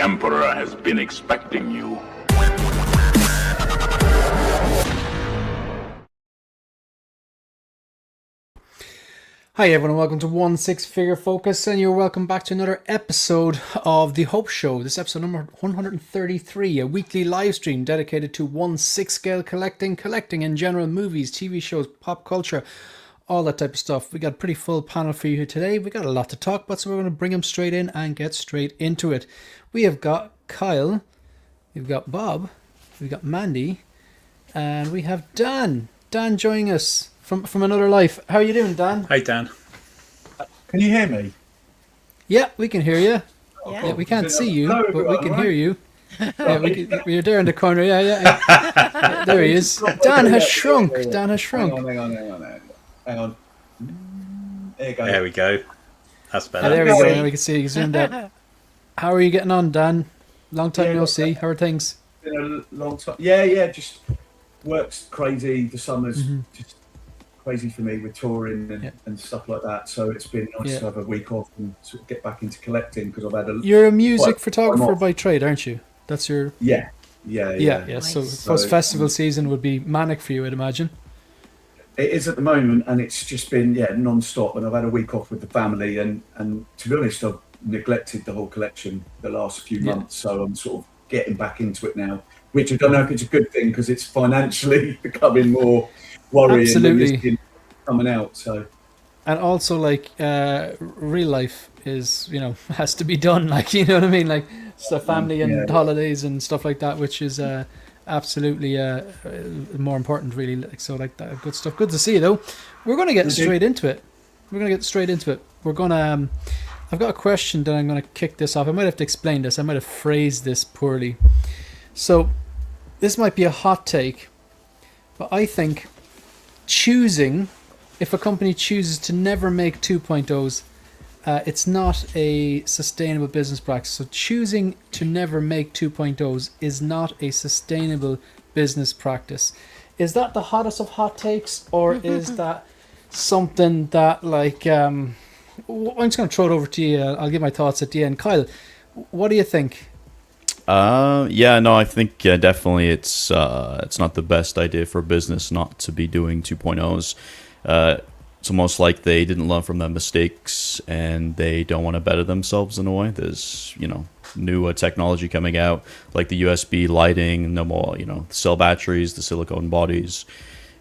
The Emperor has been expecting you. Hi everyone, welcome to One Six Figure Focus, and you're welcome back to another episode of The Hope Show. This is episode number 133, a weekly live stream dedicated to 1/6 scale collecting in general, movies, TV shows, pop culture, all that type of stuff. We got a pretty full panel for you here today. We got a lot to talk about, so we're going to bring them straight in and get straight into it. We have got Kyle, we've got Bob, we've got Mandy, and we have Dan. Dan joining us from another life. How are you doing, Dan? Hey, Dan. Can you hear me? Yeah, we can hear you. Yeah. Yeah, we can't see you, Hello, but we can everyone, hear you. Yeah, you're there in the corner. Yeah. There he is. Dan has shrunk. Dan has shrunk. Hang on. There you go. There we go. That's better. There we go. Now we can see you zoomed out. How are you getting on, Dan? Long time no see. How are things? Been a long time. Yeah. Just work's crazy. The summer's just crazy for me with touring and stuff like that. So it's been nice to have a week off and sort of get back into collecting because I've had a. You're a music photographer by trade, aren't you? That's your. Yeah. Nice. So post festival season would be manic for you, I'd imagine. It is at the moment, and it's just been non-stop. And I've had a week off with the family, and to be honest, I've neglected the whole collection the last few months. So I'm sort of getting back into it now, which I don't know if it's a good thing because it's financially becoming more worrying. Absolutely. Than coming out. So, and also like real life is has to be done. Like you know what I mean, like stuff, family and holidays and stuff like that, which is absolutely more important, really. Like, so like that good stuff. Good to see you though. We're gonna get straight into it. We're gonna. I've got a question that I'm gonna kick this off. I might have to explain this. I might have phrased this poorly. So this might be a hot take, but I think if a company chooses to never make 2.0s, it's not a sustainable business practice. So choosing to never make 2.0s is not a sustainable business practice. Is that the hottest of hot takes, or is that something that like I'm just going to throw it over to you. I'll give my thoughts at the end. Kyle, what do you think? I think definitely it's not the best idea for a business not to be doing 2.0s. It's almost like they didn't learn from their mistakes and they don't want to better themselves in a way. There's, new technology coming out, like the USB lighting, no more, cell batteries, the silicone bodies.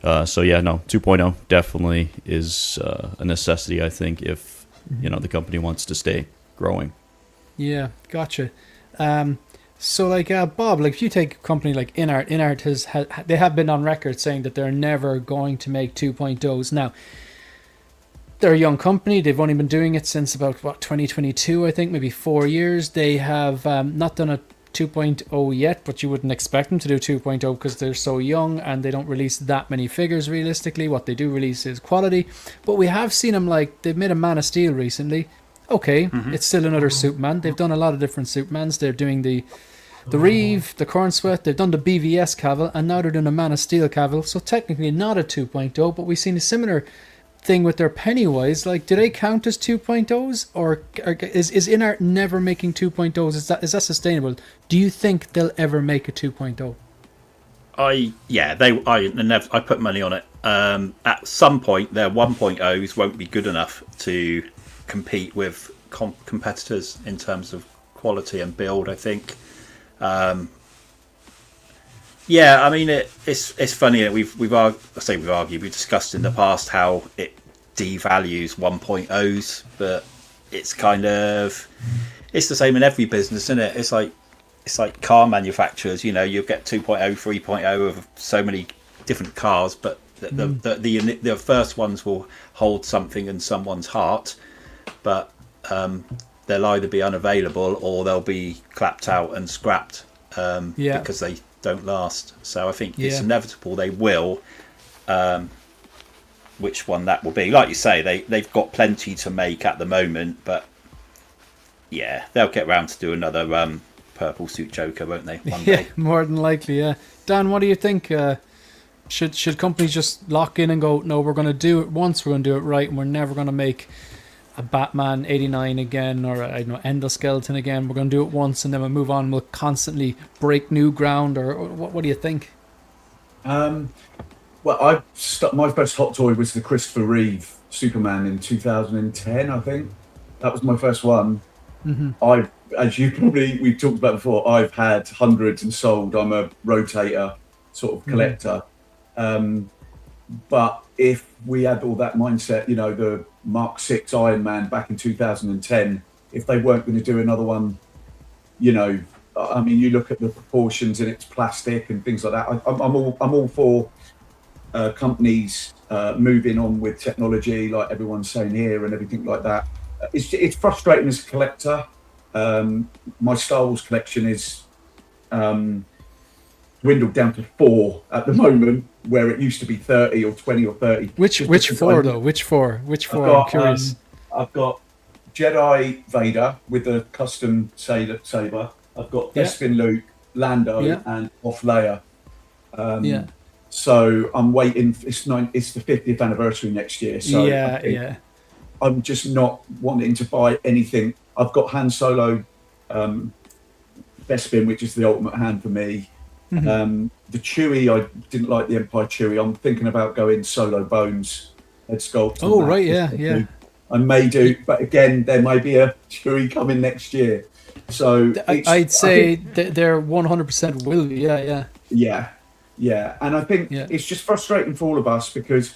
2.0 definitely is a necessity, I think, if, the company wants to stay growing. Yeah, gotcha. So like Bob, like if you take a company like INART they have been on record saying that they're never going to make 2.0s. Now, they're a young company. They've only been doing it since about 2022, I think, maybe 4 years. They have not done a 2.0 yet, but you wouldn't expect them to do 2.0 because they're so young and they don't release that many figures realistically. What they do release is quality. But we have seen them, like they've made a Man of Steel recently. Okay, it's still another Superman. They've done a lot of different Supermans. They're doing the Reeve, the Corn Sweat, they've done the BVS Cavill, and now they're doing a Man of Steel Cavill. So technically not a 2.0, but we've seen a similar thing with their Pennywise. Like, do they count as 2.0s, or is INART never making 2.0s? Is that sustainable? Do you think they'll ever make a 2.0? I put money on it. At some point, their 1.0s won't be good enough to compete with competitors in terms of quality and build, I think. It's funny that we've discussed in the past how it devalues 1.0s, but it's the same in every business, isn't it? It's like car manufacturers. You'll get 2.0, 3.0 of so many different cars, but the first ones will hold something in someone's heart, but they'll either be unavailable or they'll be clapped out and scrapped because they don't last. So I think it's inevitable they will. Which one that will be? Like you say, they've got plenty to make at the moment, but they'll get around to do another purple suit Joker, won't they? One day. More than likely. Yeah. Dan, what do you think? Should companies just lock in and go, no, we're going to do it once, we're going to do it right, and we're never going to make a Batman 89 again, or I don't know, Endoskeleton again. We're going to do it once and then we'll move on. We'll constantly break new ground, or what do you think? Well, my first hot toy was the Christopher Reeve Superman in 2010, I think. That was my first one. As we've talked about before, I've had hundreds and sold. I'm a rotator sort of collector. But if we had all that mindset, you know, the Mark 6 Iron Man back in 2010, if they weren't going to do another one, you know, I mean, you look at the proportions and it's plastic and things like that. I'm all for companies moving on with technology, like everyone's saying here, and everything like that. It's frustrating as a collector. My Star Wars collection is dwindled down to 4 at the moment, where it used to be 30 or 20 or 30. Which 4 though? Which 4? I'm curious. I've got Jedi Vader with a custom saber. I've got Bespin Luke, Lando, and Off Leia. So I'm waiting. It's the 50th anniversary next year. So I'm just not wanting to buy anything. I've got Han Solo, Bespin, which is the ultimate hand for me. The Chewie, I didn't like the Empire Chewie. I'm thinking about going Solo Bones head sculpt. Oh, right, yeah. I may do, but again, there may be a Chewie coming next year. So I'd say they're 100% will be, yeah. And I think it's just frustrating for all of us, because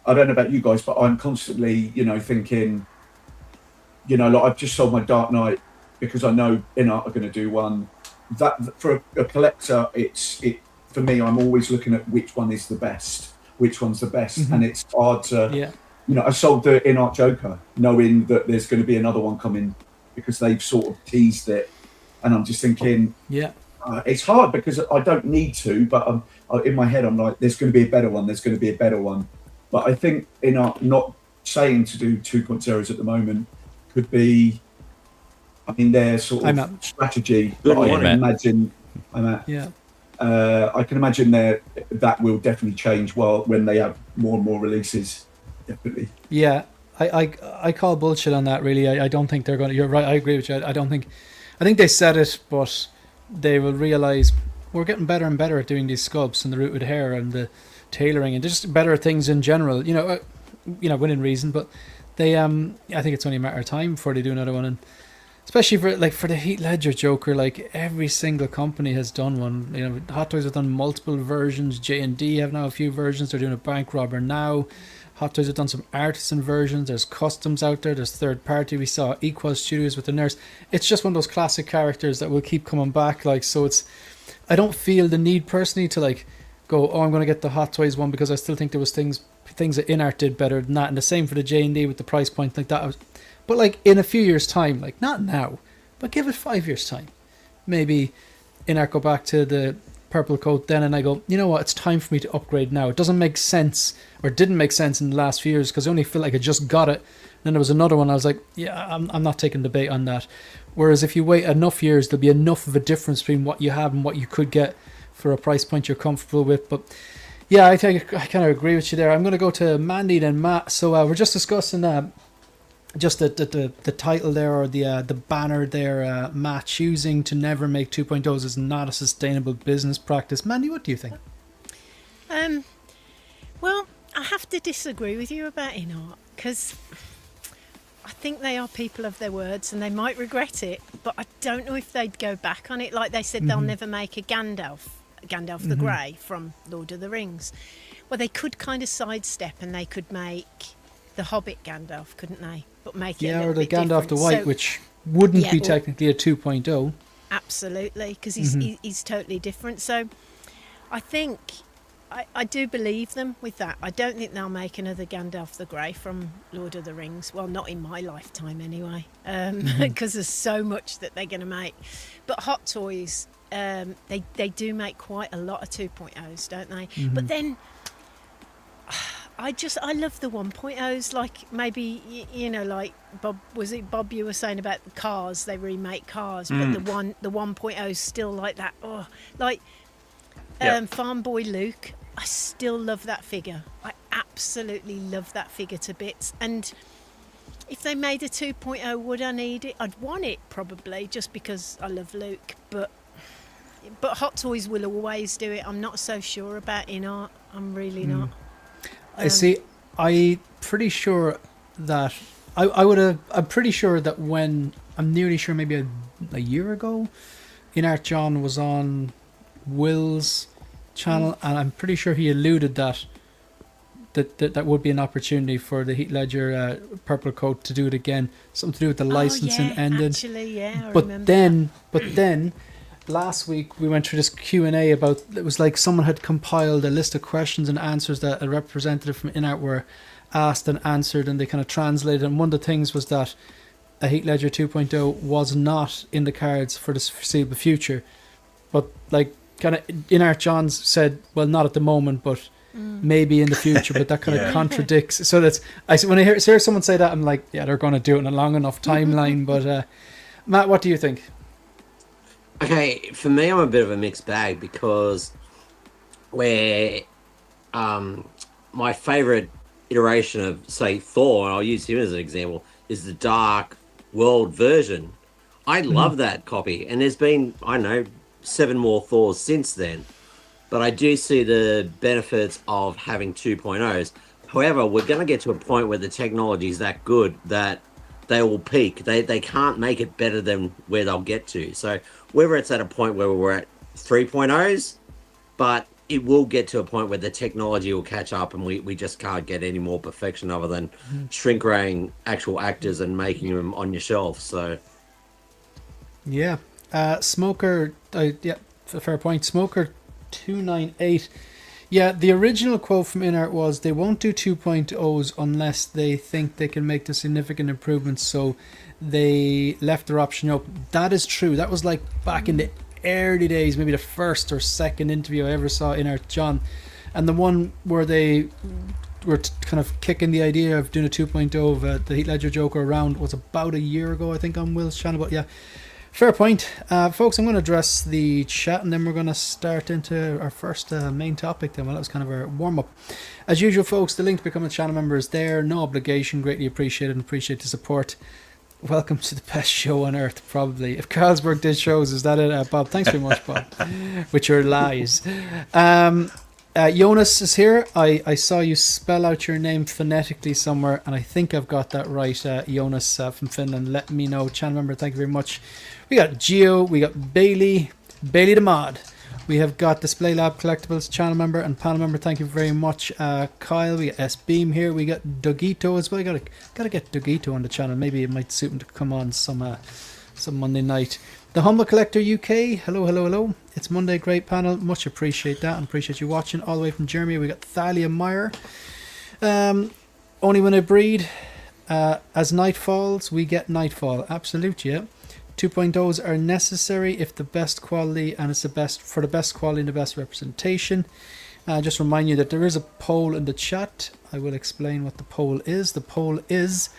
I don't know about you guys, but I'm constantly, you know, thinking, you know, like I've just sold my Dark Knight because I know INART are going to do one. That for a collector, for me, I'm always looking at which one is the best, and it's hard to, you know, I sold the INART Joker knowing that there's going to be another one coming, because they've sort of teased it, and I'm just thinking, it's hard because I don't need to, but in my head I'm like, there's going to be a better one, but I think INART not saying to do 2.0s at the moment could be, I mean, their sort of strategy. I can imagine. I can imagine that will definitely change when they have more and more releases. Definitely. Yeah, I call bullshit on that. Really, I don't think they're going to. You're right. I agree with you. I think they said it, but they will realize we're getting better and better at doing these sculpts and the rooted hair and the tailoring and just better things in general. You know, within reason. But they, I think it's only a matter of time before they do another one. And especially for the Heath Ledger Joker, like every single company has done one. You know, Hot Toys have done multiple versions. J&D have now a few versions. They're doing a bank robber now. Hot Toys have done some artisan versions. There's customs out there. There's third party. We saw Equal Studios with the Nurse. It's just one of those classic characters that will keep coming back. Like, so I don't feel the need personally to like go, I'm going to get the Hot Toys one, because I still think there was things that INART did better than that. And the same for the J&D with the price point like that. But like in a few years' time, like not now, but give it 5 years' time, maybe INART go back to the purple coat then, and I go, you know what, it's time for me to upgrade now. It doesn't make sense, or didn't make sense in the last few years, because I only feel like I just got it. And then there was another one, I was like, yeah, I'm not taking debate on that. Whereas if you wait enough years, there'll be enough of a difference between what you have and what you could get for a price point you're comfortable with. But yeah, I think I kind of agree with you there. I'm going to go to Mandy and Matt. So we're just discussing just the title there, or the banner there, Matt, choosing to never make 2.0s is not a sustainable business practice. Mandy, what do you think? Well, I have to disagree with you about INART, because I think they are people of their words and they might regret it, but I don't know if they'd go back on it. Like they said, they'll never make a Gandalf the Grey from Lord of the Rings. Well, they could kind of sidestep and they could make the Hobbit Gandalf, couldn't they? But make it or the Gandalf the White, which wouldn't be technically a 2.0. Absolutely, because he's totally different. So I think I do believe them with that. I don't think they'll make another Gandalf the Grey from Lord of the Rings. Well, not in my lifetime anyway, because there's so much that they're going to make. But Hot Toys, they do make quite a lot of 2.0s, don't they? But then I love the 1.0s, like maybe, you know, like Bob you were saying about the cars, they remake cars, but the 1.0's still like that. Oh, like Farm Boy Luke, I still love that figure. I absolutely love that figure to bits. And If they made a 2.0, would I need it? I'd want it probably, just because I love Luke. But Hot Toys will always do it. I'm not so sure about INART. I'm really not. I see. I'm pretty sure that I'm pretty sure that when I'm nearly sure maybe a year ago, INART John was on Will's channel, and I'm pretty sure he alluded that would be an opportunity for the Heat Ledger Purple Coat to do it again. Something to do with the licensing ended. Actually, yeah, I But remember then, that. but then, last week we went through this Q&A about, it was like someone had compiled a list of questions and answers that a representative from INART were asked and answered, and they kind of translated. And one of the things was that a Heat Ledger 2.0 was not in the cards for the foreseeable future. But like kind of INART Johns said, well, not at the moment, but maybe in the future. But that kind of contradicts. So that's when I hear someone say that, I'm like, yeah, they're going to do it in a long enough timeline. But Matt, what do you think? Okay, for me, I'm a bit of a mixed bag, because where my favorite iteration of, say, Thor, and I'll use him as an example, is the Dark World version. I love that copy, and there's been, I don't know, 7 more Thors since then. But I do see the benefits of having 2.0s. However, we're going to get to a point where the technology is that good that they will peak. They can't make it better than where they'll get to. So whether it's at a point where we're at 3.0s, but it will get to a point where the technology will catch up, and we just can't get any more perfection other than shrink-raying actual actors and making them on your shelf. So Yeah. Smoker, yeah, fair point. Smoker 298. Yeah, the original quote from INART was they won't do 2.0s unless they think they can make the significant improvements, so they left their option open. That is true. That was like back in the early days, maybe the first or second interview I ever saw INART John, and the one where they were kind of kicking the idea of doing a 2.0 of the Heat Ledger Joker around was about a year ago, I think, on Will's channel. But yeah, fair point. Folks, I'm going to address the chat, and then we're going to start into our first main topic then. Well, that was kind of our warm-up. As usual, folks, the link to become a channel member is there. No obligation. Greatly appreciated, and appreciate the support. Welcome to the best show on earth, probably. If Carlsberg did shows, is that it, Bob? Thanks very much, Bob, with your lies. Jonas is here. I saw you spell out your name phonetically somewhere, and I think I've got that right. Jonas from Finland, let me know. Channel member, thank you very much. We got Gio, we got Bailey the Mod. We have got Display Lab Collectibles channel member and panel member. Thank you very much, Kyle. We got S Beam here. We got Dogito as well. Gotta get Dogito on the channel. Maybe it might suit him to come on some Monday night. The Humble Collector UK. Hello. It's Monday. Great panel. Much appreciate that, and appreciate you watching all the way from Germany. We got Thalia Meyer. Only when I breed. As night falls, we get Knightfall. Absolutely, yeah. 2.0s are necessary if the best quality, and it's the best for the best quality and the best representation. Just remind you that there is a poll in the chat. I will explain what the poll is. The poll is,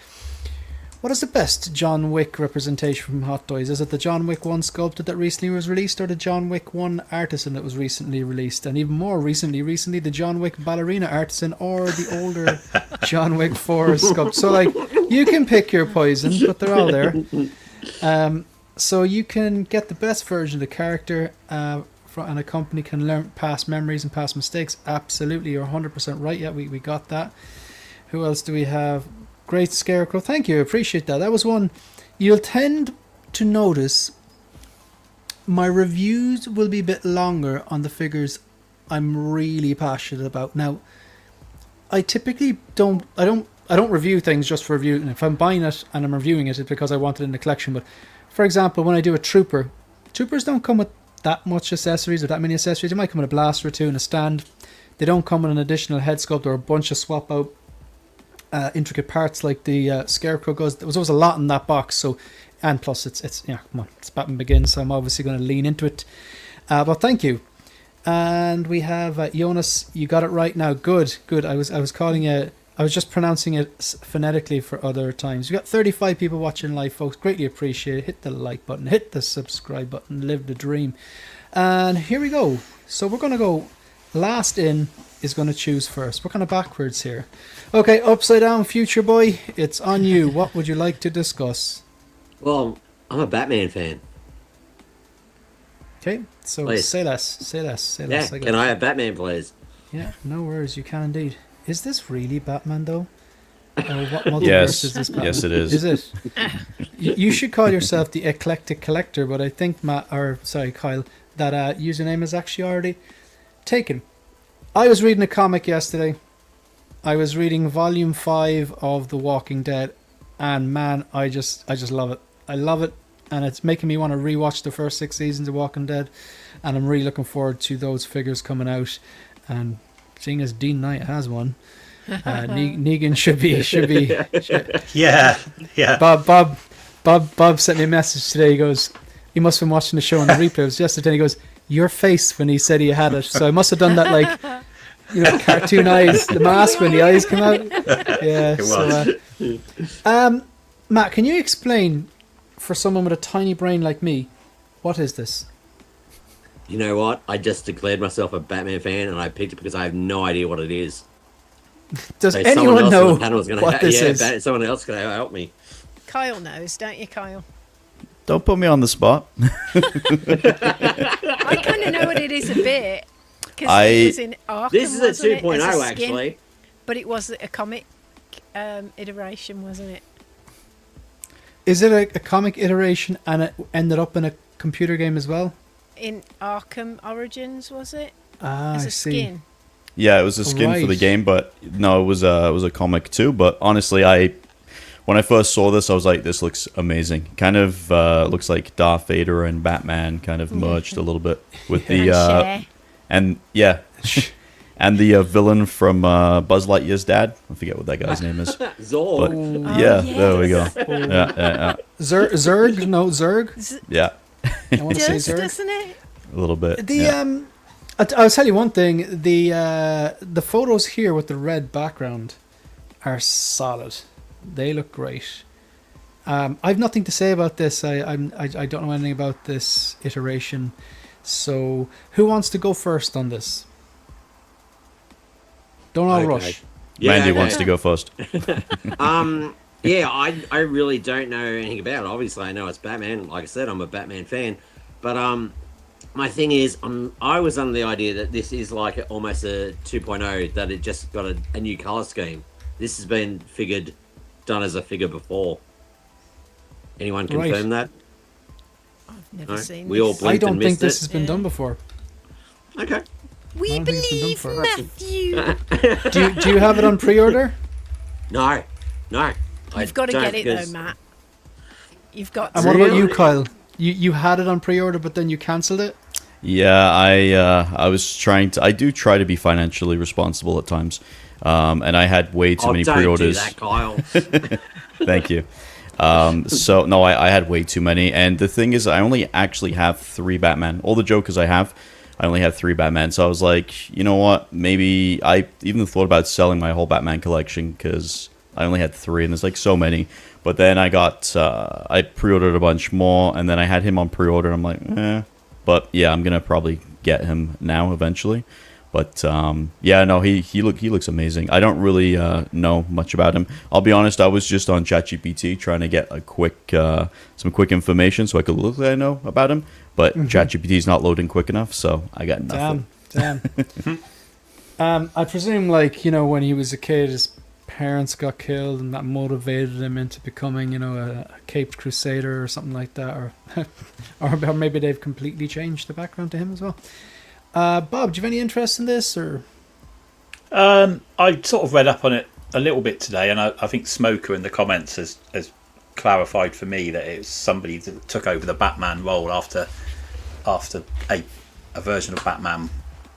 what is the best John Wick representation from Hot Toys? Is it the John Wick 1 sculpted that recently was released, or the John Wick 1 Artisan that was recently released? And even more recently, the John Wick Ballerina Artisan, or the older John Wick 4 sculpt. So like, you can pick your poison, but they're all there. So you can get the best version of the character, and a company can learn past memories and past mistakes. Absolutely, you're 100% right. Yeah, we got that. Who else do we have? Great Scarecrow. Thank you, appreciate that. That was one. You'll tend to notice my reviews will be a bit longer on the figures I'm really passionate about. Now, I typically don't review things just for review, and if I'm buying it and I'm reviewing it, it's because I want it in the collection. But for example, when I do a troopers don't come with that much accessories or that many accessories. They might come with a blaster or two and a stand. They don't come with an additional head sculpt or a bunch of swap out intricate parts like the Scarecrow does. There was always a lot in that box. So, and plus it's yeah, come on, it's Batman Begins, so I'm obviously going to lean into it. But thank you. And we have Jonas. You got it right now. Good. I was calling it. I was just pronouncing it phonetically for other times. We got 35 people watching live, folks. Greatly appreciate it. Hit the like button, hit the subscribe button, live the dream. And here we go. So we're going to go last in, is going to choose first? We're kind of backwards here. Okay, upside down, future boy. It's on you. What would you like to discuss? Well, I'm a Batman fan. Okay, so Please. say less. Say less. Say Yeah, less. can I have Batman, please? Yeah, no worries. You can indeed. Is this really Batman though? What multiverse Yes, is this Batman? yes, it is. Is it? You should call yourself the Eclectic Collector, but I think Kyle, that username is actually already taken. I was reading a comic yesterday. I was reading volume 5 of The Walking Dead, and man, I just love it. I love it, and it's making me want to rewatch the first 6 seasons of Walking Dead, and I'm really looking forward to those figures coming out. And seeing as Dean Knight has one, Negan should be. Yeah. Bob sent me a message today. He goes, he must have been watching the show on the replay. It was yesterday. He goes, your face when he said he had it. So I must have done that like, cartoon eyes, the mask when the eyes come out. Yeah. It was. Matt, can you explain for someone with a tiny brain like me, what is this? You know what? I just declared myself a Batman fan, and I picked it because I have no idea what it is. Does So anyone know what this is? Someone else can help me. Kyle knows, don't you, Kyle? Don't put me on the spot. I kind of know what it is a bit. Because it was in Arkham, This is a wasn't it, 2.0 as a skin? actually. But it was a comic iteration, wasn't it? Is it a comic iteration and it ended up in a computer game as well? In Arkham Origins, was it? Ah, As I a see. skin. Yeah, it was a skin for the Right. game, but no, it was a comic too. But honestly, when I first saw this, I was like, this looks amazing. Kind of looks like Darth Vader and Batman kind of merged a little bit with And the Cher. and yeah, and the villain from Buzz Lightyear's dad. I forget what that guy's name is. Zord. But yeah, yes. there we go. Yeah, Zerg? No, Zerg? yeah. I want to say Does, Zerg. doesn't it? A little bit. The yeah. I'll tell you one thing. The photos here with the red background are solid. They look great. I've nothing to say about this. I don't know anything about this iteration. So who wants to go first on this? Don't all Okay. rush. Randy okay. wants to go first. Yeah, I really don't know anything about it. Obviously, I know it's Batman. Like I said, I'm a Batman fan. But my thing is, I was under the idea that this is like almost a 2.0, that it just got a new color scheme. This has been done as a figure before. Anyone Right. confirm that? I've never No? seen We all this. I blinked don't and think missed this it. has been Yeah. done before. Okay. I We don't think it's been believe done Matthew. Do you have it on pre-order? No. You've got to get it though, Matt. You've got to. And what about you, Really? Kyle? You had it on pre-order, but then you cancelled it. Yeah, I was trying to. I do try to be financially responsible at times, and I had way too many don't pre-orders. do that, Kyle. Thank you. So no, I had way too many, and the thing is, I only actually have 3 Batman. All the Jokers I only have 3 Batman. So I was like, you know what? Maybe I even thought about selling my whole Batman collection because I only had 3, and there's like so many. But then I pre-ordered a bunch more, and then I had him on pre-order. And I'm like, eh. But yeah, I'm gonna probably get him now eventually. But yeah, no, he looks amazing. I don't really know much about him. I'll be honest. I was just on ChatGPT trying to get some quick information so I could look like I know about him. But ChatGPT is not loading quick enough, so I got nothing. Damn. I presume, when he was a kid, his parents got killed, and that motivated him into becoming, a caped crusader or something like that, or maybe they've completely changed the background to him as well. Bob, do you have any interest in this, or? I sort of read up on it a little bit today, and I think Smoker in the comments has clarified for me that it was somebody that took over the Batman role after a version of Batman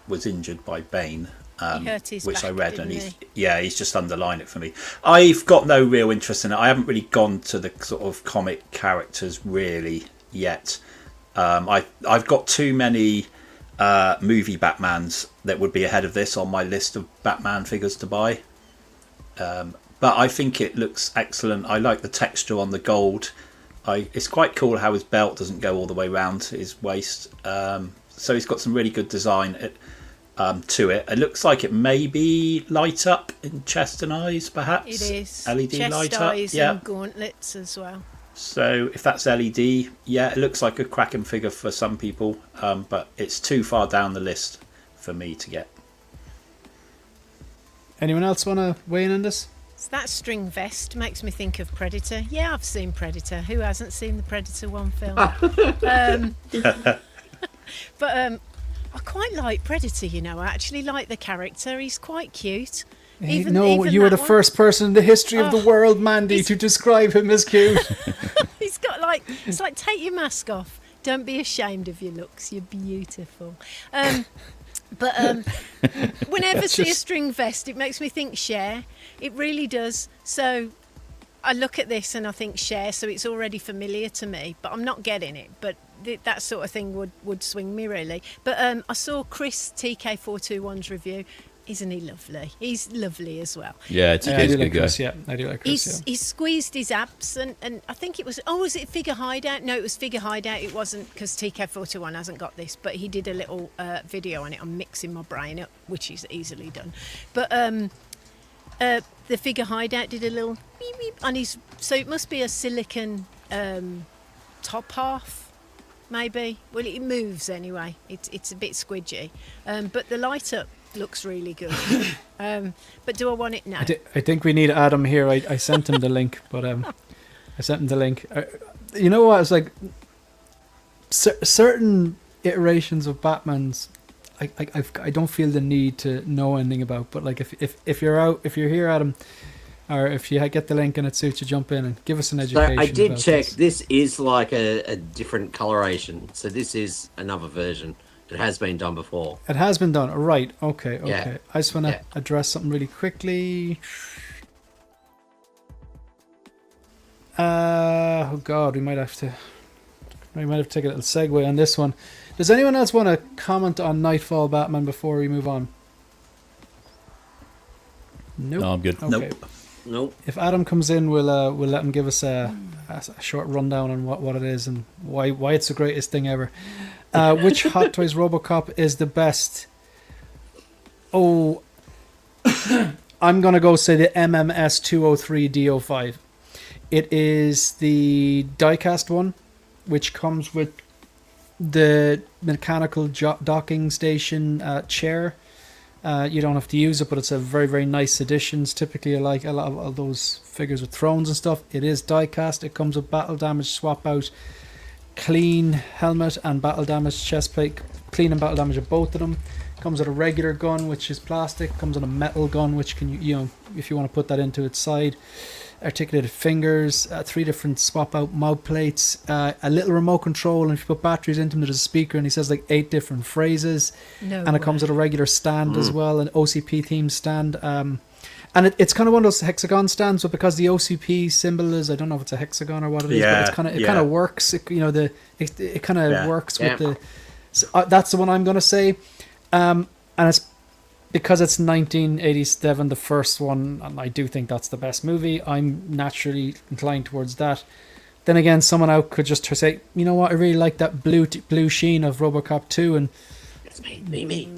was injured by Bane. He hurt his which back, I read, didn't and he? he's just underlined it for me. I've got no real interest in it. I haven't really gone to the sort of comic characters really yet. I've got too many movie Batmans that would be ahead of this on my list of Batman figures to buy. But I think it looks excellent. I like the texture on the gold. It's quite cool how his belt doesn't go all the way round his waist. So he's got some really good design. to it. It looks like it may be light up in chest and eyes, perhaps. It is. LED Chest, light up. eyes, Yeah. and gauntlets as well. So if that's LED, yeah, it looks like a cracking figure for some people, but it's too far down the list for me to get. Anyone else want to weigh in on this? So that string vest makes me think of Predator. Yeah, I've seen Predator. Who hasn't seen the Predator 1 film? But I quite like Predator, you know. I actually like the character. He's quite cute. Even you were that the one. first person in the history of the world, Mandy, he's- to describe him as cute. He's got it's like, take your mask off. Don't be ashamed of your looks. You're beautiful. But whenever I see a string vest, it makes me think Cher. It really does. So I look at this and I think Cher, so it's already familiar to me, but I'm not getting it. But that sort of thing would swing me, really. But I saw Chris TK421's review. Isn't he lovely? He's lovely as well. Yeah, I he's do a good like guy. Chris, yeah. I do like Chris, He's squeezed his abs, and I think it was, was it Figure Hideout? No, it was Figure Hideout. It wasn't, because TK41 hasn't got this, but he did a little video on it. I'm mixing my brain up, which is easily done. But the Figure Hideout did a little beep beep on his, so it must be a silicon top half, maybe. Well, it moves anyway. It's a bit squidgy, but the light up looks really good. But do I want it now? I think we need Adam here. I sent him the link, but I sent him the link. You know what? It's like certain iterations of Batman's. I don't feel the need to know anything about. But like if you're here, Adam, or if you get the link and it suits you, jump in and give us an So education. I did about check. this. This is like a different coloration. So this is another version. It has been done before. It has been done. Right. Okay. Yeah. I just want to Yeah. address something really quickly. Oh God, we might have to take a little segue on this one. Does anyone else want to comment on Knightfall Batman before we move on? Nope. No, I'm good. Okay. Nope. If Adam comes in, we'll let him give us a short rundown on what it is and why it's the greatest thing ever. Which Hot Toys RoboCop is the best? Oh, I'm gonna go say the MMS 203 DO5. It is the diecast one, which comes with the mechanical docking station chair. You don't have to use it, but it's a very, very nice additions. Typically, like a lot of those figures with thrones and stuff, it is die-cast. It comes with battle damage swap out, clean helmet and battle damage chest plate. Clean and battle damage of both of them. Comes with a regular gun, which is plastic. Comes with a metal gun, which can if you want to put that into its side. Articulated fingers, 3 different swap out mouth plates, a little remote control, and if you put batteries into them, there's a speaker, and he says like 8 different phrases. And it comes with a regular stand as well, an OCP themed stand. And it's kind of one of those hexagon stands, but because the OCP symbol is, I don't know if it's a hexagon or what it is, but it kind of works. It kind of works with the. So, that's the one I'm gonna say, and it's. Because it's 1987, the first one, and I do think that's the best movie, I'm naturally inclined towards that. Then again, someone out could just say, you know what, I really like that blue sheen of RoboCop 2, and It's me.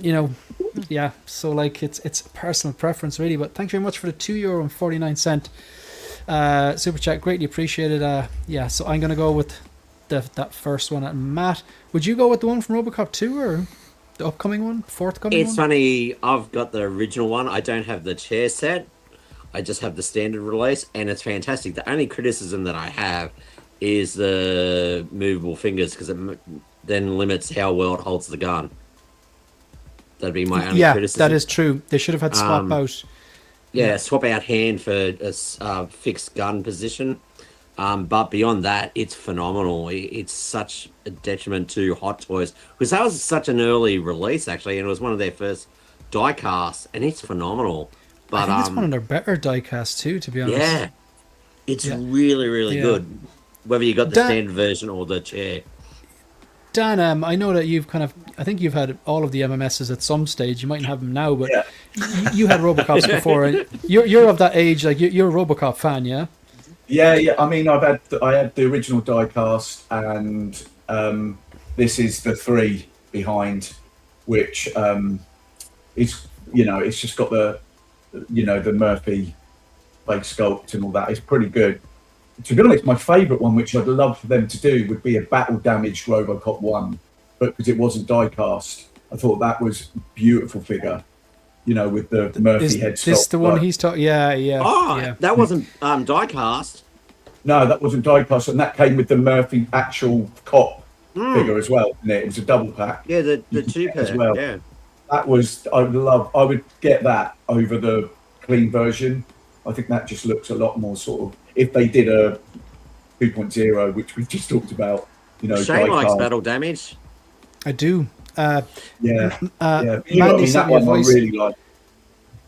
Yeah. So like, it's personal preference really. But thank you very much for the €2.49 super chat, greatly appreciated. So I'm gonna go with that first one. And Matt, would you go with the one from RoboCop 2 or the upcoming one, forthcoming It's one? funny, I've got the original one. I don't have the chair set. I just have the standard release, and it's fantastic. The only criticism that I have is the movable fingers, because it then limits how well it holds the gun. That'd be my only criticism. Yeah, that is true. They should have had swap out. Yeah, swap out hand for a fixed gun position. But beyond that, it's phenomenal. It's such a detriment to Hot Toys, because that was such an early release, actually, and it was one of their first die casts, and it's phenomenal. But I think it's one of their better diecasts too, to be honest. yeah, it's really, really good. Whether you got the standard version or the chair. Dan, I know that I think you've had all of the MMSs at some stage. You mightn't have them now, but you had RoboCops before. And you're of that age, like you're a RoboCop fan, yeah? Yeah. I mean, I had the original diecast, and this is the 3 behind, which it's it's just got the Murphy face sculpt and all that. It's pretty good. To be honest, my favourite one, which I'd love for them to do, would be a battle damaged RoboCop 1, but because it wasn't die cast, I thought that was a beautiful figure. With the Murphy head sculpt. Is this the one he's talking? Yeah. Oh, that wasn't die cast. No, that wasn't die cast, and that came with the Murphy actual cop figure as well, didn't it? It was a double pack. Yeah, the two pack as well. Yeah. That was, I would get that over the clean version. I think that just looks a lot more sort of, if they did a 2.0, which we just talked about, Shane likes battle damage. I do. Mandy sent me a voice. I really like.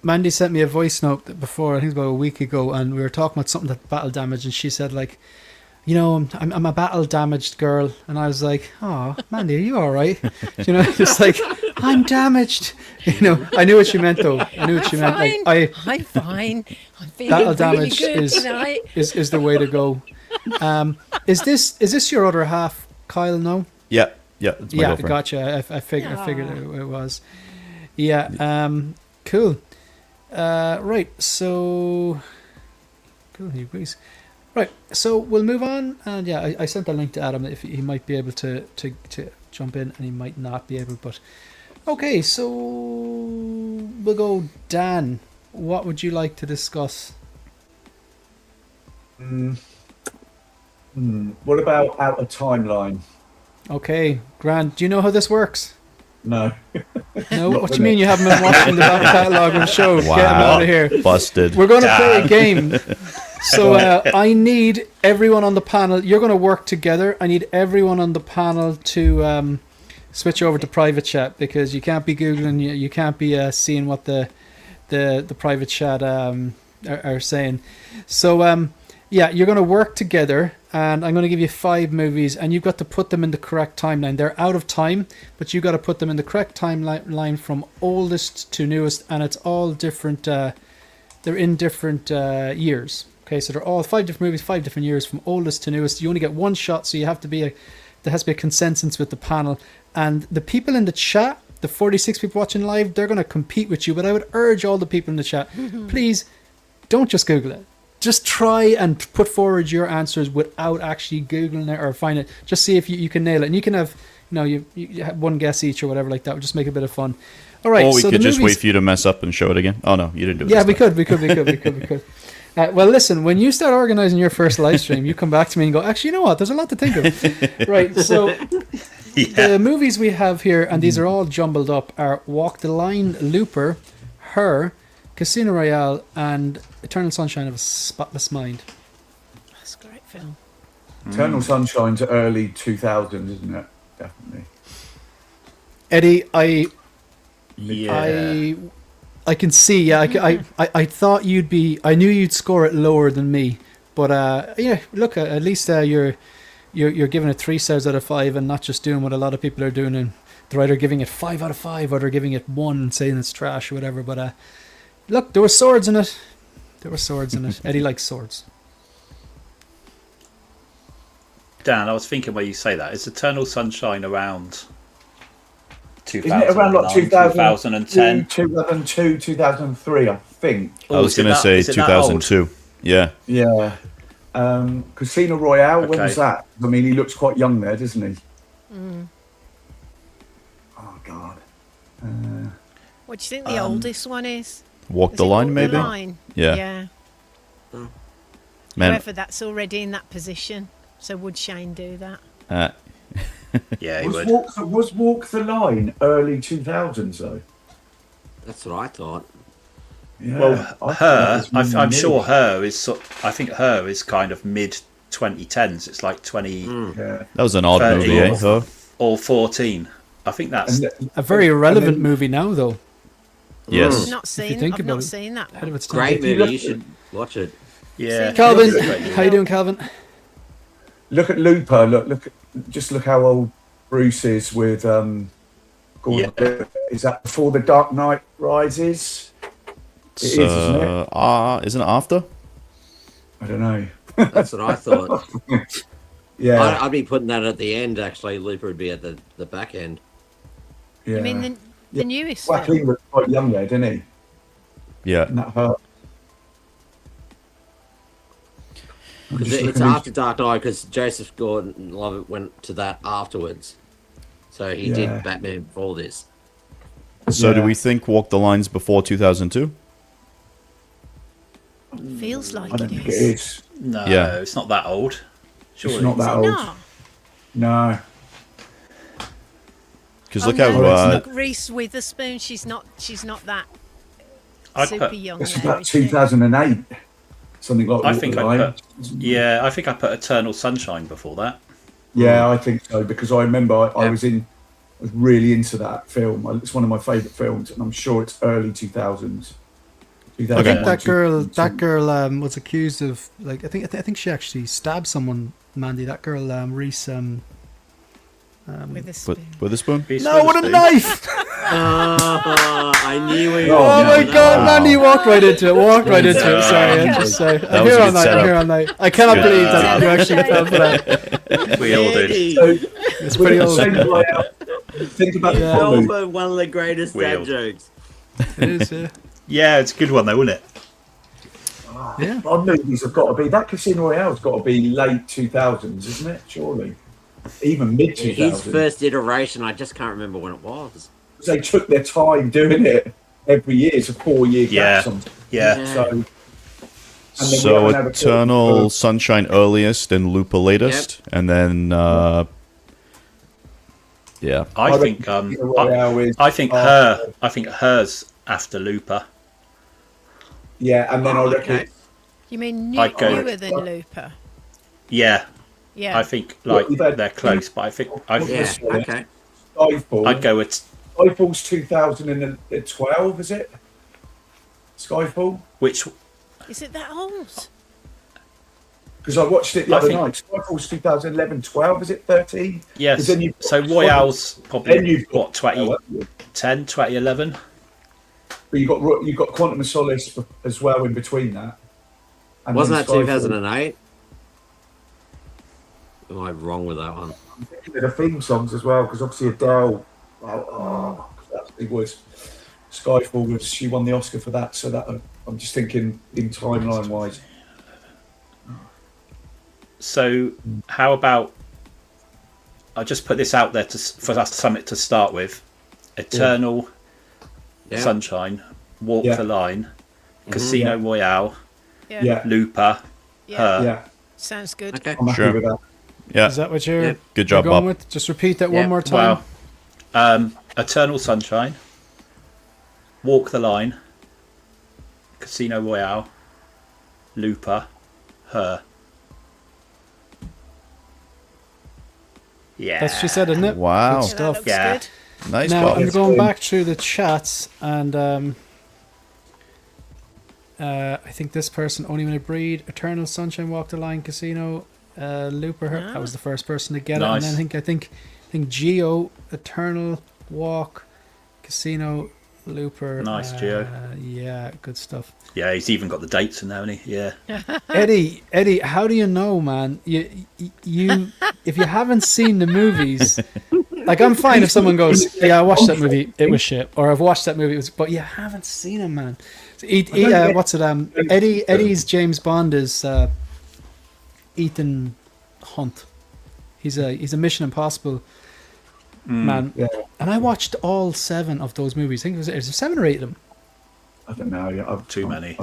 Mandy sent me a voice note before, I think about a week ago, and we were talking about something that battle damage, and she said like, I'm a battle damaged girl, and I was like, oh, Mandy, are you all right? Just like, I'm damaged. I knew what she meant though. I knew what she meant. Like, I'm fine. I'm feeling battle really damage good is tonight. is the way to go. Is this your other half, Kyle? No. Yeah, it's my girlfriend. Gotcha. I figured it was. Yeah. Cool. Right. So. Cool. He agrees. Right. So we'll move on, and I sent a link to Adam if he might be able to jump in, and he might not be able, but. Okay, so we'll go. Dan, what would you like to discuss? What about out of timeline? Okay, Grant, do you know how this works? No. No? What do you mean you haven't been watching the back catalogue of the show? Wow. Get him out of here. Busted. We're going to play a game. So I need everyone on the panel. You're going to work together. I need everyone on the panel to switch over to private chat, because you can't be Googling, you can't be seeing what the private chat are saying. So you're going to work together, and I'm going to give you 5 movies, and you've got to put them in the correct timeline. They're out of time, but you've got to put them in the correct timeline from oldest to newest, and it's all different. They're in different years. Okay, so they're all 5 different movies, 5 different years from oldest to newest. You only get one shot, so there has to be a consensus with the panel. And the people in the chat, the 46 people watching live, they're going to compete with you. But I would urge all the people in the chat, please don't just Google it. Just try and put forward your answers without actually Googling it or find it. Just see if you can nail it. And you can have, you have one guess each or whatever like that. We'll just make a bit of fun. All right. Or we so could just wait for you to mess up and show it again. Oh, no, you didn't do it. Yeah, we could. Well, listen, when you start organizing your first live stream, you come back to me and go, actually, you know what? There's a lot to think of. Right. So the movies we have here, and these are all jumbled up, are Walk the Line, Looper, Her, Casino Royale, and Eternal Sunshine of a Spotless Mind. That's a great film. Eternal Sunshine's early 2000s, isn't it? Definitely. Eddie, Yeah. I can see. I thought I knew you'd score it lower than me, but look, at least you're giving it 3 stars out of 5, and not just doing what a lot of people are doing, and they're either giving it 5 out of 5 or they're giving it 1 and saying it's trash or whatever. But look, there were swords in it. Eddie likes swords. Dan, I was thinking where you say that. Is Eternal Sunshine around 2000? Isn't it around like 2010? 2002, 2003, I think. I was going to say 2002. Yeah. Yeah. Casino Royale, when was that? I mean, he looks quite young there, doesn't he? Oh, God. What do you think the oldest one is? Walk the Line, maybe? Yeah. Man. However, that's already in that position. So would Shane do that? Yeah, he would. Was Walk the Line early 2000s, though? That's what I thought. Yeah, well, I'm sure Her is. I think Her is kind of mid 2010s. It's like 20. Yeah. That was an odd movie, Her? Or 14. I think that's a very relevant movie now, though. Yes. I've not seen that one. Great movie. You should watch it. Yeah. Calvin, how you doing, Calvin? Look at Looper. Look how old Bruce is with Gordon. Yeah. Is that before The Dark Knight Rises? It is, isn't it? Isn't it after? I don't know. That's what I thought. Yeah. I'd be putting that at the end, actually. Looper would be at the back end. Yeah. You mean The newest Joaquin film. was quite young there, didn't he? Yeah. And that hurt. I'm Because just it's looking after Dark Knight, because Joseph Gordon-Levitt went to that afterwards. So he Yeah. did Batman before this. So do Yeah. we think Walk the Lines before 2002? Feels like I don't it think it is. is. No, Yeah. it's not that old. Surely. It's not Is that it old. not? No. Because Oh, look no, how look, Reese Witherspoon. She's not that I'd super put- young. That's there, about is she? 2008. Something like I Walk think the I Line. put. Yeah, I think I put Eternal Sunshine before that. Yeah, I think so because I remember I Yeah. was really into that film. It's one of my favourite films, and I'm sure it's early 2000s. I 2001, think that girl 2002. was accused of like I think she actually stabbed someone. Mandy, that girl With Reese. a with, spoon. with a spoon. Reese No, with a Witherspoon. knife! I knew we were Oh, Oh my going god, there. Mandy walked right into it. Walked right into it. Sorry, I'm just sorry. I'm was here a all good night. I'm setup. here all night. I cannot Good. believe that you actually fell for that. We all did. Eddie, So, It's pretty with the old. same layout, think about you the fell Bond for one of the greatest We dad all- jokes. It is, yeah. Yeah, it's a good one though, isn't it? Yeah. Bond movies have got to be that Casino Royale's got to be late 2000s, isn't it? Surely, even mid His 2000s. first iteration, I just can't remember when it was. They took their time doing it every year. It's a 4-year gap. Yeah. Sometimes. Yeah. So, and then we So haven't had a Eternal film Sunshine earliest and Lupa latest, and then yeah. I think Casino Royale is I think after- I think hers after Looper. Yeah, and then I reckon Okay. You mean I'd go- newer than Looper? Yeah, Yeah. I think like you've had- they're close, but I think Yeah, okay. Skyfall. I'd go with Skyfall's 2012, is it? Skyfall? which Is it that old? Because I watched it the I other think- night. Skyfall's 2011, 12, is it 13? 'Cause yes. then you've So got- Royale's Then probably you've got what 2010, 2011. But you've got Quantum of Solace as well in between that. And Wasn't then that Skyfall. 2008? Am I wrong with that one? I'm thinking of the theme songs as well, because obviously Adele, that big was Skyfall was she won the Oscar for that, so that I'm just thinking in timeline wise. So how about I just put this out there for us something to start with: Eternal Yeah. Sunshine, Walk Yeah. the Line, Casino Royale, Yeah, Looper, Yeah. Her. yeah, Sounds good. Okay. I'm happy Sure. with that. Yeah. Is that what you're, Yeah. Good you're job, going Bob. with? Just repeat that Yeah. one more time. Wow. Eternal Sunshine, Walk the Line, Casino Royale, Looper, Her. Yeah. That's what she said, isn't it? Wow. Good Yeah, stuff. that looks Yeah. good. Nice, Now Bob. I'm Yes, going good. back through the chats, and I think this person only when I breed Eternal Sunshine, Walk the Line, Casino, Looper. That was the first person to get Nice. it, and then I think Geo, Eternal, Walk, Casino, Looper. Nice, Geo. Yeah, good stuff. Yeah, he's even got the dates in there, hasn't he? Yeah. Eddie, how do you know, man? You, if you haven't seen the movies, like I'm fine if someone goes, "Yeah, I watched that movie, it was shit," or "I've watched that movie, it was," but you haven't seen them, man. So what's it? Eddie's James Bond is Ethan Hunt. He's a Mission Impossible man, Yeah, and I watched all 7 of those movies. I think it was 7 or 8 of them. I don't know. Yeah, Too many.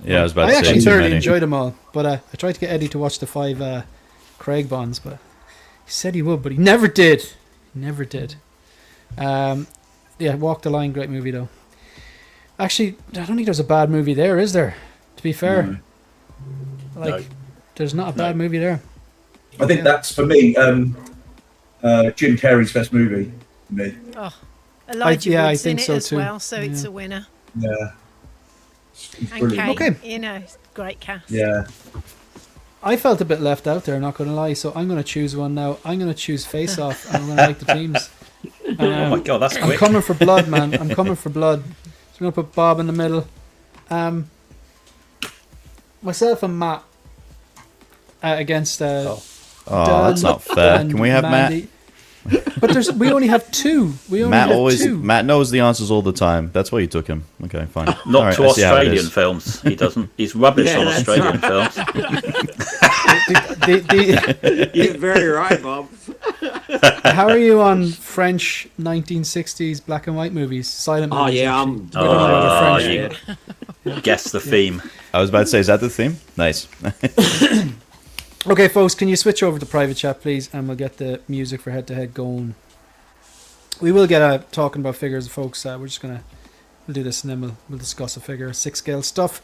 Yeah, I was about I to say actually too thoroughly many. enjoyed them all, but I tried to get Eddie to watch the 5 Craig Bonds, but he said he would, but he never did. He never did. Yeah, Walk the Line, great movie though. Actually, I don't think there's a bad movie there, is there? To be fair, No. like No. there's not a bad movie there. I think that's for me. Jim Carrey's best movie. For me. Elijah yeah, I Wood's think in it so as too. well, so it's Yeah. a winner. Yeah, he's And brilliant. Kate, Okay. you know, great cast. Yeah, I felt a bit left out there, not going to lie, so I'm going to choose one now. I'm going to choose Face Off, and I'm going to like the teams. Oh my god, that's I'm quick. coming for blood, man. I'm coming for blood. So I'm going to put Bob in the middle. Myself and Matt against Oh, Dan that's not fair. and Can we have Mandy. But we only have two. We only have two. Matt knows the answers all the time. That's why you took him. Okay, fine. Not All right, to I see how it Australian is. films. He doesn't. He's rubbish on that's Australian films. You're very right, Bob. How are you on French 1960s black and white movies? Silent Oh movies, yeah, actually. I'm. We don't know the Oh, French. you guess the theme. I was about to say, is that the theme? Nice. Okay, folks, can you switch over to private chat, please? And we'll get the music for head-to-head going. We will get talking about figures, folks. We're just going to we'll do this and then we'll discuss a figure, 6-scale stuff.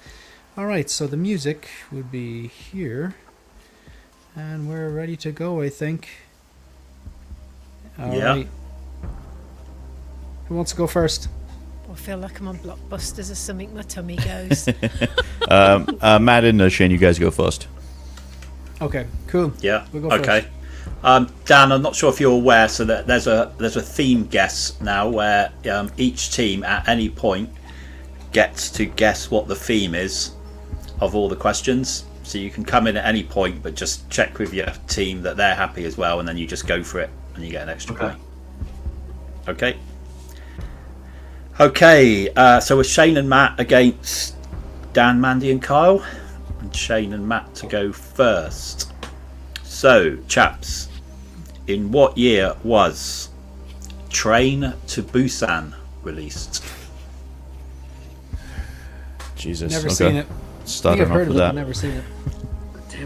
All right, so the music would be here. And we're ready to go, I think. All right. Who wants to go first? I feel like I'm on Blockbusters or something. My tummy goes. Matt and Shane, you guys go first. Okay, cool. Yeah. We'll go Okay. Dan, I'm not sure if you're aware, so that there's a theme guess now where each team at any point gets to guess what the theme is of all the questions. So you can come in at any point, but just check with your team that they're happy as well, and then you just go for it, and you get an extra point. Okay. Okay. So with Shane and Matt against Dan, Mandy, and Kyle, and Shane and Matt to go first. So, chaps, in what year was Train to Busan released? Jesus. Never okay. seen it. I think Starting I've off heard with of it, that. but never seen it.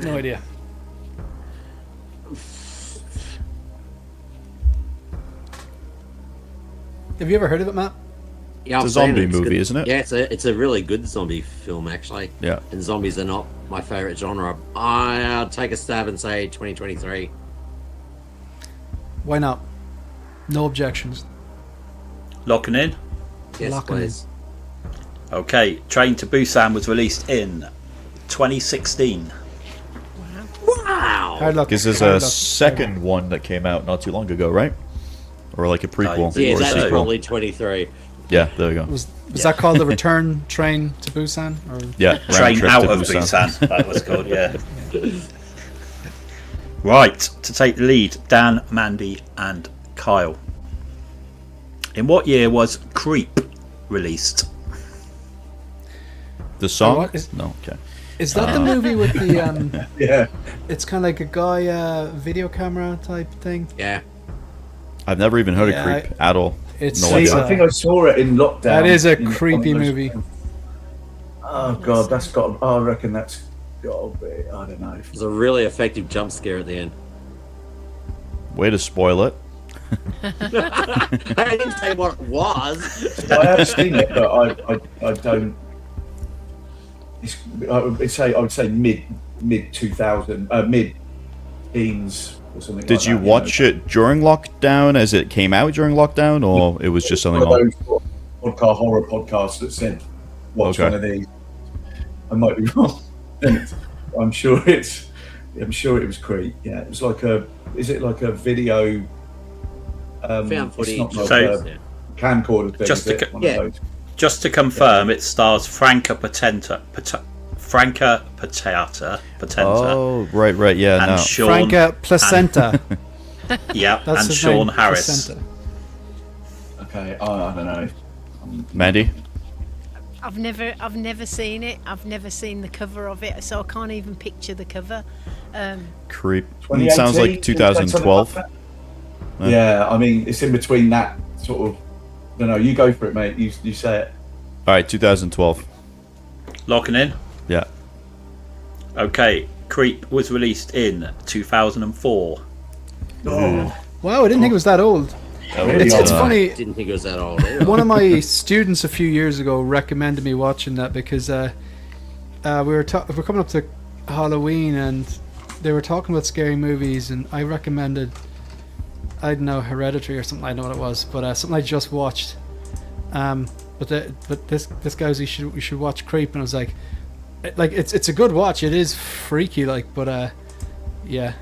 No idea. Have you ever heard of it, Matt? Yeah, It's a I've seen zombie it. movie, good. isn't it? Yeah, it's a really good zombie film actually. Yeah. And zombies are not my favorite genre. I'll take a stab and say 2023. Why not? No objections. Locking in? Yes, Locking in. please. Okay, Train to Busan was released in 2016. Wow. Hard luck. This is Hard a luck. second one that came out not too long ago, right? Or like a prequel Yeah, Yeah, or a that's so. sequel. probably 23. Yeah, there we go. Was that called the Return Train to Busan? Or Yeah, round Train trip out to of Busan, that was called, yeah. Right, to take the lead, Dan, Mandy, and Kyle. In what year was Creep released? The song? what is- No, okay. is that the movie with the Yeah. it's kind of like a guy video camera type thing? Yeah. I've never even heard Yeah, of Creep at all. It's No See, idea. I think I saw it in lockdown. That is a in one of creepy those- movie. Oh god, that's got. I reckon that's got to be. I don't know. There's a really effective jump scare at the end. Way to spoil it. I didn't say what it was. I have seen it, but I don't. I would say mid 2000, mid teens or something. Did like you that, watch it during lockdown as it came out during lockdown, or it was just something One on? of those podcast horror podcasts that said, "Watch Okay. one of these." I might be wrong. I'm sure it was Creep. Yeah, it was like a. Is it like a video? Found It's footage. not like So- a camcorder thing. Just is to it? co- One of Yeah. those. Just to confirm, it stars Franca Potenta, Oh, right, yeah, and no. Sean, Franca Placenta. yeah, That's and his Sean name, Harris. Placenta. Okay, I don't know. Mandy? I've never seen it. I've never seen the cover of it, so I can't even picture the cover. Creep. 2018, Sounds like 2012. something like that. Yeah, I mean, it's in between that sort of. I don't know. You go for it, mate. You say it. All right, 2012. Locking in. Yeah. Okay, Creep was released in 2004. Oh, Wow, I didn't think it was that old. really It's old. funny. Didn't think it was that old. Either. One of my students a few years ago recommended me watching that because we were coming up to Halloween and they were talking about scary movies, and I recommended, I don't know, Hereditary or something. I don't know what it was, but something I just watched. But this guy was, you should watch Creep, and I was like it's a good watch. It is freaky, but yeah.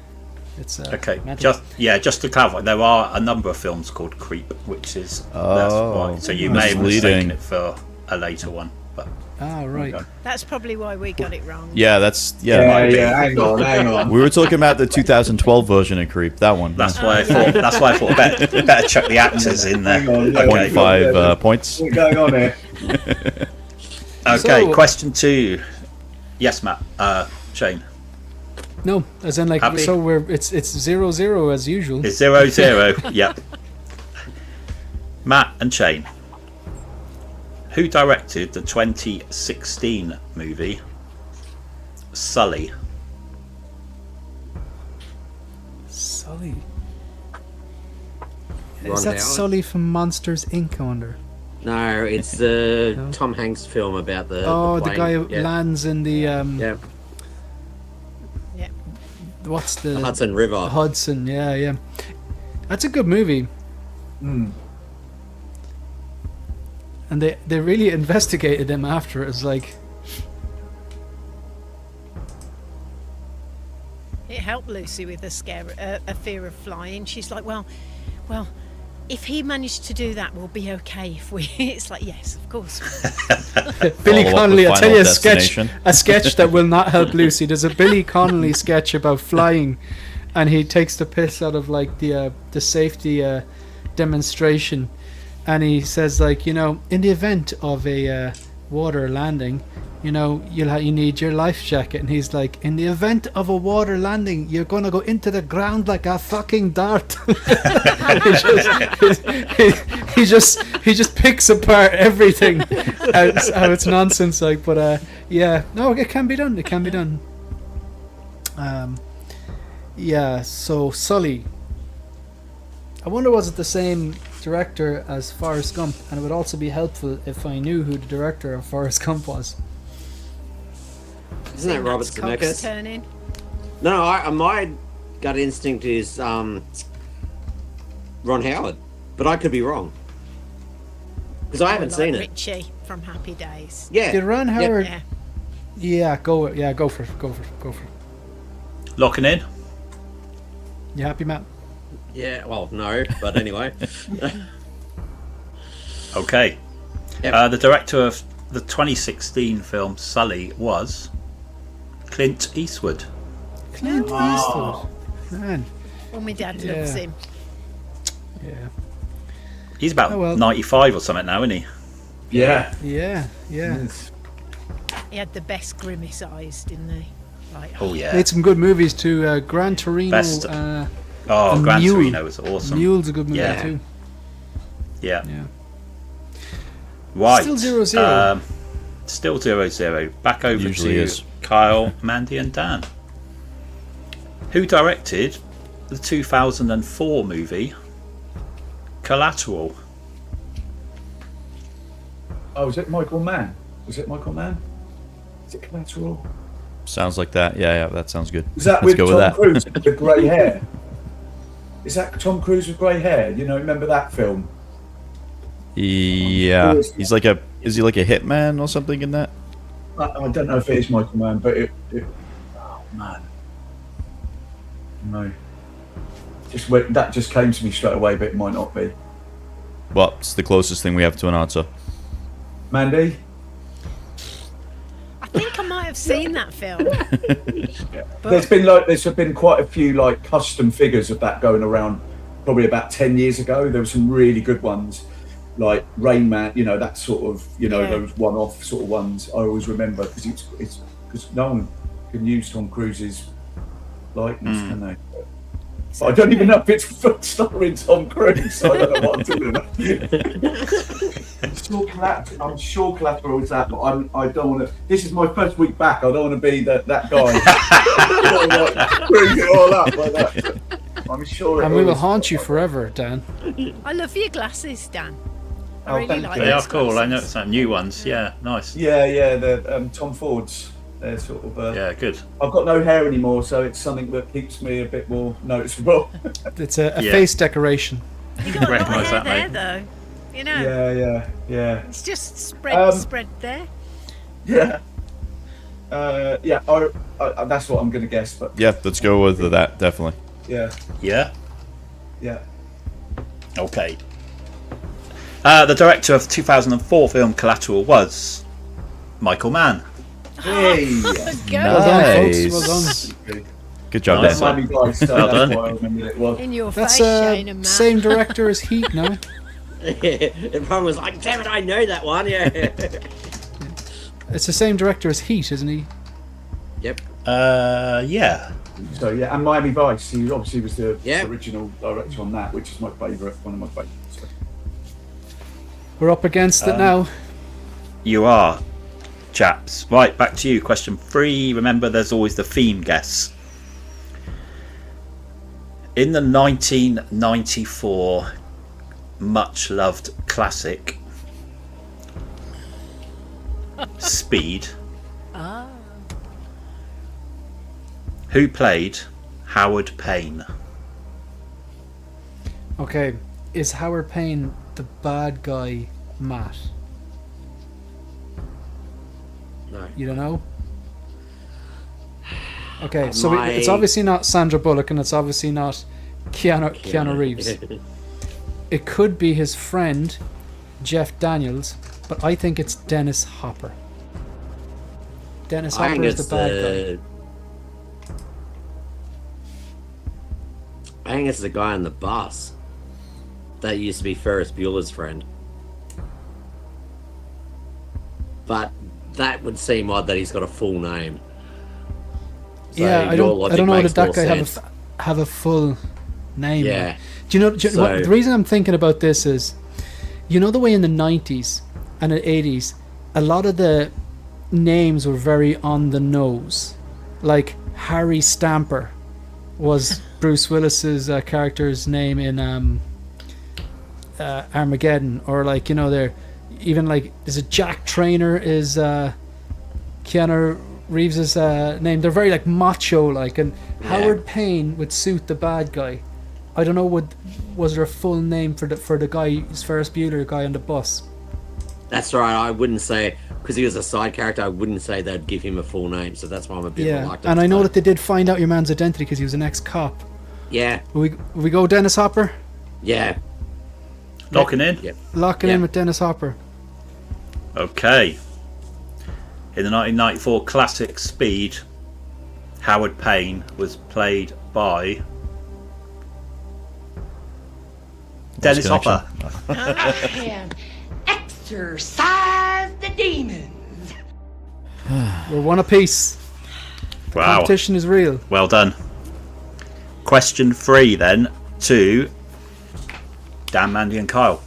It's Okay, mental. just to clarify, there are a number of films called Creep, which is that's Oh, why. So you may have mistaken misleading. it for a later one, but Ah, right. Okay. That's probably why we got it wrong. Yeah, that's might be. Hang on. We were talking about the 2012 version of Creep. That one. That's why I thought. That's why I thought better chuck the actors in there. Hang on, yeah, Okay. 0.5 points. What's going on here? Okay. So- Question 2. Yes, Matt. Shane. No, as in like Happy? so it's 0-0 as usual. It's 0-0. Yep. Matt and Shane. Who directed the 2016 movie Sully? Sully. Ron Is that Howard? Sully from Monsters Inc. I wonder? No, it's the No. Tom Hanks film about the Oh, the plane. guy who yeah. lands in the Yeah, what's the the Hudson River. Hudson, yeah. That's a good movie. Hmm. And they really investigated him after it. It's like, It helped Lucy with a fear of flying. She's like, well, if he managed to do that, we'll be okay. If we, it's like, yes, of course. Billy Follow up Connolly, with I'll tell Final you Destination. a sketch that will not help Lucy. There's a Billy Connolly sketch about flying, and he takes the piss out of like the safety demonstration, and he says like, you know, in the event of a water landing, you know, you need your life jacket, and he's like, in the event of a water landing, you're gonna go into the ground like a fucking dart. he just picks apart everything. How it's nonsense, like, but yeah, no, it can be done. It can be done. Yeah. So Sully. I wonder was it the same director as Forrest Gump, and it would also be helpful if I knew who the director of Forrest Gump was. Isn't that Robert Cox Zemeckis? turning. No, my gut instinct is Ron Howard, but I could be wrong because I haven't Like seen it. Richie from Happy Days. Yeah, Did Ron Howard? Yeah. Yeah, go for it. Locking in. You happy, Matt? yeah. Well, no, but anyway. Okay. Yep. The director of the 2016 film Sully was Clint Eastwood. Clint Eastwood. Man, Well, my dad Yeah. loves him. yeah. He's about Oh, well. 95 or something now, isn't he? Yeah. Yeah. Yes. He had the best grimace eyes, didn't he? Like, Oh yeah. Made some good movies too. Gran Torino. Best- Oh, and Gran Mule. Torino was awesome. Mule's a good movie Yeah. too. Yeah. Yeah. Right. Still 0-0. Still 0-0. Back over Usually to is. Kyle, Mandy, and Dan. Who directed the 2004 movie Collateral? Oh, was it Michael Mann? Was it Michael Mann? Is it Collateral? Sounds like that. Yeah, that sounds good. Is that Let's with go Tom with that. Cruise with grey hair? Is that Tom Cruise with grey hair? You know, remember that film? Yeah, he's like a. Is he like a hitman or something in that? I don't know if it is Michael Mann, but it oh man, no. That just came to me straight away, but it might not be. Well, it's the closest thing we have to an answer. Mandy? I think I might have seen that film. There's been quite a few like custom figures of that going around. Probably about 10 years ago, there were some really good ones, like Rain Man. You know, that sort of, you know, Yeah. those one-off sort of ones. I always remember because it's because no one can use Tom Cruise's likeness, can they? But I don't even know if it's starring Tom Cruise. So I don't know what I'm talking about. I'm sure Collateral is that, but I don't want to. This is my first week back. I don't want to be that guy. Bring it all up like that. I'm sure. And we will haunt you forever, Dan. I love your glasses, Dan. I Oh, really thank like you. They are those cool. I know glasses. some new ones. Yeah, nice. Yeah, the Tom Ford's. They're sort of. Yeah, good. I've got no hair anymore, so it's something that keeps me a bit more noticeable. It's a Yeah. face decoration. You got a lot of Recognise hair that, there, mate. though. You know, yeah. it's just spread there. Yeah. I that's what I'm going to guess, but Yeah, let's go with that. Definitely. yeah. Yeah. Okay. The director of the 2004 film Collateral was Michael Mann. Hey. Go. Well done, Nice. folks. Well done. Good job, Nice Dan. one. Miami Vice, so Well that's done. why I remembered it was. In your That's face, Shane and Matt. same director as Heat now. Everyone was like, damn it, I know that one. Yeah. It's the same director as Heat, isn't he? Yep. Yeah. So yeah, and Miami Vice. He obviously was the Yeah. original director on that, which is my favourite, one of my favourites. So. We're up against it now. You are, chaps. Right, back to you. Question 3. Remember, there's always the theme guess. In the 1994 much loved classic Speed, who played Howard Payne? Okay, is Howard Payne the bad guy, Matt? No. You don't know? Okay, so it's obviously not Sandra Bullock and it's obviously not Keanu Reeves. It could be his friend, Jeff Daniels, but I think it's Dennis Hopper. Dennis I Hopper think is the it's bad the. I think it's the guy on the bus that used to be Ferris Bueller's friend. But that would seem odd that he's got a full name. So Yeah, I your don't logic know makes that more guy sense. have a full name. Yeah. Do you know So- what, the reason I'm thinking about this is, you know the way in the 90s and the 80s, a lot of the names were very on the nose. Like Harry Stamper was Bruce Willis's character's name in Armageddon, or like, you know, they're even like, is it Jack Trainer is Keanu Reeves's name. They're very like macho like, and Howard Payne would suit the bad guy. I don't know, was there a full name for the guy, Ferris Bueller guy on the bus? That's right. I wouldn't say, because he was a side character, I wouldn't say they'd give him a full name. So that's why I'm a bit reluctant. And I know to that they did find out your man's identity because he was an ex-cop. Yeah. Will we go Dennis Hopper? Yeah. Locking in? Yep. Locking Yeah. in with Dennis Hopper. Okay. In the 1994 classic Speed, Howard Payne was played by Dennis connection. Hopper. I can exorcise the demons. We're one apiece. Wow. Competition is real. Well done. Question 3 then to Dan, Mandy and Kyle.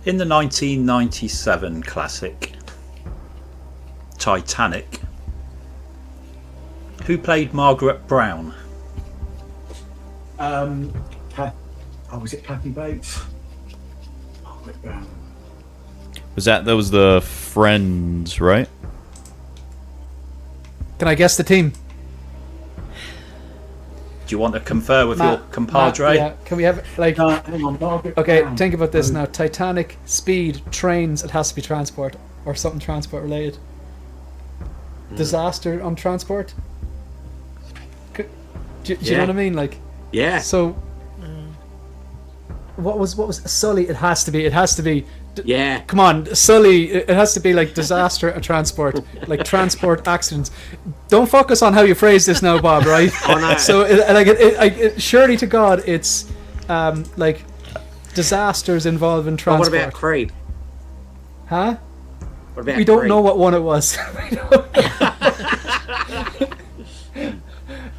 In the 1997 classic Titanic, who played Margaret Brown? Was it Kathy Bates? That was the friend, right? Can I guess the team? Do you want to confer with your Matt, compadre? yeah. Can we have like? Hang on, Margaret Okay, Brown. think about this now. Titanic, speed, trains. It has to be transport or something transport related. Disaster on transport. Do you know what I mean? Like, Yeah. so. What was Sully? It has to be. Yeah. Come on, Sully. It has to be like disaster of transport, like transport accidents. Don't focus on how you phrase this now, Bob. Right? Oh, no. So, surely to God, it's like disasters involving But transport. what about Creed? Huh? What about We don't Creed? know what one it was.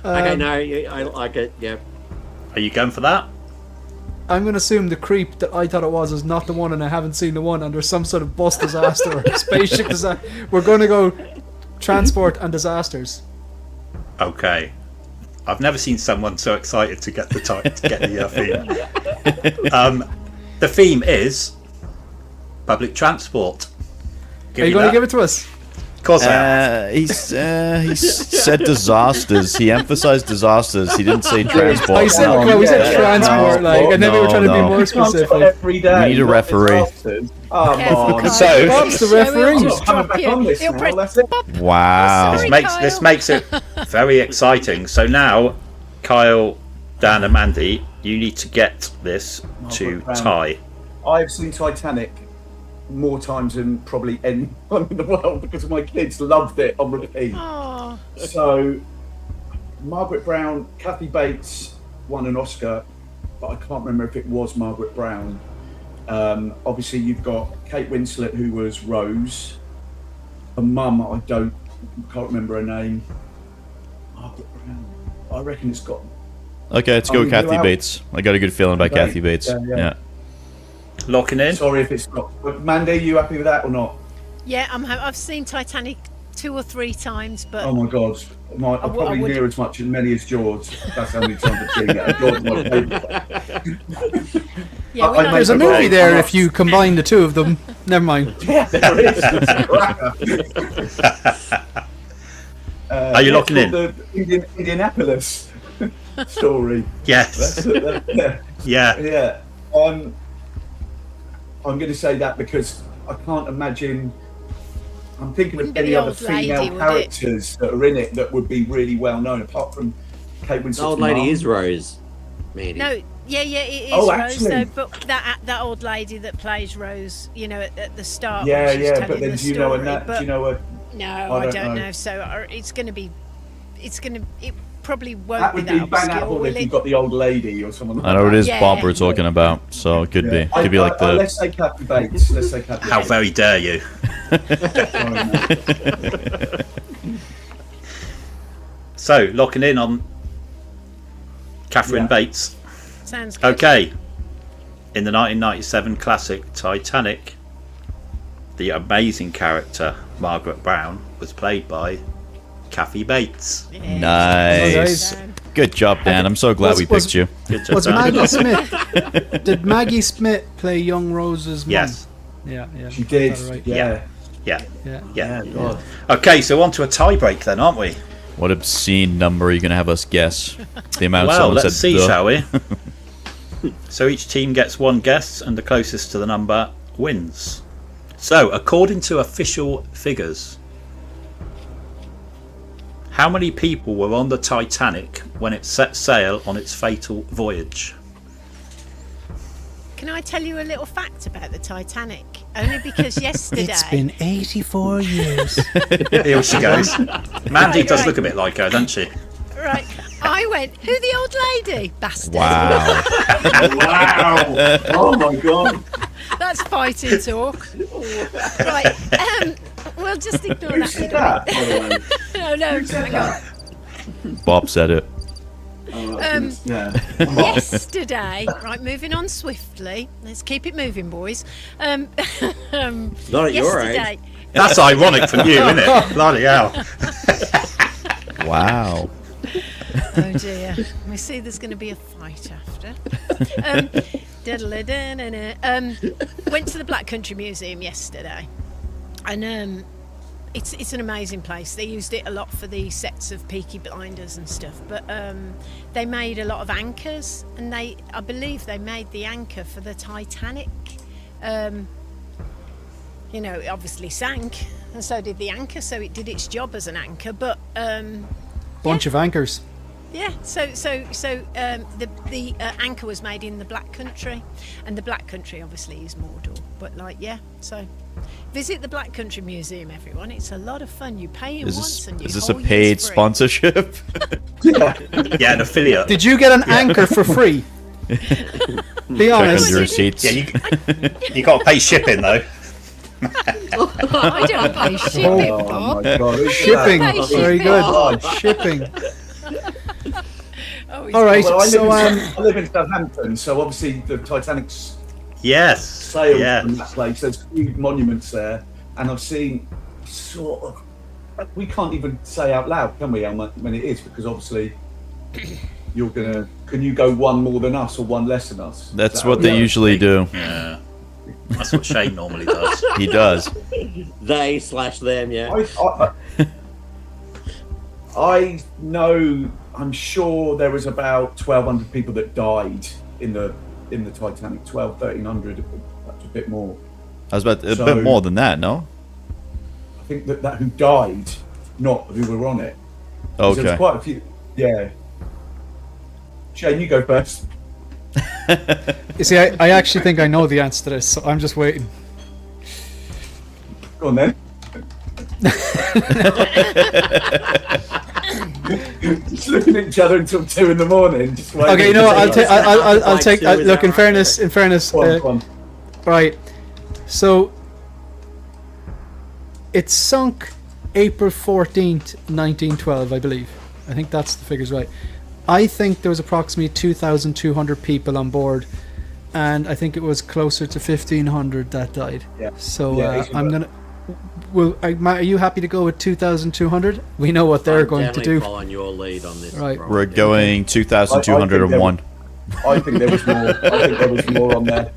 Okay, no, I like it. Yep. Are you going for that? I'm going to assume the creep that I thought it was is not the one, and I haven't seen the one, and there's some sort of bus disaster or spaceship disaster. We're going to go transport and disasters. Okay. I've never seen someone so excited to get the theme. The theme is public transport. Are you going to give it to us? Of course I am. He said disasters. He emphasized disasters. He didn't say transport. I said, No, well, we said yeah, transport, like, and then we were trying to be more specific. Every day. We need a referee. Oh, Careful, man. So- Bob's the Kyle. referee. He'll just Coming drop back on you. this He'll now, press that's it. pop. Wow. Sorry. This makes it very exciting. So now, Kyle, Dan, and Mandy, you need to get this to Brown. tie. I've seen Titanic more times than probably anyone in the world because my kids loved it on repeat. Oh, So, Margaret Brown, Kathy Bates won an Oscar, but I can't remember if it was Margaret Brown. Obviously, you've got Kate Winslet, who was Rose. Her mum, I can't remember her name. Margaret Brown. I reckon it's got. Okay, let's go with Kathy Bates. I got a good feeling about Kathy Bates. Yeah. Locking in. Sorry if it's not. But Mandy, you happy with that or not? yeah. I've seen Titanic 2 or 3 times, but Oh my God. I'm probably would- near as much as many as George. That's how many times I've seen it. And George's my favourite. yeah, we I know made There's a Okay, movie there I'm if you combine the two of them. Never mind. Yeah, there is. It's a cracker. Are you locking in? The Indianapolis story. Yes. Yeah. Yeah. I'm going to say that because I can't imagine. I'm thinking Wouldn't of be any the other old lady, female would it? characters that are in it that would be really well known, apart from Kate Winslet's The old lady mum. is Rose. Mandy. no. Yeah, it is Oh, Rose. actually. Though, but that old lady that plays Rose, you know, at the start. Yeah, when she's yeah, telling but then the do you know story, a but do you know a? no, I I don't don't know. know. So it probably won't That be would be that bang obscure, apple will if you it? got the old lady or someone. Like I know it that. is Yeah. Bob we're talking about, so it could be. I- Could be like the. Let's say Kathy Bates. Let's say Kathy How Bates. very dare you? Sorry, man. So, locking in on Catherine Yeah. Bates. Sounds good. Okay. In the 1997 classic Titanic, the amazing character Margaret Brown was played by Kathy Bates. Yeah. Nice. Good job, Dan. I'm so glad we Was- picked you. Good job, Was Dan. Maggie Smith? Did Maggie Smith play young Rose's mum? Yes. Yeah. She did. Got it right. Yeah. Yeah. Yeah. Yeah. Yeah. God. Okay, so on to a tie break then, aren't we? What obscene number are you going to have us guess? The amount Well, someone let's said see, the. shall we? So each team gets one guess, and the closest to the number wins. So, according to official figures, how many people were on the Titanic when it set sail on its fatal voyage? Can I tell you a little fact about the Titanic? Only because yesterday. It's been 84 years. Here she goes. Mandy does look a bit like her, doesn't she? Right. I went, who the old lady? Bastard. Wow. Wow. Oh my God. That's fighting talk. Right. We'll just ignore Who that. said little that? bit. By the way? No, Who said hang on. that? Bob said it. Oh, yeah. Yesterday, right, moving on swiftly. Let's keep it moving, boys. Not at your age. Yesterday, That's ironic from you, isn't it? Bloody hell. Wow. oh dear, we see there's going to be a fight after. Went to the Black Country Museum yesterday, and it's an amazing place. They used it a lot for the sets of Peaky Blinders and stuff, but they made a lot of anchors, and I believe they made the anchor for the Titanic. You know, it obviously sank, and so did the anchor, so it did its job as an anchor, but Bunch of anchors. yeah, so the anchor was made in the Black Country, and the Black Country obviously is Mordor. But like, yeah, so visit the Black Country Museum, everyone. It's a lot of fun. You pay in once, and you Is this a whole year's paid free. sponsorship? Yeah, an affiliate. Did you get an anchor for free? Be Check honest. on your receipts. Yeah, you got to pay shipping though. I don't pay shipping, Oh Bob. my God. Who's Shipping. that? Very good. Shipping. Oh, he's All right. Well, So I live in Southampton, so obviously the Titanic's Yes. sailed Yeah. from that place. There's huge monuments there, and I've seen sort of. We can't even say out loud, can we, how much when it is? Because obviously, you're gonna. Can you go one more than us or one less than us? That's Is that what how they it usually do. Yeah. That's what Shane normally does. He does. They/them, yeah. I know. I'm sure there was about 1,200 people that died in the Titanic. 1,300, perhaps a bit more. I was about a So- bit more than that, no? I think that who died, not who were on it. 'Cause There's Okay. quite a few. Yeah. Shane, you go first. you see, I actually think I know the answer to this, so I'm just waiting. Go on then. Just looking at each other until 2 in the morning. Just waiting. Okay, you know what? I'll take. Look, in fairness, Go on, go on. right. So it sunk April 14th, 1912, I believe. I think that's the figures right. I think there was approximately 2,200 people on board, and I think it was closer to 1,500 that died. Yeah. So Yeah, I'm gonna. Well, Matt, are you happy to go with 2,200? We know what they're going to do. Following your lead on this. Right. We're going 2,201. I think there was more. I think there was more on there.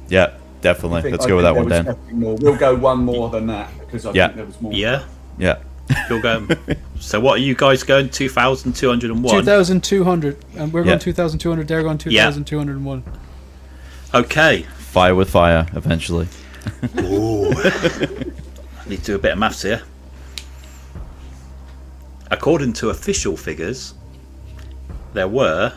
Yeah, definitely. Let's go with that one, Dan. We'll go one more than that because I think there was more. Yeah. Yeah. You're going. So what are you guys going? 2,201. 2,200, and we're going 2,200. They're going 2,201. Okay. Fire with fire, eventually. Ooh. I need to do a bit of maths here. According to official figures, there were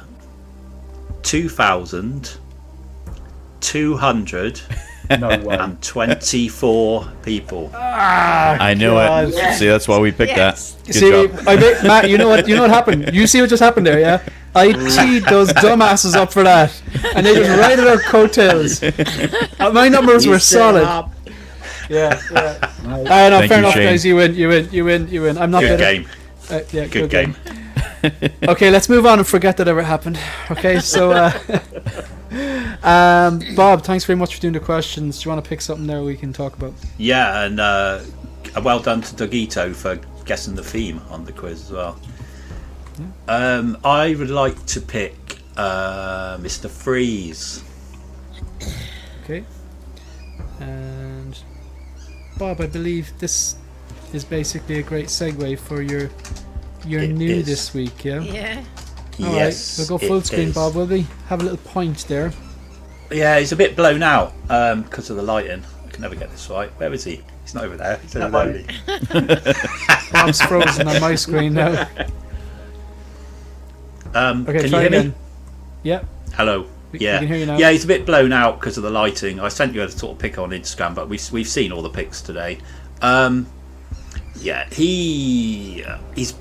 2,224 people. I knew it. See, that's why we picked that. Good job. Matt, you know what happened? You see what just happened there, yeah? I teed those dumbasses up for that, and they just rided our coattails. My numbers were solid. Yeah. No, Thank fair you, enough, Shane. guys. You win. I'm not Good bitter. game. Yeah, Good game. Okay, let's move on and forget that ever happened. Okay, so Bob, thanks very much for doing the questions. Do you want to pick something there we can talk about? Yeah, and well done to Dogito for guessing the theme on the quiz as well. I would like to pick Mr. Freeze. Okay. And Bob, I believe this is basically a great segue for your new is. this week, yeah? Yeah. Yes, Alright, we'll go full it screen, is. Bob, will we? Have a little point there. Yeah, he's a bit blown out because of the lighting. I can never get this right. Where is he? He's not over there. He's over there. Bob's frozen on my screen now. Okay, Can you try hear again. me? Yeah. Hello. We Yeah, can hear you now. Yeah, he's a bit blown out because of the lighting. I sent you a sort of pic on Instagram, but we've seen all the pics today. Yeah, he's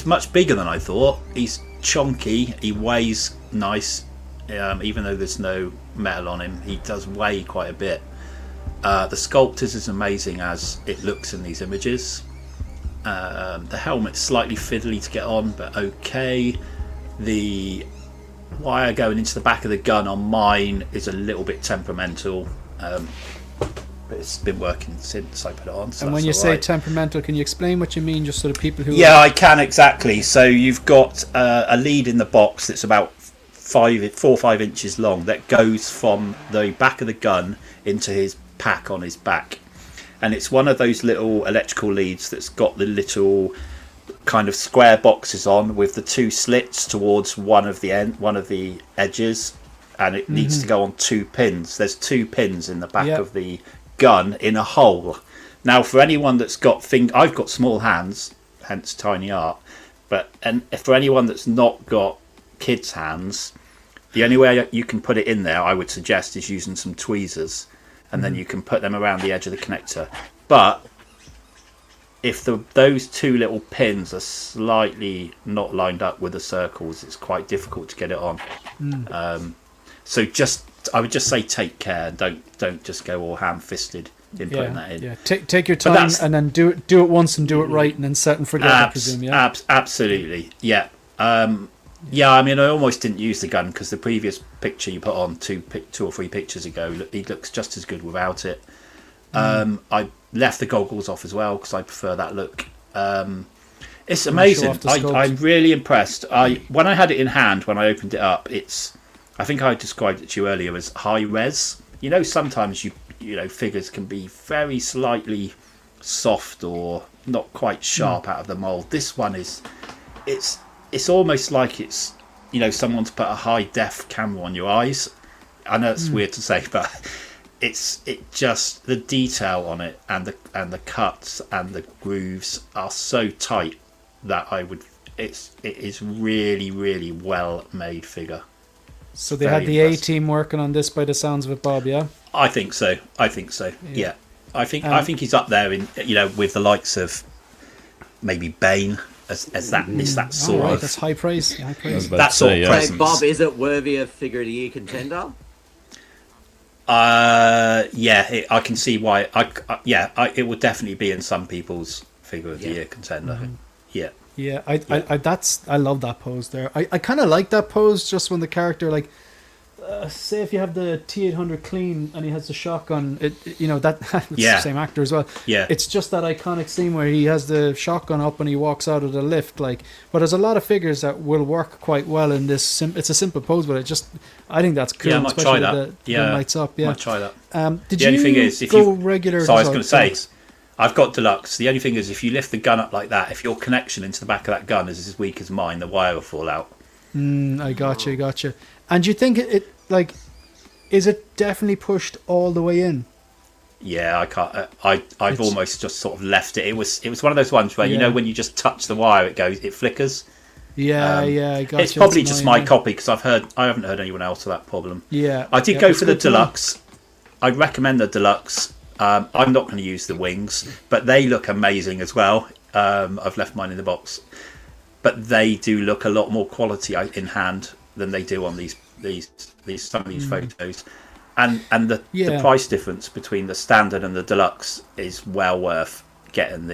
much bigger than I thought. He's chonky. He weighs nice, even though there's no metal on him. He does weigh quite a bit. The sculpt is as amazing as it looks in these images. The helmet's slightly fiddly to get on, but okay. The wire going into the back of the gun on mine is a little bit temperamental, but it's been working since I put it on. So And when that's you say alright. temperamental, can you explain what you mean, just so the people who... Yeah, I can, exactly. So you've got a lead in the box that's about 4 or 5 inches long that goes from the back of the gun into his pack on his back, and it's one of those little electrical leads that's got the little kind of square boxes on with the 2 slits towards one of the edges, and it needs to go on 2 pins. There's 2 pins in the back of the gun in a hole. Now, for anyone that's got I've got small hands, hence tiny art, and for anyone that's not got kids' hands, the only way you can put it in there, I would suggest, is using some tweezers, and then you can put them around the edge of the connector. But if those 2 little pins are slightly not lined up with the circles, it's quite difficult to get it on. So I would just say take care. Don't just go all ham-fisted in putting that in. Yeah, take your time and then do it once and do it right, and then set and forget, I presume, yeah? Absolutely, yeah. Yeah, I mean, I almost didn't use the gun because the previous picture you put on 2 or 3 pictures ago, he looks just as good without it. I left the goggles off as well because I prefer that look. It's amazing. I'm really impressed. When I had it in hand, when I opened it up, I think I described it to you earlier as high res. You know, sometimes you know figures can be very slightly soft or not quite sharp out of the mold. This one is, it's almost like it's, you know, someone's put a high def camera on your eyes. I know it's weird to say, but it just, the detail on it and the cuts and the grooves are so tight that it is really, really well made figure. So they had the A-team working on this by the sounds of it, Bob, yeah? I think so. Yeah. I think he's up there in with the likes of maybe Bane as that is that sort All right, of that's high praise. High praise. that sort of So, presence. Bob, is it worthy of figure of the year contender? Yeah, I can see why. It would definitely be in some people's figure of the year contender. Yeah. Yeah, I love that pose there. I kind of like that pose just when the character, like, say if you have the T800 clean and he has the shotgun, it's the same actor as well. Yeah. It's just that iconic scene where he has the shotgun up and he walks out of the lift, like. But there's a lot of figures that will work quite well in this. It's a simple pose, but I think that's cool. Yeah, I might especially try with that. the gun lights up. Yeah, might try that. Did The you only thing is, if go you regular? So I was going to say, deluxe? I've got deluxe. The only thing is, if you lift the gun up like that, if your connection into the back of that gun is as weak as mine, the wire will fall out. I gotcha. And do you think it like, is it definitely pushed all the way in? Yeah, I can't. I've almost just sort of left it. It was one of those ones where when you just touch the wire, it flickers. Yeah, I gotcha. It's probably That's just annoying, my copy because I haven't heard anyone else of that problem. Yeah, I did yeah, go it's for the good to know. deluxe. I'd recommend the deluxe. I'm not going to use the wings, but they look amazing as well. I've left mine in the box, but they do look a lot more quality in hand than they do on these some of these photos, and the price difference between the standard and the deluxe is well worth getting.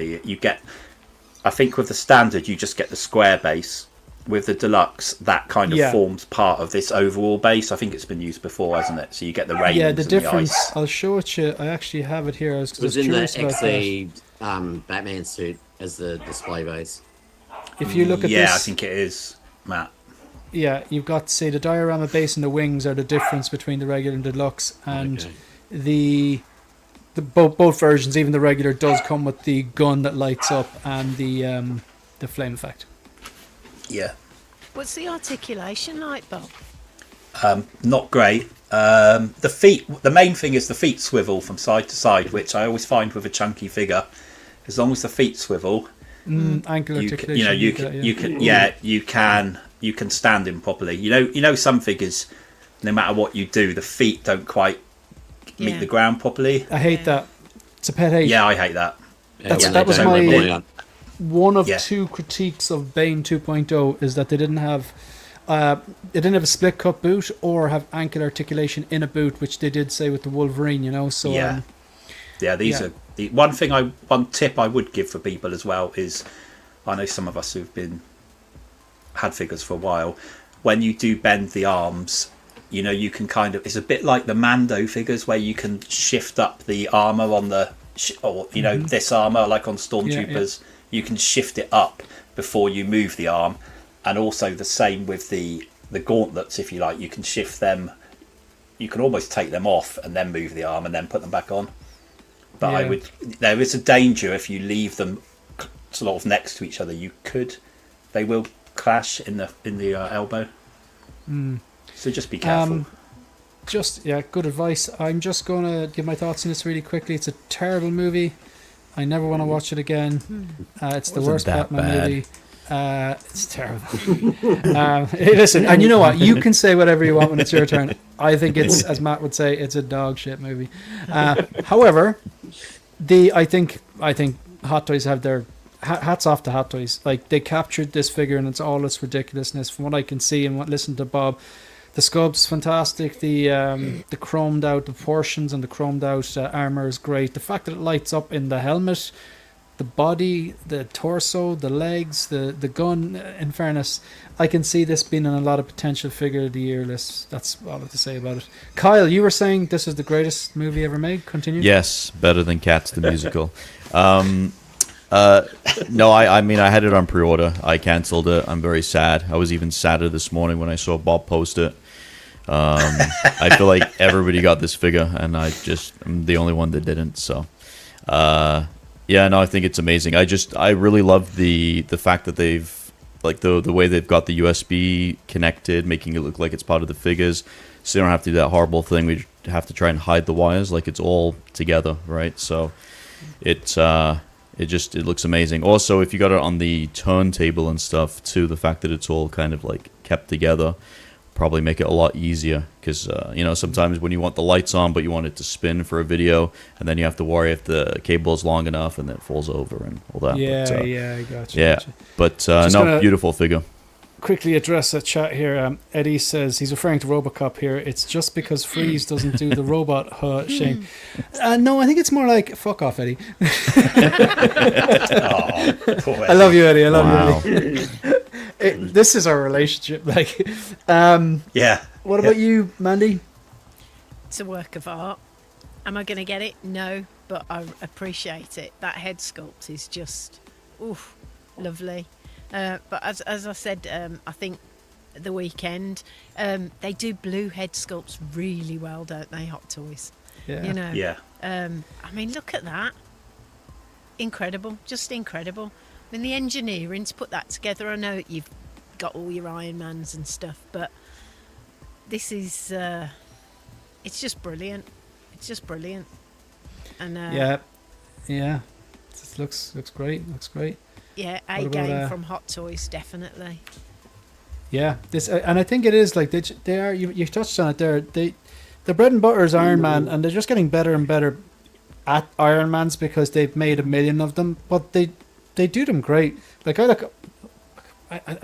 I think with the standard you just get the square base. With the deluxe, that kind of forms part of this overall base. I think it's been used before, hasn't it? So you get the railings. Yeah, the and difference. The ice. I'll show it you. I actually have it here. I was Was in the curious about that. XE Batman suit as the display base. If you look at this, I think it is, Matt. Yeah, you've got, say, the diorama base and the wings are the difference between the regular and deluxe, and the both versions, even the regular, does come with the gun that lights up and the flame effect. Yeah. What's the articulation like, Bob? Not great. The feet. The main thing is the feet swivel from side to side, which I always find with a chunky figure. As long as the feet swivel, ankle articulation. you can stand him properly. Some figures, no matter what you do, the feet don't quite meet the ground properly. I hate that. It's a pet hate. Yeah, I hate that. That was my one of 2 critiques of Bane 2.0 is that they didn't have a split cut boot or have ankle articulation in a boot, which they did say with the Wolverine. So these are the one tip I would give for people as well is, I know some of us who've had figures for a while, when you do bend the arms, you can kind of, it's a bit like the Mando figures where you can shift up the armor on this armor, like on Stormtroopers, you can shift it up before you move the arm. And also the same with the gauntlets, if you like, you can shift them, you can almost take them off and then move the arm and then put them back on. But there is a danger if you leave them sort of next to each other, they will clash in the elbow. So just be careful. Good advice. I'm just going to give my thoughts on this really quickly. It's a terrible movie. I never want to watch it again. It's the worst Batman movie. It's terrible. Listen, and you know what? You can say whatever you want when it's your turn. I think it's, as Matt would say, it's a dog shit movie. However, I think Hot Toys have their hats off to Hot Toys. Like, they captured this figure and it's all its ridiculousness. From what I can see and listen to Bob, the sculpt's fantastic. The chromed out proportions and the chromed out armor is great. The fact that it lights up in the helmet, the body, the torso, the legs, the gun. In fairness, I can see this being on a lot of potential figure of the year lists. That's all I have to say about it. Kyle, you were saying this is the greatest movie ever made. Continue. Yes, better than Cats the musical. No, I mean, I had it on pre-order. I cancelled it. I'm very sad. I was even sadder this morning when I saw Bob post it. I feel like everybody got this figure, and I'm the only one that didn't. So, I think it's amazing. I really love the fact that they've, like, the way they've got the USB connected, making it look like it's part of the figures, so you don't have to do that horrible thing. We have to try and hide the wires, like it's all together, right? So, it looks amazing. Also, if you got it on the turntable and stuff too, the fact that it's all kind of like kept together probably make it a lot easier because sometimes when you want the lights on but you want it to spin for a video, and then you have to worry if the cable is long enough and then it falls over and all that. Yeah, but, I gotcha. yeah, gotcha. but gonna- beautiful figure. Quickly address a chat here. Eddie says he's referring to Robocop here. It's just because Freeze doesn't do the robot, Shane. No, I think it's more like fuck off, Eddie. Poor I love you, Eddie. I love Wow. you, Eddie. This is our relationship. Like, Yeah. what about you, Mandy? It's a work of art. Am I going to get it? No, but I appreciate it. That head sculpt is just, oof, lovely. But as I said, I think the weekend, they do blue head sculpts really well, don't they, Hot Toys? Yeah. You know. Yeah. I mean, look at that. Incredible, just incredible. I mean, the engineering to put that together, I know you've got all your Iron Mans and stuff, but this is, it's just brilliant. It's just brilliant. And Yeah. It just looks great. Looks great. yeah, What A about, game from Hot Toys, definitely. Yeah, this and I think it is like they are. You touched on it there. The bread and butter is Iron Man, and they're just getting better and better at Iron Mans because they've made a million of them. But they do them great. Like I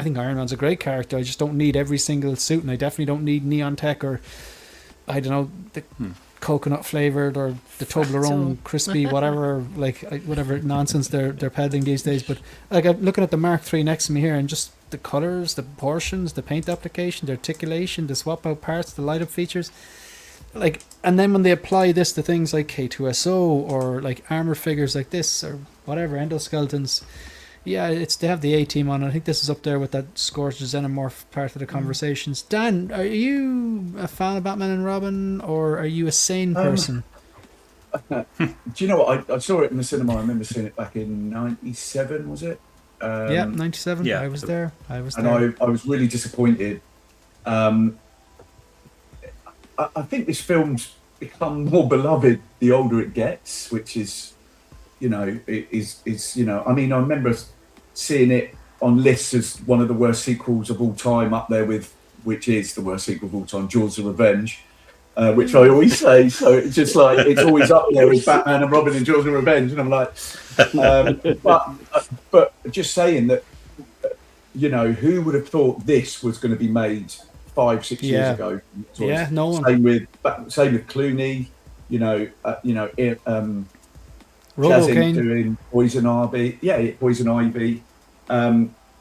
think Iron Man's a great character. I just don't need every single suit, and I definitely don't need neon tech or I don't know the coconut flavored or the Toblerone crispy whatever whatever nonsense they're peddling these days. But like I'm looking at the Mark III next to me here, and just the colors, the proportions, the paint application, the articulation, the swap out parts, the light up features, like, and then when they apply this to things like K2SO or like armor figures like this or whatever endoskeletons, yeah, they have the A team on it. I think this is up there with that Scourge Xenomorph part of the conversations. Dan, are you a fan of Batman and Robin, or are you a sane person? Do you know what? I saw it in the cinema. I remember seeing it back in '97. Was it? Yeah, 97. yeah. I was there. I was really disappointed. I think this film's become more beloved the older it gets, which is, I mean, I remember seeing it on lists as one of the worst sequels of all time, up there with, which is the worst sequel of all time, Jaws of Revenge, which I always say. So it's just like, it's always up there with Batman and Robin and Jaws of Revenge. And I'm like, but just saying that, who would have thought this was going to be made 5-6 years ago? Yeah, no one. Same with Clooney, Robocane doing Poison Ivy. Yeah, Poison Ivy.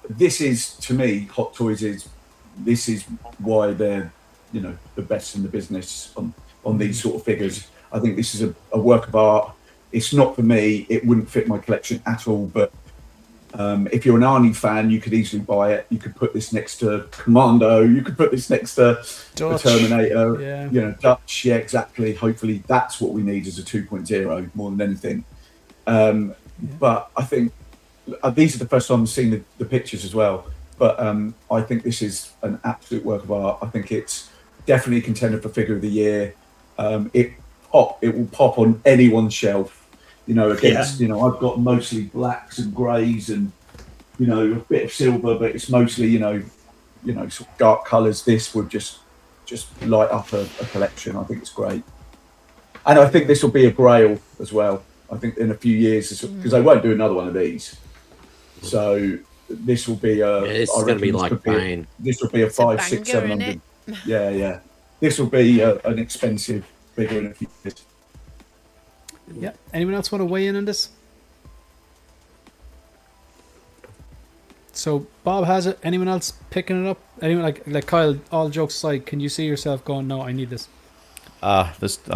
This is, to me, Hot Toys this is why they're, the best in the business on these sort of figures. I think this is a work of art. It's not for me. It wouldn't fit my collection at all. But if you're an Arnie fan, you could easily buy it. You could put this next to Commando. You could put this next to the Terminator. Yeah. Dutch. Yeah, exactly. Hopefully, that's what we need as a 2.0 more than anything. But I think these are the first time I've seen the pictures as well. But I think this is an absolute work of art. I think it's definitely a contender for Figure of the Year. It will pop on anyone's shelf. Against, I've got mostly blacks and greys and, a bit of silver, but it's mostly, sort of dark colours. This would just light up a collection. I think it's great. And I think this will be a grail as well. I think in a few years, because they won't do another one of these. So this will be this is going to be like Bane. This will be a 500, 600, 700. Yeah. This will be an expensive figure in a few years. Yeah. Anyone else want to weigh in on this? So Bob has it. Anyone else picking it up? Anyone like Kyle? All jokes aside, can you see yourself going, "No, I need this"? I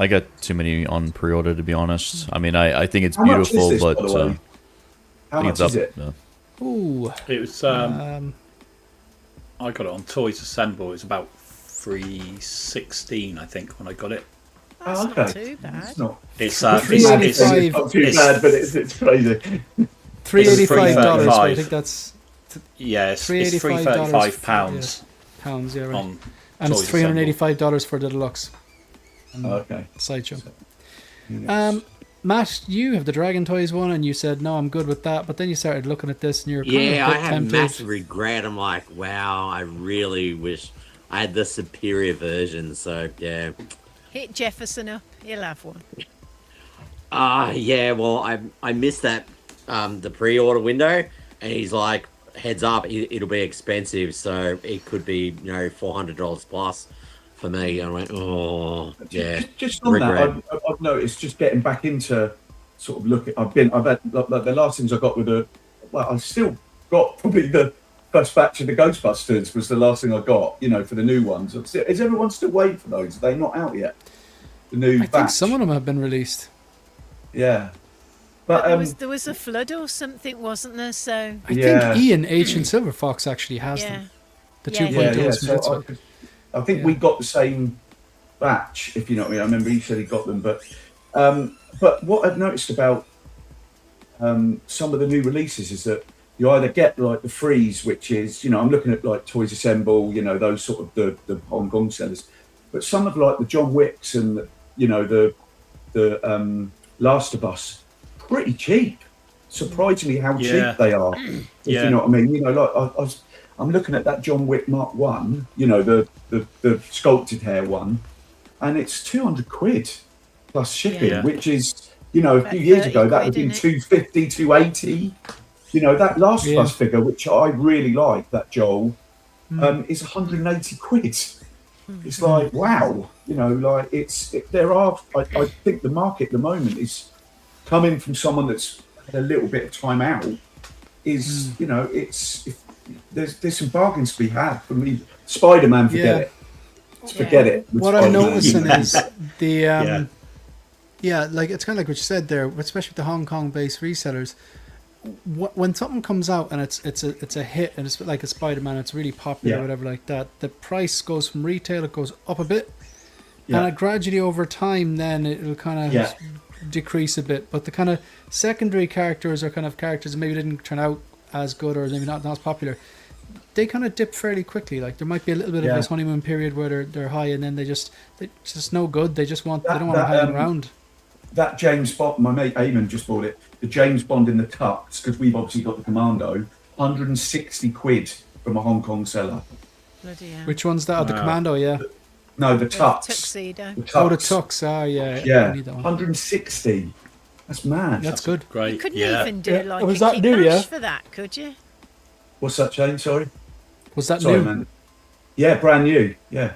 got too many on pre-order, to be honest. I mean, I think it's How much beautiful, is this, but by the way? How I think much it's up. is it? Ooh. It was. I got it on Toys Assemble. It was about $3.16, I think, when I got it. That's not too bad. It's not. It's $3.85. Not too bad, but it's crazy. $385. I $3.35. think that's it's $385 £335 pounds. Yeah, right. on And it's Toys $385 for the deluxe Okay. sideshow. Yes. Matt, you have the Dragon Toys one, and you said no, I'm good with that. But then you started looking at this, and you're kind of a Yeah, bit I have tempted. massive regret. I'm like, wow, I really wish I had the superior version. So yeah. Hit Jefferson up. He'll have one. Yeah. Well, I missed that the pre-order window, and he's like, heads up, it'll be expensive, so it could be $400 plus for me. I went, oh yeah. Just on that, I've noticed just getting back into sort of looking. I've had like the last things I got with I still got probably the first batch of the Ghostbusters was the last thing I got. For the new ones. Is everyone still waiting for those? Are they not out yet? The new batch. I think some of them have been released. Yeah. But there was a flood or something, wasn't there? So I think Ian H and Silver Fox actually has them. The 2.0s. So I think we got the same batch, if you know what I mean. I remember he said he got them, but what I've noticed about some of the new releases is that you either get like the freeze, which is I'm looking at like Toys Assemble, those sort of the Hong Kong sellers, but some of like the John Wicks and the Last of Us. Pretty cheap, surprisingly how cheap they are. If you know what I mean. I'm looking at that John Wick Mark 1, the sculpted hair one, and it's 200 quid plus shipping, which is a few years ago that would have been 250, 280. That Last of Us figure, which I really like, that Joel, is 180 quid. It's like wow, I think the market at the moment is coming from someone that's had a little bit of time out is there's some bargains to be had for me. Spider-Man, forget it. What I'm noticing is the like it's kind of like what you said there, especially with the Hong Kong based resellers. When something comes out and it's a hit and it's like a Spider-Man, it's really popular or whatever like that, the price goes from retail, it goes up a bit, and gradually over time then it'll kind of decrease a bit, but the kind of secondary characters or kind of characters that maybe didn't turn out as good or maybe not as popular, they kind of dip fairly quickly. Like there might be a little bit of this honeymoon period where they're high and then they're just no good. They just want they don't want to hang around. That James Bond, my mate Eamon just bought it. The James Bond in the tux, because we've obviously got the Commando, 160 quid from a Hong Kong seller. Bloody hell. Which one's that? Oh, the Commando, No, the tux. Tuxedo. The tux. Oh, the tux. Yeah. I need that one. 160. That's mad. That's good. Great. You couldn't even do like was a that kit new, bash for that, could you? What's that, Shane? Sorry. Was that Sorry, new? man. Yeah, brand new. Yeah.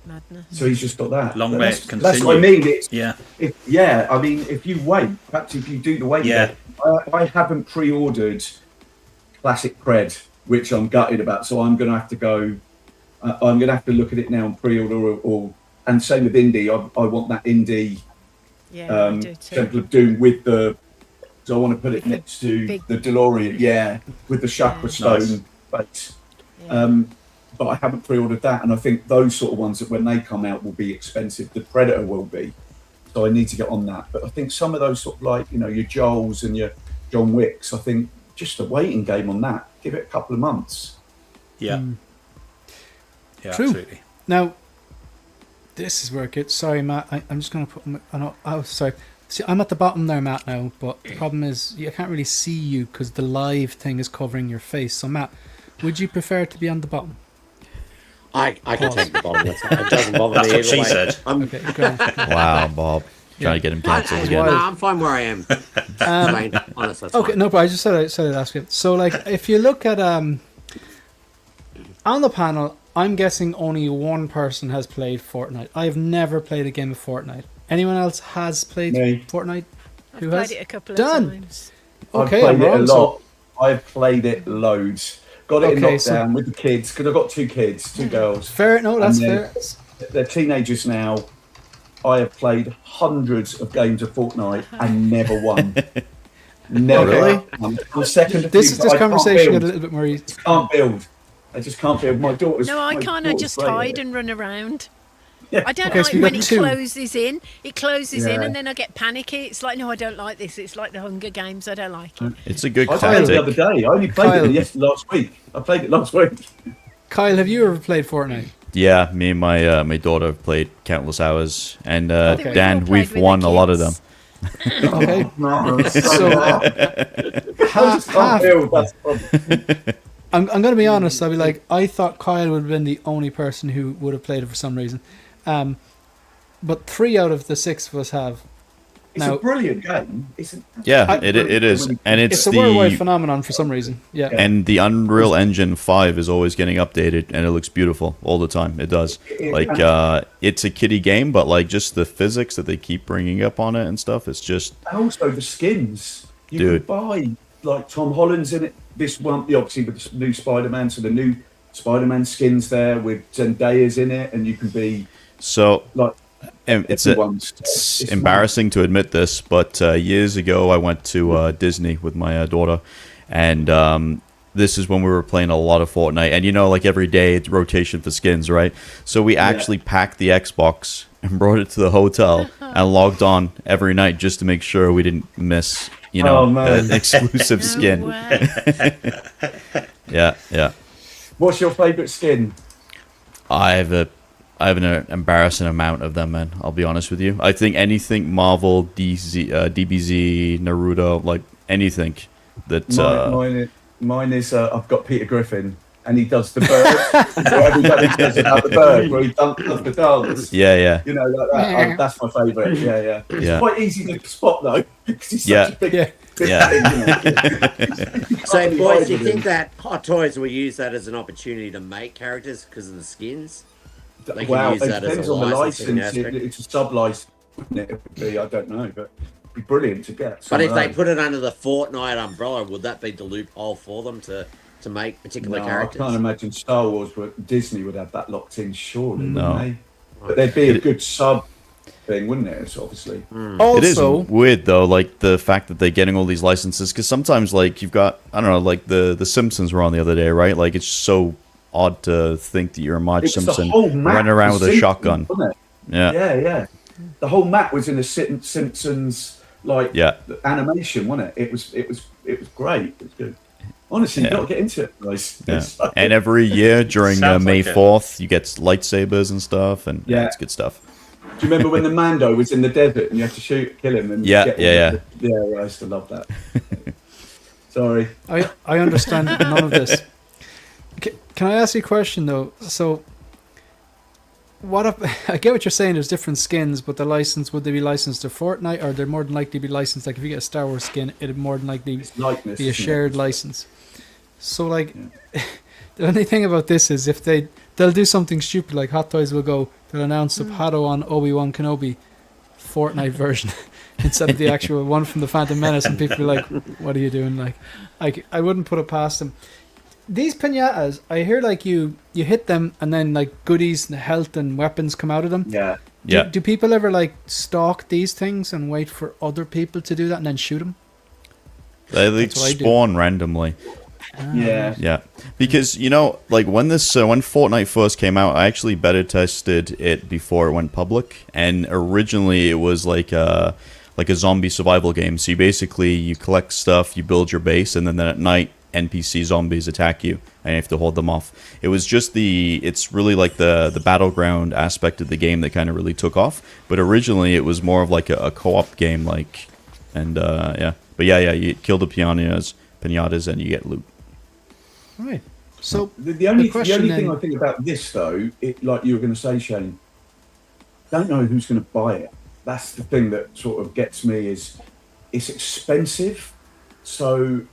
Madness. So he's just got that. Long may it continue. That's what I mean. It's, yeah. I mean, if you wait, perhaps if you do the wait, I haven't pre-ordered Classic Pred, which I'm gutted about. So I'm going to have to go. I'm going to have to look at it now and pre-order and same with Indie. I want that Indie Temple of Doom with the. So I want to put it next to the DeLorean, with the Chakra Stone base. Yeah. But I haven't pre-ordered that, and I think those sort of ones that when they come out will be expensive. The Predator will be, so I need to get on that. But I think some of those sort of like your Joels and your John Wicks, I think just a waiting game on that. Give it a couple of months. Yeah. Yeah, true. Absolutely. Now, this is where it gets. Sorry, Matt. I'm just going to put. Sorry. See, I'm at the bottom there, Matt. Now, but the problem is I can't really see you because the live thing is covering your face. So, Matt, would you prefer to be on the bottom? I can take the bottom. It doesn't bother That's me. what she said. Okay, go on. Wow, Bob. Trying to get him cancelled again. No, I'm fine where I am. Honestly, okay, no, but I just said I'd ask you. So, like, if you look at on the panel, I'm guessing only one person has played Fortnite. I have never played a game of Fortnite. Anyone else has played Fortnite? I've played it a couple of times. Okay, I've played it a lot. I've played it loads. Got it in lockdown with the kids because I've got two kids, two girls. Fair, no, that's fair. They're teenagers now. I have played hundreds of games of Fortnite and never won. Never. Really? I'm second. This conversation got a little bit more easy. Can't build. I just can't build. My daughter's. No, I kind of just hide and run around. Yeah. I don't like when it closes in. It closes in, and then I get panicky. It's like, no, I don't like this. It's like the Hunger Games. I don't like it. It's a good I played it the other day. I only played it last week. I played it last week. Kyle, have you ever played Fortnite? Yeah, me and my daughter have played countless hours, and Dan, we've won a lot of them. Okay. So I'm going to be honest. I'll be like, I thought Kyle would have been the only person who would have played it for some reason. But 3 out of the 6 of us have. It's a brilliant game. It is, and it's a worldwide phenomenon for some reason. Yeah. And the Unreal Engine 5 is always getting updated, and it looks beautiful all the time. It does. It's a kiddie game, but like just the physics that they keep bringing up on it and stuff, it's just. And also the skins. You can buy like Tom Holland's in it. This one, obviously with the new Spider-Man, so the new Spider-Man skins there with Zendaya's in it, and you can be like. It's embarrassing to admit this, but years ago I went to Disney with my daughter, and this is when we were playing a lot of Fortnite. And like every day it's rotation for skins, right? So we actually packed the Xbox and brought it to the hotel and logged on every night just to make sure we didn't miss, an exclusive skin. Yeah. What's your favorite skin? I have an embarrassing amount of them, man. I'll be honest with you. I think anything Marvel, DBZ, Naruto, like anything that. Mine is I've got Peter Griffin, and he does the bird. Everybody says about the bird, where he does the dance. Yeah. Like that. That's my favourite. Yeah. It's quite easy to spot though, because he's such a big thing. So, boys, do you think that Hot Toys will use that as an opportunity to make characters because of the skins? They can use that depends as a on the licensing license. aspect. It's a sub-license, wouldn't it? It would be, I don't know, but it'd be brilliant to get. But if they put it under the Fortnite umbrella, would that be the loophole for them to make particular characters? I can't imagine Star Wars, but Disney would have that locked in, surely, No. wouldn't they? But there'd be a good sub thing, wouldn't it? It's obviously. It is weird though, like the fact that they're getting all these licenses, because sometimes like you've got, I don't know, like the Simpsons were on the other day, right? Like it's so odd to think that you're a Marge Simpson running around with a shotgun. Wasn't it? Yeah. The whole map was in the Simpsons animation, wasn't it? It was great. It was good. Honestly, you've got to get into it, guys. Yeah. And every year during May 4th, you get lightsabers and stuff, and it's good stuff. Do you remember when the Mando was in the desert and you had to kill him? And Yeah, I used to love that. Sorry. I understand none of this. Can I ask you a question though? So, I get what you're saying. There's different skins, but the license, would they be licensed to Fortnite, or they're more than likely to be licensed? Like if you get a Star Wars skin, it'd more than likely be a shared license. So like, the only thing about this is if they'll do something stupid, like Hot Toys they'll announce the Padawan Obi-Wan Kenobi Fortnite version instead of the actual one from the Phantom Menace, and people are like, "What are you doing?" Like I wouldn't put it past them. These piñatas, I hear like you hit them and then like goodies and health and weapons come out of them. Yeah. Do people ever like stalk these things and wait for other people to do that and then shoot them? They spawn randomly. Yeah. Because like when Fortnite first came out, I actually beta tested it before it went public, and originally it was like a zombie survival game. So you collect stuff, you build your base, and then at night NPC zombies attack you and you have to hold them off. It was just it's really like the battleground aspect of the game that kind of really took off, but originally it was more of like a co-op game, you kill the piñatas and you get loot. Right. So the only thing I think about this though, like you were going to say, Shane, don't know who's going to buy it. That's the thing that sort of gets me, is it's expensive. So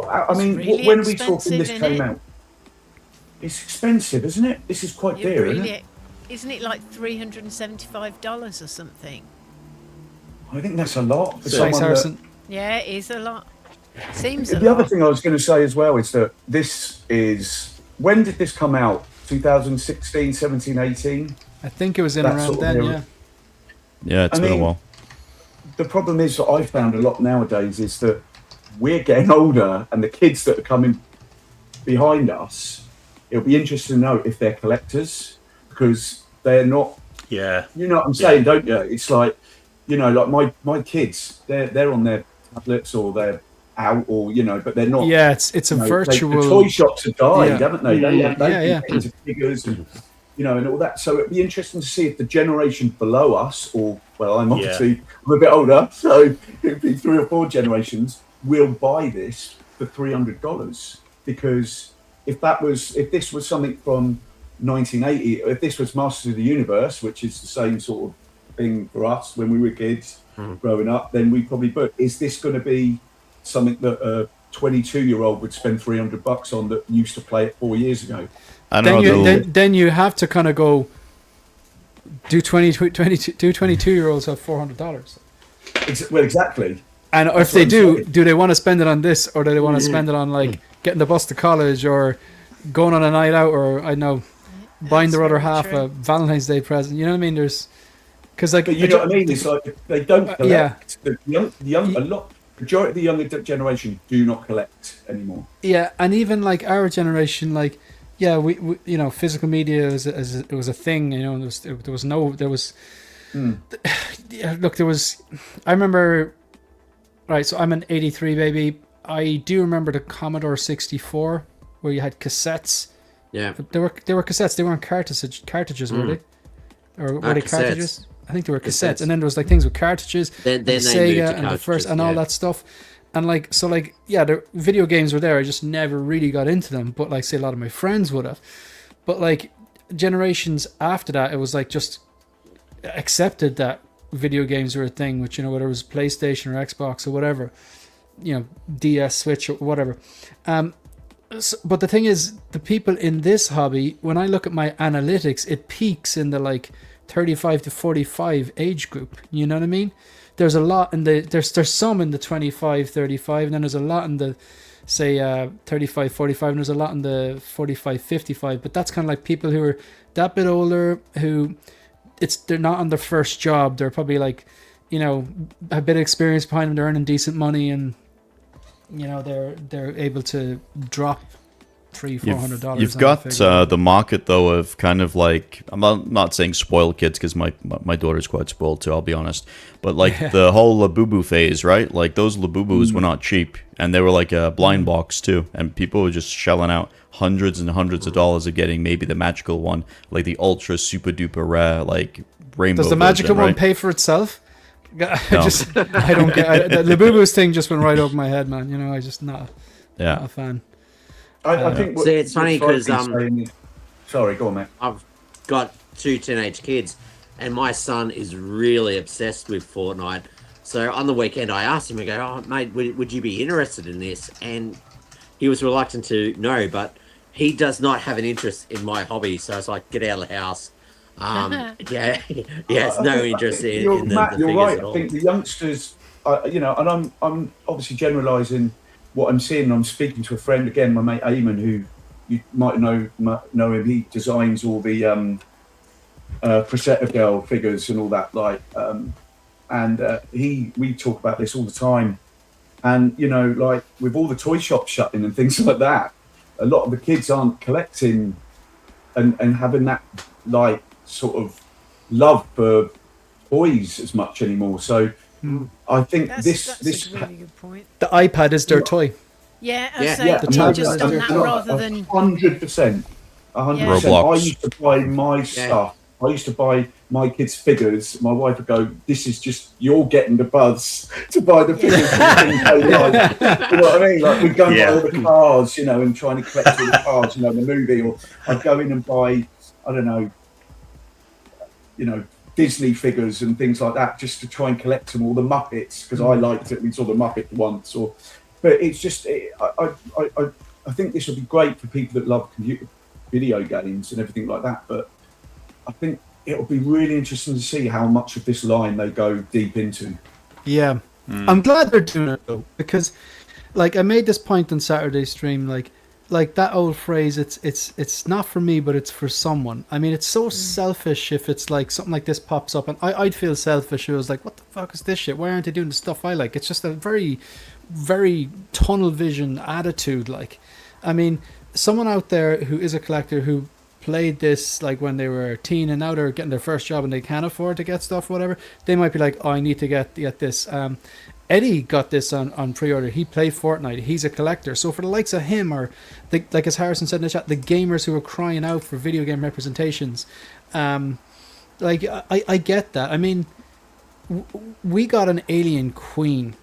I mean, really when are we talking this came out? It's expensive, isn't it? This is quite dear, isn't it? Isn't it like $375 or something? I think that's a lot. For Thanks, Harrison. Yeah, it is a lot. Seems a lot. The other thing I was going to say as well is that when did this come out? 2016, 17, 18? I think it was around then, yeah. Yeah, it's been a while. The problem is that I found a lot nowadays is that we're getting older, and the kids that are coming behind us, it'll be interesting to know if they're collectors, because they're not. Yeah. You know what I'm saying, don't you? It's like, like my kids, they're on their tablets or they're out, or but they're not. Yeah, it's a virtual. The toy shops have died, haven't they? Yeah. Into figures and and all that. So it'd be interesting to see if the generation below us, or I'm obviously I'm a bit older, so it'd be 3 or 4 generations, will buy this for $300, because if this was something from 1980, if this was Masters of the Universe, which is the same sort of thing for us when we were kids growing up, then we probably. But is this going to be something that a 22-year-old would spend $300 on that used to play it 4 years ago? I don't know. Then you have to kind of go. Do 22-year-olds have $400? Well, exactly. And if they do they want to spend it on this, or do they want to spend it on like getting the bus to college, or going on a night out, or I know, buying their other half a Valentine's Day present? You know what I mean? There's because like, but you know what I mean. It's like they don't collect. Yeah. Majority of the younger generation do not collect anymore. Yeah, and even like our generation, like. Yeah, we you know, physical media it was a thing, you know. And there was. I remember. Right, so I'm an '83 baby. I do remember the Commodore 64, where you had cassettes. Yeah, but they were cassettes. They weren't cartridges, were they? Or were they cartridges? I think they were cassettes. And then there was like things with cartridges, then and Sega and the first and all that stuff. And like, so like, yeah, the video games were there. I just never really got into them. But like, say a lot of my friends would have. But like, generations after that, it was like just accepted that video games were a thing, which, you know, whether it was PlayStation or Xbox or whatever, you know, DS, Switch or whatever. But the thing is, the people in this hobby, when I look at my analytics, it peaks in the like 35 to 45 age group. You know what I mean? There's a lot in the there's some in the 25, 35, and then there's a lot in the say 35, 45, and there's a lot in the 45, 55. But that's kind of like people who are that bit older, who they're not on their first job. They're probably like, you know, a bit of experience behind them. They're earning decent money, and you know they're able to drop $300-400. You've got the market though of kind of like, I'm not saying spoiled kids, because my daughter's quite spoiled too, I'll be honest, but like the whole Labubu phase, right? Like those Labubus were not cheap, and they were like a blind box too, and people were just shelling out hundreds and hundreds of dollars of getting maybe the magical one, like the ultra super duper rare like rainbow. Does the magical version, right? one pay for itself? I don't get the Labubu's thing just went right over my head, man. You know, I just not a fan. I think. See, it's funny because sorry, go on, mate. I've got 2 teenage kids, and my son is really obsessed with Fortnite. So on the weekend, I asked him, I go, "Oh, mate, would you be interested in this?" And he was reluctant to no, but he does not have an interest in my hobby. So it's like, get out of the house. It's no interest in the Matt, you're figures right. at all. I think the youngsters, you know, and I'm obviously generalising what I'm seeing. I'm speaking to a friend again, my mate Eamon, who you might know him. He designs all the Prosetta Girl figures and all that. Like, we talk about this all the time. And you know, like with all the toy shops shutting and things like that, a lot of the kids aren't collecting and having that like sort of love for toys as much anymore. So I think that's a really good point. The iPad is their toy. Yeah, just on that rather than 100%. I used to buy my stuff. I used to buy my kids' figures. My wife would go, "This is just you're getting the buzz to buy the figures." You know what I mean? Like we'd go and buy all the cars, you know, and trying to collect all the cars, you know, in the movie. Or I'd go in and buy, I don't know, you know, Disney figures and things like that, just to try and collect them, all the Muppets, because I liked it. We saw the Muppet once, but it's just I think this would be great for people that love video games and everything like that. But I think it'll be really interesting to see how much of this line they go deep into. Yeah, I'm glad they're doing it though, because like I made this point on Saturday's stream, like that old phrase, it's not for me, but it's for someone. I mean, it's so selfish if it's like something like this pops up, and I'd feel selfish. It was like, what the fuck is this shit? Why aren't they doing the stuff I like? It's just a very, very tunnel vision attitude. Like, I mean, someone out there who is a collector who played this like when they were a teen and now they're getting their first job and they can't afford to get stuff, whatever, they might be like, oh, I need to get this. Eddie got this on pre-order. He played Fortnite. He's a collector. So for the likes of him, or like as Harrison said in the chat, the gamers who are crying out for video game representations, like I get that. I mean, we got an Alien Queen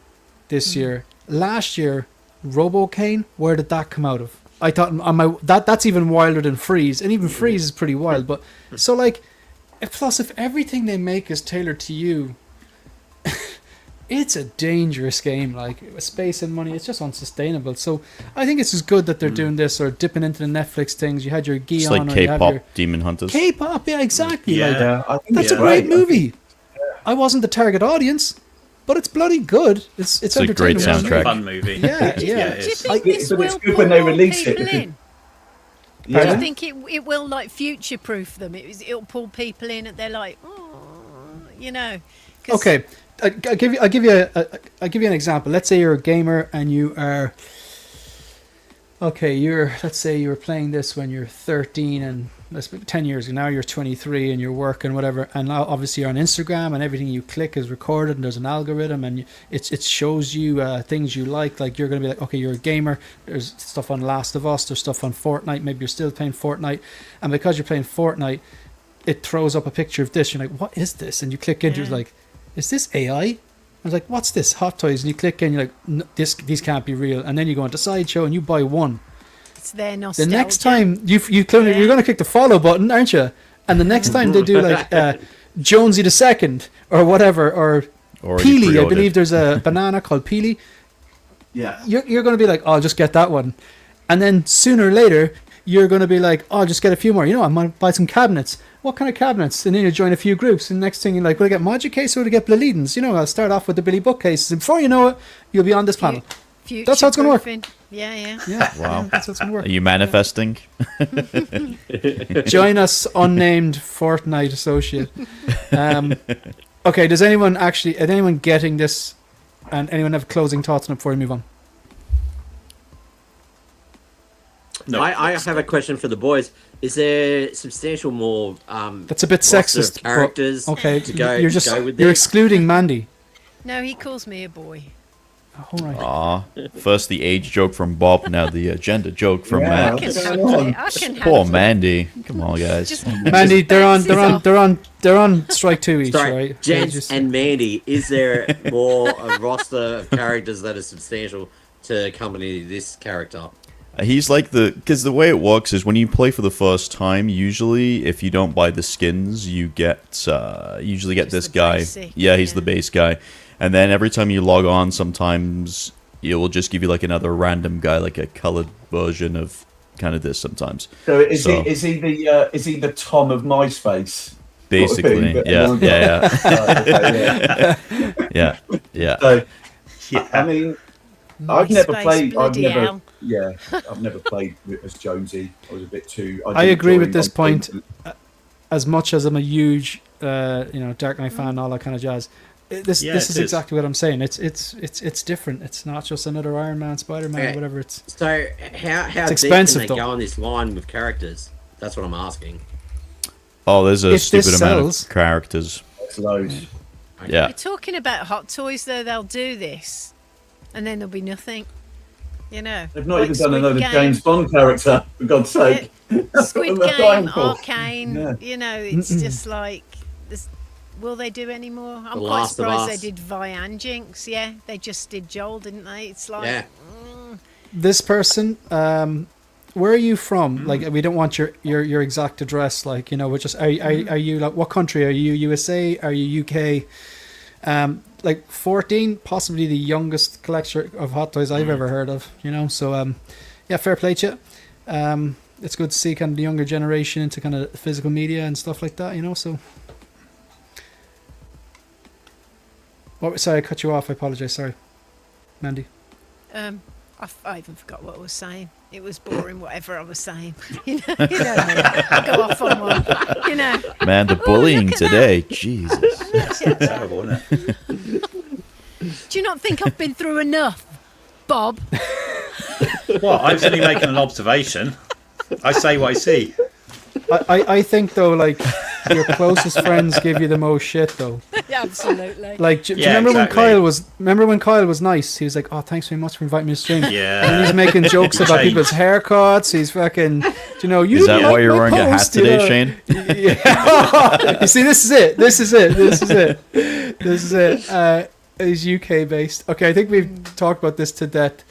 this year. Last year, Robo Kane, where did that come out of? I thought on my that's even wilder than Freeze, and even Freeze is pretty wild. But so like, plus if everything they make is tailored to you, it's a dangerous game. Like space and money, it's just unsustainable. So I think it's just good that they're doing this or dipping into the Netflix things. You had your Gion, It's like or you have K-pop your Demon Hunters. K-pop, yeah, exactly. Yeah. Like, I think that's it's a great great. movie. I wasn't the target audience, but it's bloody good. It's a great entertaining. soundtrack. Fun movie. Yeah, yeah. Do you it's, think I- this but it's will good pull when they more release it, people because- in? Do Yeah. you think it will like future-proof them? It'll pull people in, and they're like, oh, you know. 'cause- Okay, I'll give you an example. Let's say you're a gamer and you are. Okay, let's say you were playing this when you're 13 and let's 10 years ago. Now you're 23 and you're working whatever, and now obviously you're on Instagram and everything you click is recorded and there's an algorithm and it shows you things you like. Like you're going to be like, okay, you're a gamer. There's stuff on Last of Us. There's stuff on Fortnite. Maybe you're still playing Fortnite, and because you're playing Fortnite, it throws up a picture of this. You're like, what is this? And you click into it, it's like, is this AI? I was like, what's this? Hot Toys. And you click in, you're like, no, these can't be real. And then you go into Sideshow and you buy one. It's their nostalgia. The next time you're going to click the follow button, aren't you? And the next time they do like Jonesy the Second or whatever, or Already Peely. I pre-ordered. believe there's a banana called Peely. Yeah. You're going to be like, oh, I'll just get that one. And then sooner or later, you're going to be like, oh, I'll just get a few more. You know, I might buy some cabinets. What kind of cabinets? And then you join a few groups. And the next thing you're like, will I get Magic Case or will I get Bleedens? You know, I'll start off with the Billy bookcases. And before you know it, you'll be on this panel. That's how it's gonna work. Future-proofing. Yeah. Yeah. Wow. That's how it's going to Are work. you manifesting? Join us, unnamed Fortnite associate. Okay, is anyone getting this? And anyone have closing thoughts on it before we move on? no, I have a question for the boys. Is there substantial more That's a bit roster of sexist. but- characters okay, to go, you're just to go with you're this? excluding Mandy. No, he calls me a boy. All right. Aw. First the age joke from Bob, now the gender joke from Yeah. I Matt. can What's handle going it. on? I can handle Poor it. Mandy. Come on, guys. Just- Mandy, they're on strike two each, Sorry, right? Jens Just- and Mandy, is there more a roster of characters that are substantial to accompany this character? He's like because the way it works is when you play for the first time, usually if you don't buy the skins, you usually get Just this the guy. basic, Yeah, he's yeah. the base guy. And then every time you log on, sometimes it will just give you like another random guy, like a colored version of kind of this sometimes. So is So- he the Tom of MySpace? Basically, But yeah, longer. yeah, Okay, yeah, yeah. So yeah. I mean, I've never MySpace, played. bloody hell. I've never played as Jonesy. I was a bit too. I didn't agree with join this on point. things. As much as I'm a huge, Dark Knight fan, all that kind of jazz. This Yeah, is it is. exactly what I'm saying. It's different. It's not just another Iron Man, Spider Man, Okay. whatever. It's So how deep expensive, can they though. go on this line with characters? That's what I'm asking. Oh, there's a If this stupid amount sells- of characters. It's loads. Yeah. We're talking about Hot Toys, though. They'll do this, and then there'll be nothing. You know, They've not like even done Squid another Game. James Bond character, for God's sake. Squid They're dying Game, for. Arcane. Yeah. You know, it's just like this. Will they do any more? I'm The quite Last of surprised Us. they did Vi and Jinx. Yeah, they just did Joel, didn't they? It's like, Yeah. this person. Where are you from? Like, we don't want your exact address. Like, we're just are you like, what country are you? USA? Are you UK? Like 14, possibly the youngest collector of Hot Toys I've ever heard of. So yeah, fair play to you. It's good to see kind of the younger generation into kind of physical media and stuff like that. So. Sorry, I cut you off. I apologize. Sorry, Mandy. I even forgot what I was saying. It was boring, whatever I was saying. You know me. I go off on one. Man, the bullying look at today. Jesus. Terrible, isn't it? Do you not think I've been through enough, Bob? Well, I'm only making an observation. I say what I see. I think though, like, your closest friends give you the most shit though. Yeah, absolutely. Like, do you Yeah, remember exactly. when Kyle was nice? He was like, "Oh, thanks very much for inviting me to stream." Yeah. And he's making jokes about Changed. people's haircuts. He's fucking, you Is that didn't why like you're my wearing a hat post, today, Shane? Yeah. You see, this is it. Is UK based. Okay, I think we've talked about this to death.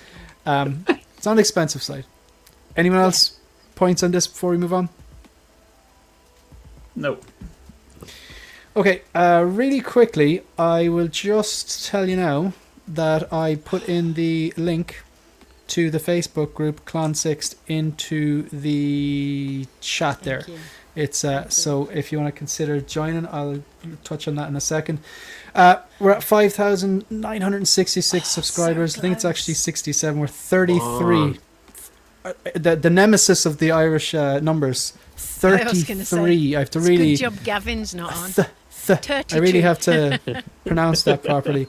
It's on the expensive side. Anyone else points on this before we move on? No. Okay, really quickly, I will just tell you now that I put in the link to the Facebook group Clan Sixt into the chat there. Thank you. It's so if you want to consider joining, I'll touch on that in a second. We're at 5,966 subscribers. I think it's actually 67. We're 33. The nemesis of the Irish numbers, 33. I have to It's really. good job Gavin's not on. I really have to pronounce that properly.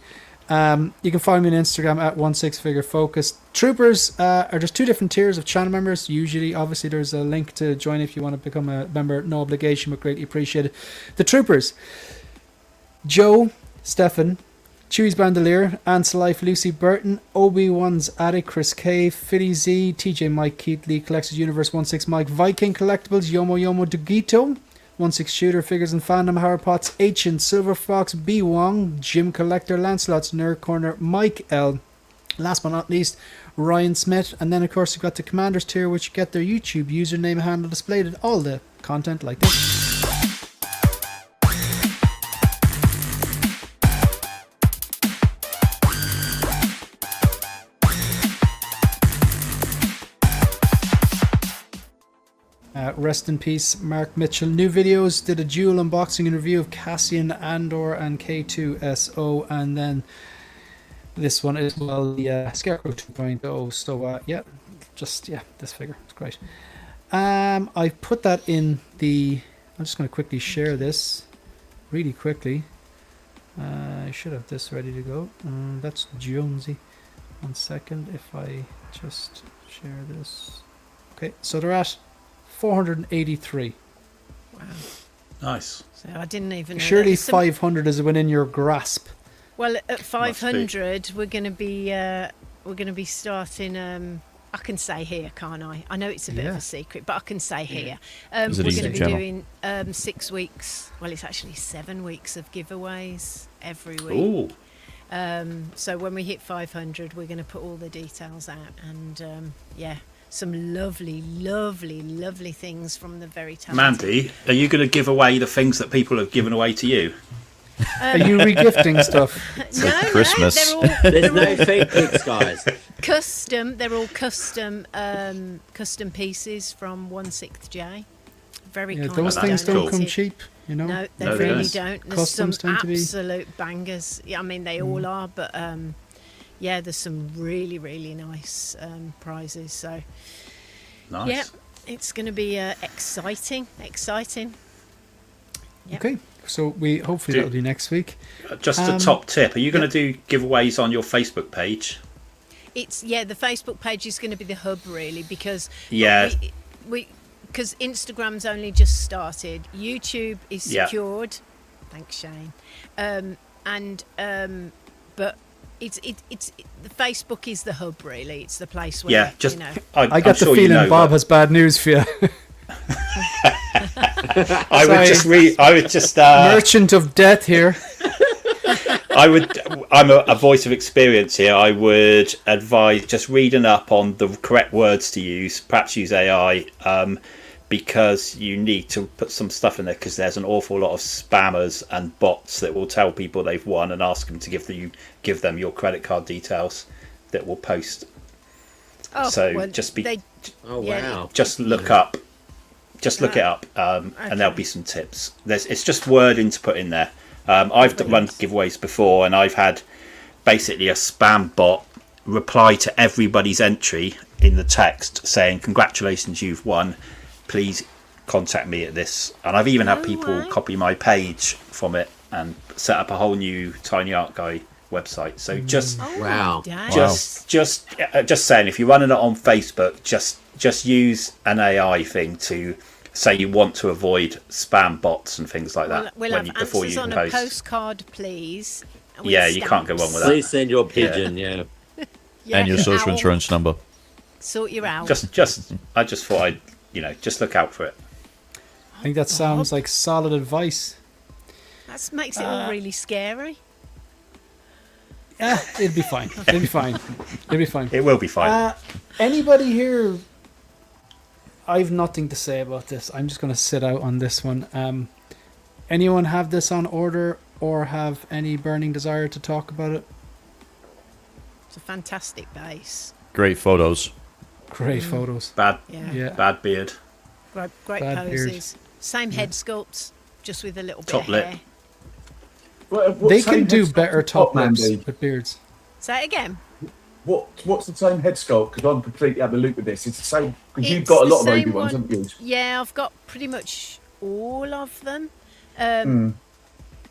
You can find me on Instagram at 16figurefocus. Troopers are just two different tiers of channel members. Usually, obviously, there's a link to join if you want to become a member. No obligation, but greatly appreciated. The Troopers: Joe, Stefan, Chewy's Bandolier, Ants Life, Lucy Burton, Obi-Wan's Attic, Chris K, Fitty Z, TJ Mike, Keith Lee, Collectors Universe 16 Mike, Viking Collectibles, Yomo Yomo Dugito, 16 Shooter, Figures and Fandom, Howard Potts, Ancient, Silver Fox, B Wong, Jim Collector, Lancelot's Nerd Corner, Mike L. Last but not least, Ryan Smith. And then, of course, you've got the Commanders tier, which get their YouTube username handle displayed and all the content like this. Rest in peace, Mark Mitchell. New videos, did a dual unboxing and review of Cassian Andor and K2SO, and then this one as well, the Scarecrow 2.0. So this figure, it's great. I put that in the, I'm just going to quickly share this really quickly. I should have this ready to go. That's Jonesy. 1 second, if I just share this. Okay, so they're at 483. Wow. Nice. So I didn't even know. Surely 500 is within your grasp. Well, at 500, we're going to be starting. I can say here, can't I? I know it's a bit of a secret, but I can say here. We're Is it going easy to be channel? doing 6 weeks. Well, it's actually 7 weeks of giveaways every week. Ooh. So when we hit 500, we're going to put all the details out, and some lovely, lovely, lovely things from the very talented. Mandy, are you going to give away the things that people have given away to you? Are you regifting stuff? No, Christmas. No, There's no fake pics, guys. custom. They're all custom pieces from 16J. Very kind. Those of things don't cool. come cheap, you know. No, they No, they really don't. don't. There's Customs some tend to be- absolute bangers. Yeah, I mean they all are, but there's some really, really nice prizes. So Nice. yeah, it's going to be exciting. Yep. Okay, so we hopefully that'll be next week. Just a top tip. Are you going to do giveaways on your Facebook page? It's the Facebook page is going to be the hub really because Yeah. because Instagram's only just started. YouTube is secured. Thanks, Shane. But it's the Facebook is the hub really. It's the place where I got the feeling Bob has bad news for you. I would just Merchant of Death here. I'm a voice of experience here. I would advise just reading up on the correct words to use. Perhaps use AI, because you need to put some stuff in there because there's an awful lot of spammers and bots that will tell people they've won and ask them to give them your credit card details that will post. Oh, So well, just be. Oh, wow. Just look up. Just look it up, and there'll be some tips. It's just wording to put in there. I've run giveaways before, and I've had basically a spam bot reply to everybody's entry in the text saying, "Congratulations, you've won. Please contact me at this." And I've even had people copy my page from it and set up a whole new Tiny Art Guy website. So just just saying, if you're running it on Facebook, just use an AI thing to say you want to avoid spam bots and things like that. We'll have before answers you on post. a postcard, please. with Yeah, you can't go stamps. wrong with that. Please send your pigeon, Yeah, And your social owl. insurance number. Sort your owl. I just thought I'd just look out for it. I think that sounds like solid advice. That makes it all really scary. Yeah, it'll be fine. It'll be fine. It'll be fine. It will be fine. Anybody here I've nothing to say about this. I'm just going to sit out on this one. Anyone have this on order or have any burning desire to talk about it? It's a fantastic base. Great photos. Great photos. Bad, Yeah. bad beard. Great Bad poses. beard. Same head sculpts, just with a little bit Top of lip. hair. They can do head sculpt better as top lips Mandy? with beards. Say it again. What's the same head sculpt? Because I'm completely out of the loop with this. It's the same. Because you've It's got a the lot of same Obi ones, one. haven't you? Yeah, I've got pretty much all of them.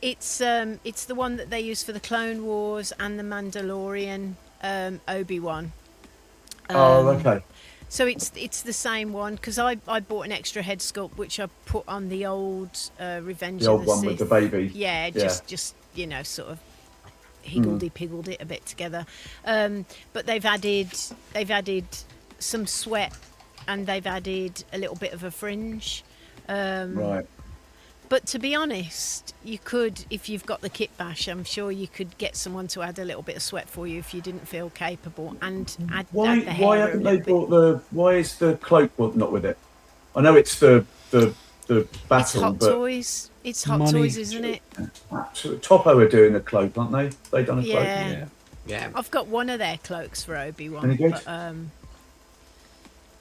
It's the one that they use for the Clone Wars and the Mandalorian Obi-Wan. Okay. So it's the same one because I bought an extra head sculpt which I put on the old Revenge The of old the one Sith. with the baby. Yeah, just sort of higgledy-piggled it a bit together. But they've added some sweat and they've added a little bit of a fringe. Right. But to be honest, you could, if you've got the kit bash, I'm sure you could get someone to add a little bit of sweat for you if you didn't feel capable and add Why the hair. why a haven't they little bit. brought the? Why is the cloak not with it? I know it's the It's battle, Hot but Toys. It's Hot Money. Toys, isn't it? Topo are doing a cloak, aren't they? They done a cloak. Yeah. Yeah. I've got one of their cloaks for Obi-Wan. Any good? But,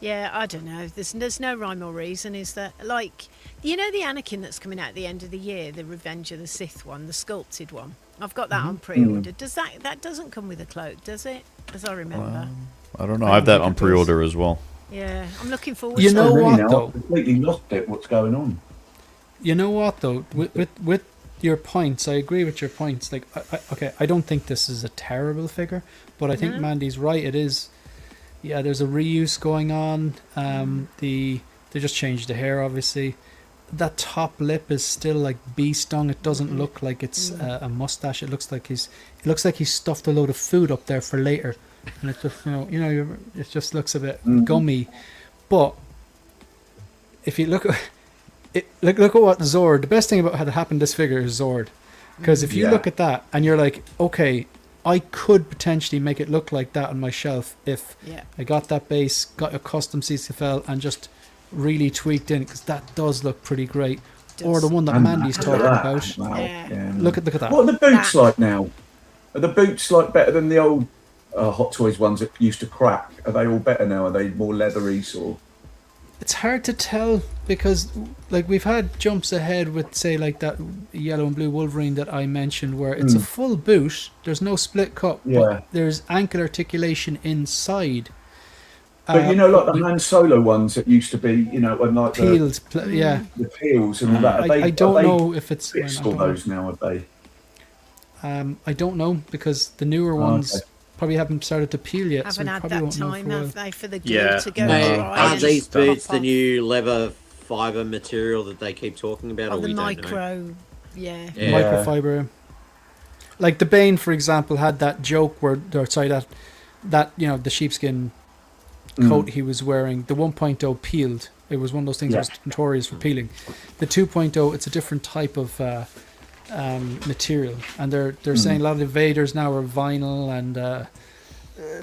yeah, I don't know. There's no rhyme or reason, is there? Like, you know the Anakin that's coming out at the end of the year, the Revenge of the Sith one, the sculpted one? I've got that on pre-order. Does that doesn't come with a cloak, does it? As I remember. I don't know. I have that on pre-order as well. Yeah, I'm looking forward You to know that. Really what, now, though? I've completely lost it. What's going on? You know what though? With your points, I agree with your points. Like, I don't think this is a terrible figure, but I think Mandy's right. It is. Yeah, there's a reuse going on. They just changed the hair, obviously. That top lip is still like bee stung. It doesn't look like it's a mustache. It looks like he's stuffed a load of food up there for later, and it just it just looks a bit gummy. But if you look at look at what Zord. The best thing about how that happened to this figure is Zord, because if you look at that and you're like, okay, I could potentially make it look like that on my shelf if I got that base, got a custom CCFL, and just really tweaked in, because that does look pretty great. Or the one that Mandy's Look talking at that. about. Wow. Yeah. Look at that. What are the boots like now? Are the boots like better than the old Hot Toys ones that used to crack? Are they all better now? Are they more leathery sort of? It's hard to tell because, like, we've had jumps ahead with, say, like that yellow and blue Wolverine that I mentioned, where it's a full boot. There's no split cup, but there's ankle articulation inside. But you know, like the Han Solo ones that used to be, you know, and like peeled, the peels and all that. I don't know if it's fixed all those now, have they? I don't know, because the newer ones probably haven't started to peel yet. Haven't so had probably that won't know time, for a while. have they, for the glue Yeah. to go Hey, dry are and these pop boots the off new leather fiber material that they keep talking about? on or the we don't know? micro? Yeah. Microfiber. Like the Bane, for example, had that joke where, that the sheepskin coat he was wearing, the 1.0 peeled. It was one of those things that was notorious for peeling. The 2.0, it's a different type of material, and they're saying a lot of the Vaders now are vinyl, and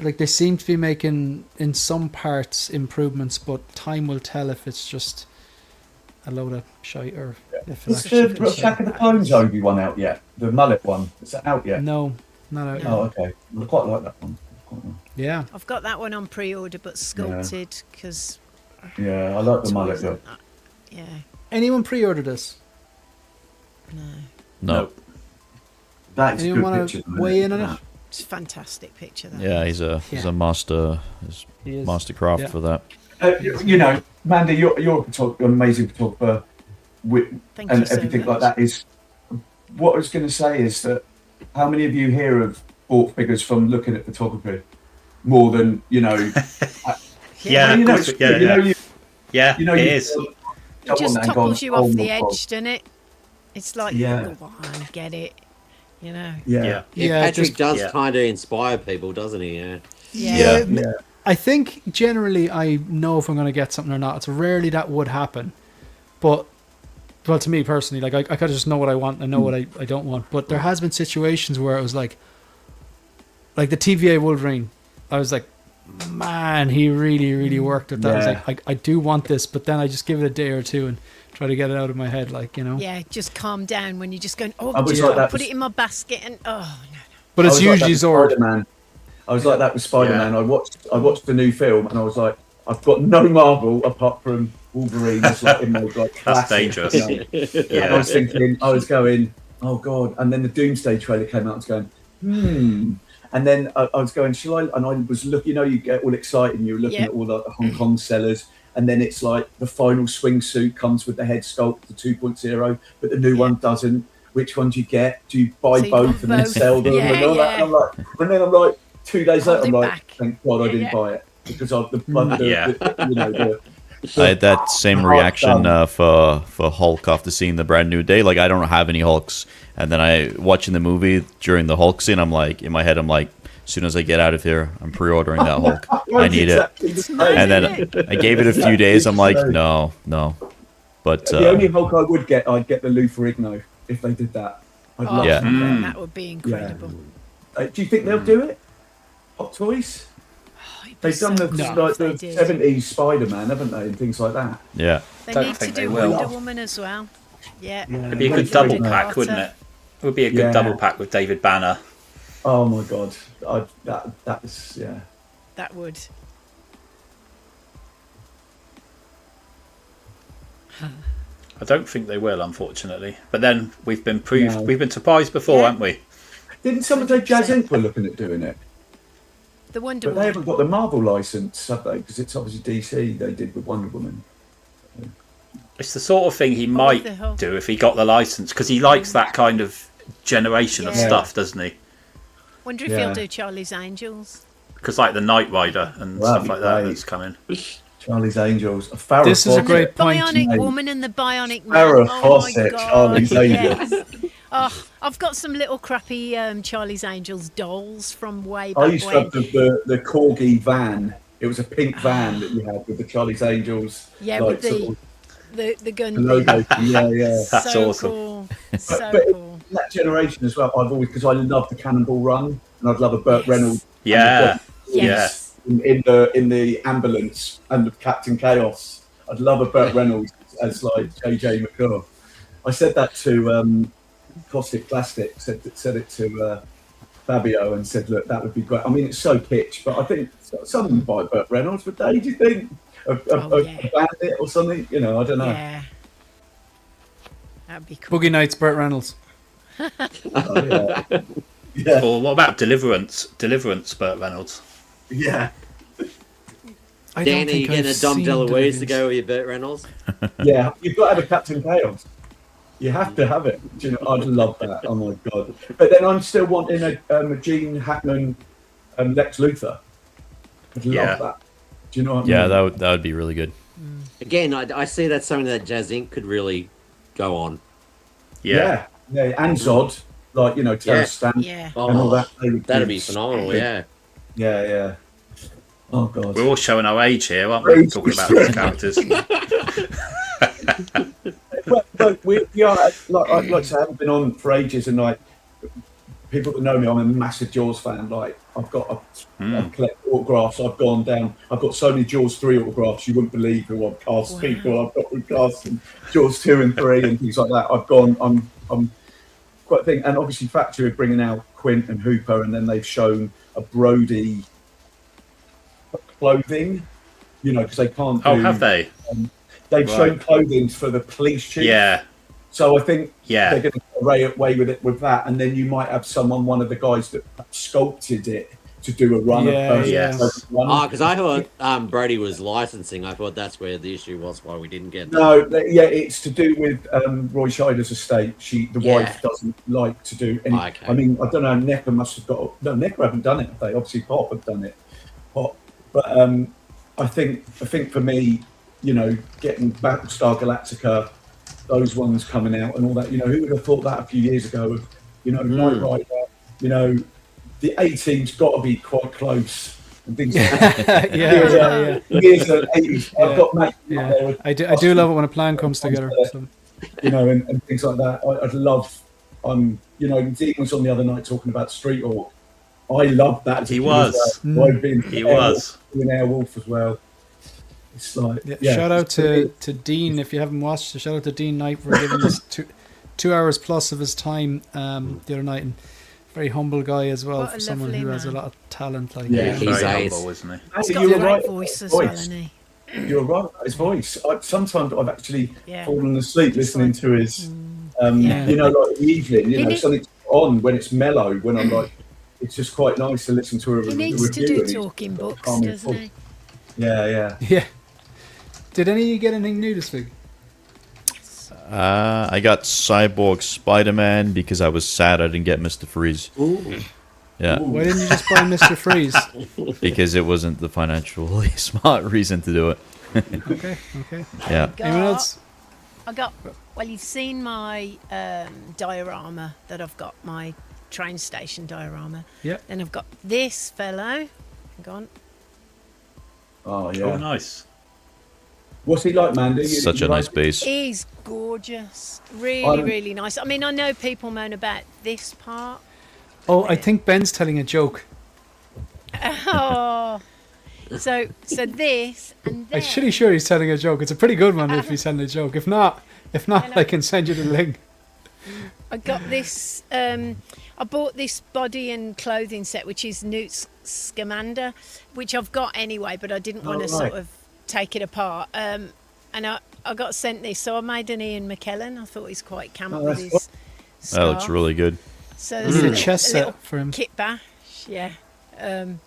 like they seem to be making in some parts improvements, but time will tell if it's just a load of shite or if it Is actually the fits. Attack of the Clones Obi one out yet? The mullet one, is that out yet? No, not out yet. Oh, okay. I quite like that one. Yeah. I've got that one on pre-order, but sculpted because Yeah, I like the mullet look. yeah, Anyone pre-order this? No. That's a Anyone good want picture. to weigh in on it? it's a fantastic picture. That Yeah, he's a master. He's He is. master craft Yeah. for that. You know, Mandy, you're an amazing photographer, Thank and you so everything like much. that. Is what I was going to say is that how many of you here have bought figures from looking at photography more than you know? Yeah, you of know, course, it's yeah, good, you know, yeah. you know, It you is. jump It on just there and topples go, you off "Oh the my God." edge, doesn't it? It's like, Yeah. go on, get it, you know. Yeah. Yeah. Yeah, Patrick just- does yeah. kind of inspire people, doesn't he? Yeah. Yeah. Yeah. I think generally I know if I'm going to get something or not. It's rarely that would happen, but well, to me personally, like I kind of just know what I want and know what I don't want. But there has been situations where it was like the TVA Wolverine. I was like, man, he really worked at that. I was Yeah. like, I do want this, but then I just give it a day or two and try to get it out of my head, like, you know. Yeah, just calm down when you're just going, I oh, was just like that put with- it in my basket and, oh, no. But it's I was like that usually with Zord. Spider-Man. I was like that with Spider-Man. I watched the new film and I was like, I've got no Marvel apart from Wolverine. It's like in my like That's classic, dangerous. you know. And I was thinking, I was going, oh god. And then the Doomsday trailer came out. I was going, And then I was going, shall I? And I was looking. You know, you get all excited and you're looking at all the Hong Kong sellers. And then it's like the final swingsuit comes with the head sculpt, the 2.0, but the new one doesn't. Which one do you get? Do you buy So you both want and then both. sell them? Yeah, and all that? yeah. And then I'm like, 2 days later, I'm Hold it like, back. thank God I didn't Yeah. buy it because of the you know, I had that same reaction for Hulk after seeing the brand new day. Like, I don't have any Hulks, and then I watching the movie during the Hulk scene. I'm like, in my head, I'm like, as soon as I get out of here, I'm pre-ordering that Hulk. I need exactly it. the same. And then I gave it a few days. I'm like, no. But The only Hulk I would get, I'd get the Lou Ferrigno if they did that. I'd Oh, love Yeah. that. that would be incredible. Do you think they'll do it? Hot Toys? Oh, it'd be They've done so the cool like if they the did. 70s Spider-Man, haven't they, and things like that. yeah. They Don't need to think they do will. Wonder Woman as well. Yeah. It'd be a Yeah. good double Carter. pack, wouldn't it? It would be a good Yeah. double pack with David Banner. Oh my god, that's yeah. That would. I don't think they will, unfortunately. But then we've been No. we've been surprised before, Yeah. haven't we? Didn't someone say Jazz Inc. were looking at doing it? The Wonder But they Woman. haven't got the Marvel license, have they? Because it's obviously DC they did with Wonder Woman. It's the sort of thing he might the whole- do if he got the license, because he likes that kind of generation of Yeah. stuff, doesn't he? Wonder if Yeah. he'll do Charlie's Angels. Because like the Knight Rider and Well, stuff like that right. that's coming. Charlie's Angels. Farrah This is a Fawcett. great point. Bionic mate. Woman and the Bionic Man. Farrah Oh my Fawcett, god. Charlie's yes. Angels. Oh, I've got some little crappy Charlie's Angels dolls from way I back used to when. have the Corgi van. It was a pink van that you had with the Charlie's Angels. Yeah, like, with sort of the gun. logo. Yeah. That's so awesome. Cool. So But cool. in that generation as well, I've always, because I love the Cannonball Run and I'd love a Burt Reynolds. Yeah. Yes. In the ambulance and the Captain Chaos. I'd love a Burt Reynolds as like JJ McCall. I said that to Caustic Plastic, said it to Fabio and said, look, that would be great. I mean, it's so kitsch, but I think someone would buy Burt Reynolds, would they, do you think? A bandit or something? You know, I don't know. Yeah. That'd be cool. Boogie Nights, Burt Reynolds. Oh, yeah. Or what about Deliverance? Deliverance, Burt Reynolds. Yeah. I don't Danny, think you getting I've a Dom seen DeLuise to Deliverance. go with your Burt Reynolds? Yeah, you've got to have a Captain Chaos. You have to have it. Do you know, I'd love that. Oh my god! But then I'm still wanting a Gene Hackman and Lex Luthor. I'd love Yeah. that. Do you know what I Yeah, mean? that would be really good. Again, I see that's something that Jazz Inc. could really go on. Yeah. Yeah, and Zod, like you know, Terror Yeah. Stamp Yeah. Oh, and all that. They would that'd do be phenomenal, yeah. Yeah. Oh god. We're all showing our age here, aren't we? Talking about these characters. Well, we are like I say, I haven't been on for ages, and like people that know me, I'm a massive Jaws fan. Like I've collect autographs. I've gone down. I've got so many Jaws 3 autographs. You wouldn't believe who I've cast. Wow. People I've got recast in Jaws 2 and 3 and things like that. I've gone. I'm quite a thing. And obviously, Factory are bringing out Quint and Hooper, and then they've shown a Brody clothing. You know, because they can't. Oh, do, have they? They've Right. shown clothing for the police chief. Yeah. So I think Yeah. they're going to get away with it with that, and then you might have one of the guys that sculpted it to do a run. Yeah, of yeah. Because I thought Brody was licensing. I thought that's where the issue was, why we didn't get No, yeah, it's to do with Roy Scheider's estate. The Yeah. wife doesn't like to do any. Okay. I mean, I don't know. Necker must have got. No, Necker haven't done it. Have they? Obviously, Pop have done it. Pop, but I think for me, you know, getting Battlestar Galactica, those ones coming out and all that. You know, who would have thought that a few years ago? Of, you know, Knight Rider. You know, the A-Team's got to be quite close and things like that. yeah. Years of 80s. I've got mates out Yeah. there with I do love it when a plan comes together. So. you know, and things like that. I'd love, you know, Dean was on the other night talking about Street Hawk. I love that. As a He kid was. as well. I've been He was. doing Airwolf as well. It's like Shout out to Dean if you haven't watched. Shout out to Dean Knight for giving us 2 hours plus of his time the other night, and very humble guy as well What for a someone who lovely has a man. lot of talent. Like Yeah, he's very ace. humble, isn't he? He's Andy, got you a were great right. voice as well, hasn't he? You're right about his voice. Sometimes I've actually Yeah. fallen asleep listening to his, Yeah. you know, like in the evening, He need- something on when it's mellow, when I'm like, it's just quite nice to listen to a He review. needs to and do he's talking got books, calming doesn't he? voice. Yeah. Yeah. Did any of you get anything new this week? I got Cyborg Spider-Man because I was sad I didn't get Mr. Freeze. Ooh. Yeah, Why didn't you just buy Mr. Freeze? because it wasn't the financially smart reason to do it. Okay. Yeah. Anyone else? Well, you've seen my diorama that I've got, my train station diorama. Yeah. Then I've got this fellow. Hang on. Oh yeah. Oh, nice. What's he like, Mandy? Such a nice base. He's gorgeous. Really, I'm- really nice. I mean, I know people moan about this part. Oh, I think Ben's telling a joke. Oh. So this and I'm then. pretty sure he's telling a joke. It's a pretty good one if he's telling a joke. If not, I can send you the link. I got this. I bought this body and clothing set, which is Newt's Scamander, which I've got anyway, but I didn't want to right. sort of take it apart. And I got sent this, so I made an Ian McKellen. I thought he's quite camp Oh, with that's his That looks scarf. really good. So there's Need a little- chess little set for him. kit bash, yeah.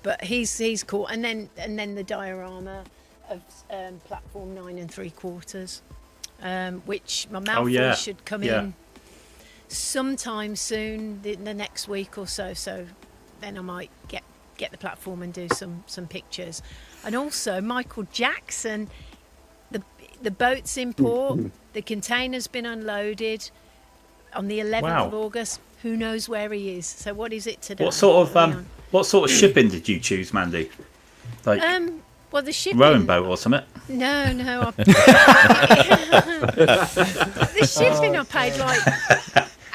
But he's cool. And then the diorama of platform 9 3/4, which my mouthful should come in sometime soon, the next week or so. So then I might get the platform and do some pictures. And also Michael Jackson, the boat's in port, the container's been unloaded on the 11th of August. Who knows where he is? So what is it today? What sort Hang of shipping did you choose, Mandy? Like on. Well, the shipping. rowing boat or something? No. The shipping I paid like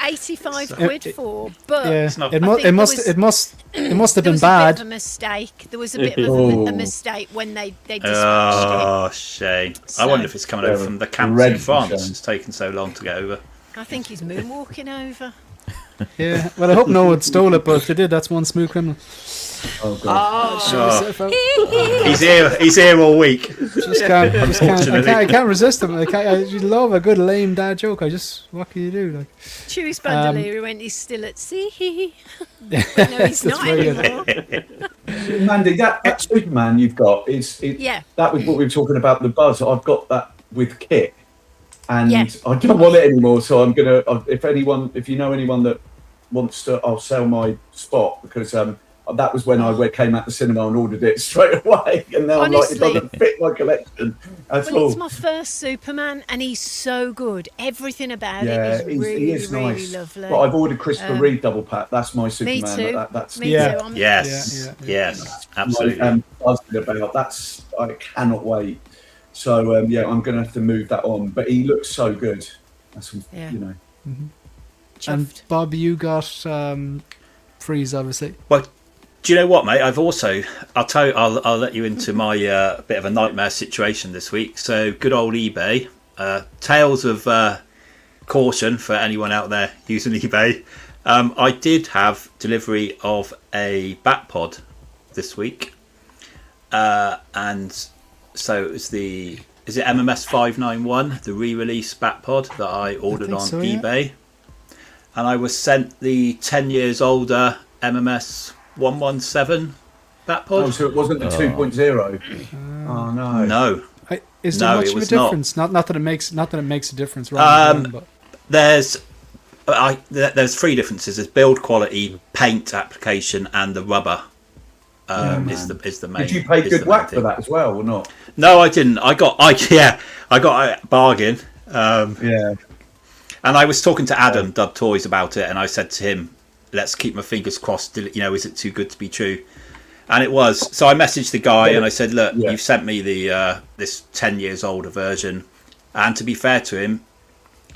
85 quid for, but Yeah, not- it I think must have there been was a bit of bad. a mistake. There was a bit of a mistake when they dispatched Oh, shame. I So- wonder if it's coming over from the camps in Dreadful France. shame. It's taken so long to get over. it. I think he's moonwalking over. Yeah. Well, I hope no one stole it, but if they did, that's one smooth criminal. Oh god. Show yourself out. He's here all week. Just can't. I can't resist him. I just love a good lame dad joke. What can you do? Like, Chewy's Bandolier went, he's still at sea. No, he's not very good. anymore. Mandy, that Superman you've got Yeah. that was what we were talking about, the buzz. I've got that with kit, and Yeah. I don't want it anymore. So I'm gonna, if you know anyone that wants to, I'll sell my spot, because that was when I came out the cinema and ordered it straight away, and now I'm like, it Honestly. doesn't fit my collection at Well, all. it's my first Superman, and he's so good. Everything about Yeah, it is really, he is really nice. lovely. But I've ordered Christopher Reeve double pack. That's my Me Superman. too. That's Me Yeah. too. I'm- Yes, Yeah. absolutely. buzzing about. I cannot wait. So I'm going to have to move that on. But he looks so good. That's Yeah. you know. and Chuffed. Bob, you got Freeze, obviously. Well, do you know what, mate? I'll let you into my bit of a nightmare situation this week. So, good old eBay. Tales of caution for anyone out there using eBay. I did have delivery of a bat pod this week, and so it was is it MMS 591, the re-release bat pod that I ordered think on so, yeah. eBay, and I was sent the 10 years older MMS 117 bat pod. Oh, so it wasn't the 2.0. Oh no. No, Is there No, much it of a was not. difference? Not that it makes a difference. Right, but there's 3 differences. There's build quality, paint application, and the rubber. Is the main. Did you pay is the good main whack thing. for that as well, or not? No, I didn't. I got a bargain. Yeah. And I was talking to Adam Dub Toys about it, and I said to him, "Let's keep my fingers crossed. You know, is it too good to be true?" And it was. So I messaged the guy and I said, "Look, Yeah. you've sent me the this 10 years older version." And to be fair to him,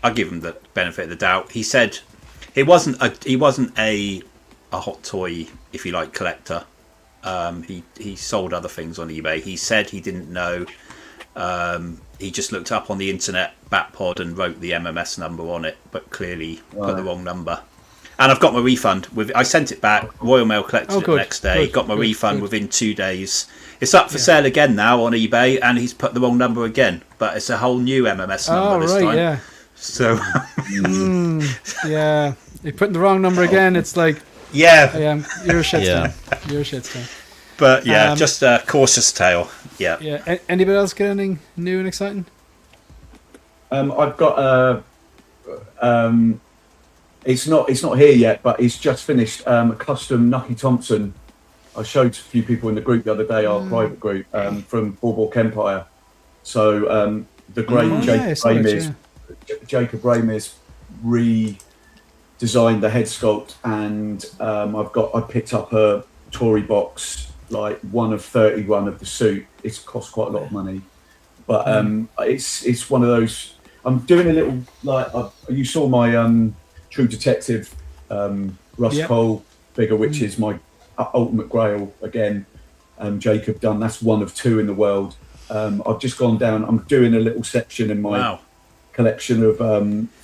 I give him the benefit of the doubt. He said he wasn't a hot toy, if you like, collector. He sold other things on eBay. He said he didn't know. He just looked up on the internet Batpod and wrote the MMS number on it, but clearly put the wrong number. And I've got my refund. I sent it back. Royal Mail collected it the next day. Got my refund within 2 days. It's up for sale again now on eBay, and he's put the wrong number again. But it's a whole new MMS number this time. Yeah. So. Yeah. You're putting the wrong number again. It's like. Yeah. You're a shitstorm. You're a shitstorm. But yeah, just a cautious tale. Yeah. Yeah. Anybody else get anything new and exciting? I've got it's not here yet, but it's just finished a custom Nucky Thompson. I showed a few people in the group the other day, our private group, from Boardwalk Empire. So the great Jacob Ramirez redesigned the head sculpt, and I picked up a Tory box, like one of 31 of the suit. It's cost quite a lot of money, but it's one of those. I'm doing a little you saw my True Detective Russ Cole figure, which is my ultimate grail again. Jacob done. That's one of 2 in the world. I've just gone down. I'm doing a little section in my collection of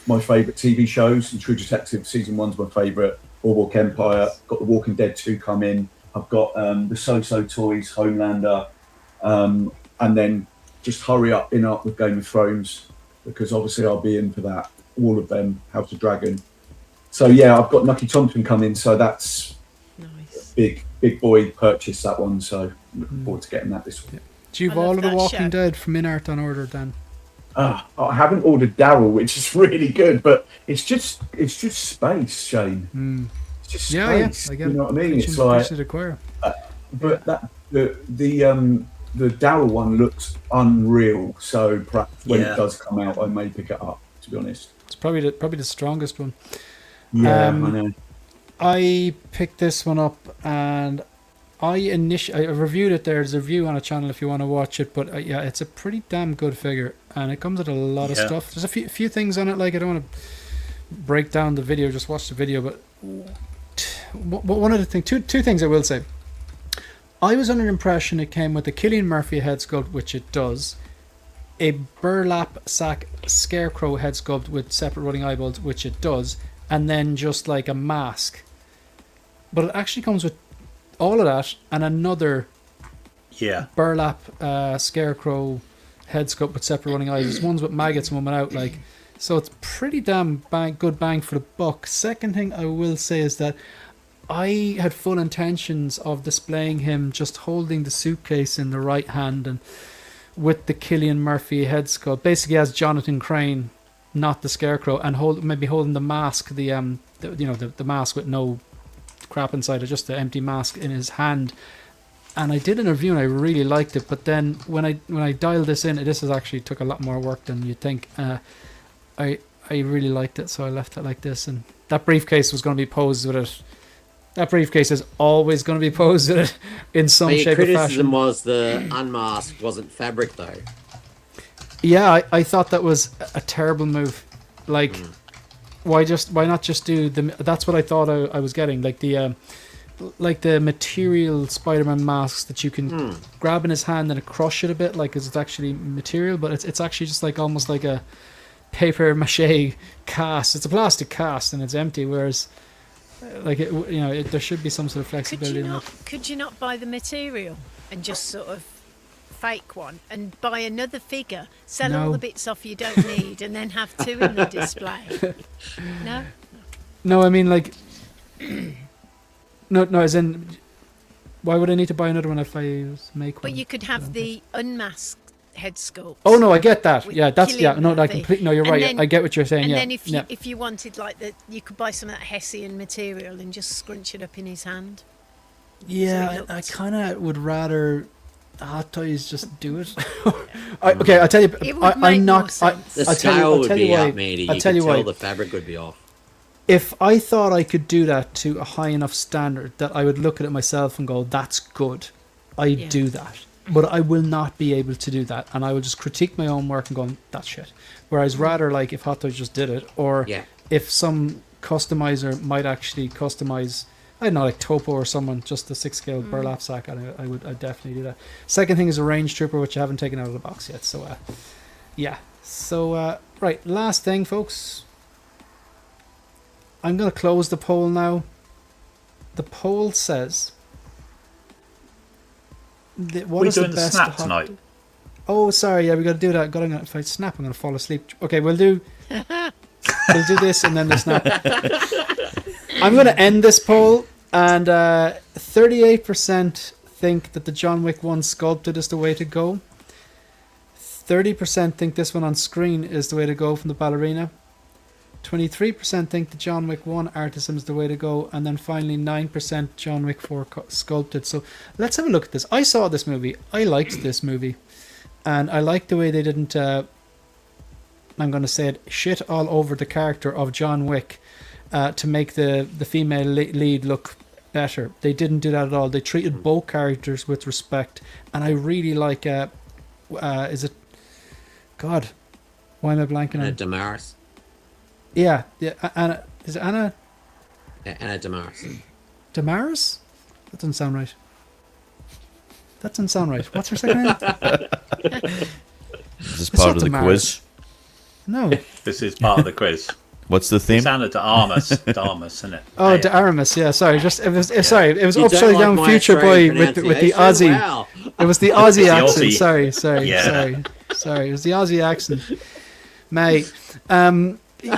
my favourite TV shows. And True Detective season 1's my favourite. Boardwalk Empire. Got The Walking Dead 2 come in. I've got the So-So Toys Homelander, and then just hurry up INART with Game of Thrones, because obviously I'll be in for that. All of them, House of Dragon. So yeah, I've got Nucky Thompson coming, so that's nice. Big boy purchase, that one. So looking forward to getting that this week. Do you have all of The Walking Dead from INART on order, Dan? I haven't ordered Daryl, which is really good, but it's just space, Shane. It's just space. I get you know what I mean? It's like, but that the Daryl one looks unreal. So perhaps when it does come out, I may pick it up. To be honest, it's probably the strongest one. Yeah, I know. I picked this one up, and I reviewed it. There's a review on a channel if you want to watch it. But yeah, it's a pretty damn good figure, and it comes with a lot of stuff. There's a few things on it. Like, I don't want to break down the video. Just watch the video. But one of the things, two things I will say. I was under the impression it came with a Cillian Murphy head sculpt, which it does, a burlap sack scarecrow head sculpt with separate running eyeballs, which it does, and then just like a mask. But it actually comes with all of that and another burlap scarecrow head sculpt with separate running eyes. One's with maggots and one without. Like, so it's pretty damn good bang for the buck. Second thing I will say is that I had full intentions of displaying him just holding the suitcase in the right hand and with the Cillian Murphy head sculpt, basically as Jonathan Crane, not the Scarecrow, and maybe holding the mask, the mask with no crap inside it, just the empty mask in his hand. And I did an review and I really liked it, but then when I dialed this in, this has actually took a lot more work than you'd think. I really liked it, so I left it like this. And that briefcase was going to be posed with it. That briefcase is always going to be posed with it in some shape or fashion. Criticism was the unmask wasn't fabric, though. Yeah, I thought that was a terrible move. Like, why not just do the? That's what I thought I was getting. Like the material Spider-Man masks that you can grab in his hand and crush it a bit, like, 'cause it's actually material, but it's actually just like almost like a paper mache cast. It's a plastic cast and it's empty, whereas. Like, there should be some sort of flexibility. Could you not buy the material and just sort of fake one and buy another figure, sell all the bits off you don't need, and then have 2 in the display? No, I mean, like, no, as in, why would I need to buy another one if I make one? But you could have the unmasked head sculpt. Oh no, I get that. Yeah, that's no, you're right. Then, I get what you're saying. And then if you wanted like that, you could buy some of that Hessian material and just scrunch it up in his hand. Yeah, I kind of would rather Hot Toys just do it. Okay, I'll tell you. It would make more sense. The scale would be up, matey. I'll tell you why. The fabric would be off. If I thought I could do that to a high enough standard that I would look at it myself and go, "That's good," I'd do that. But I will not be able to do that, and I will just critique my own work and go, "That's shit." Whereas rather, like, if Hot Toys just did it, or if some customizer might actually customize I don't know, like Topo or someone, just the 6-scale burlap sack. I'd definitely do that. Second thing is a range trooper, which I haven't taken out of the box yet. So, yeah. So, right, last thing, folks. I'm going to close the poll now. The poll says... We're doing the snap tonight. Oh, sorry, yeah, we got to do that. If I snap, I'm going to fall asleep. Okay, we'll do this and then the snap. I'm going to end this poll, and 38% think that the John Wick 1 sculpted is the way to go. 30% think this one on screen is the way to go from the ballerina. 23% think the John Wick 1 Artisan is the way to go, and then finally 9% John Wick 4 sculpted. So let's have a look at this. I saw this movie. I liked this movie, and I liked the way they didn't, I'm going to say it, shit all over the character of John Wick to make the female lead look better. They didn't do that at all. They treated both characters with respect, and I really like, is it, God, why am I blanking on? Damaris. Yeah, Anna. Is it Anna? Yeah, Anna Damaris. Damaris? That doesn't sound right. What's her second name? Is this part of the quiz? No. This is part of the quiz. What's the theme? It's Anna de Armas, isn't it? Oh, de Aramis. Yeah, sorry. It was You upside don't like down my Future Boy Australian with the Aussie. Wow. It was the Aussie the accent. Aussie. Sorry. It was the Aussie accent, mate.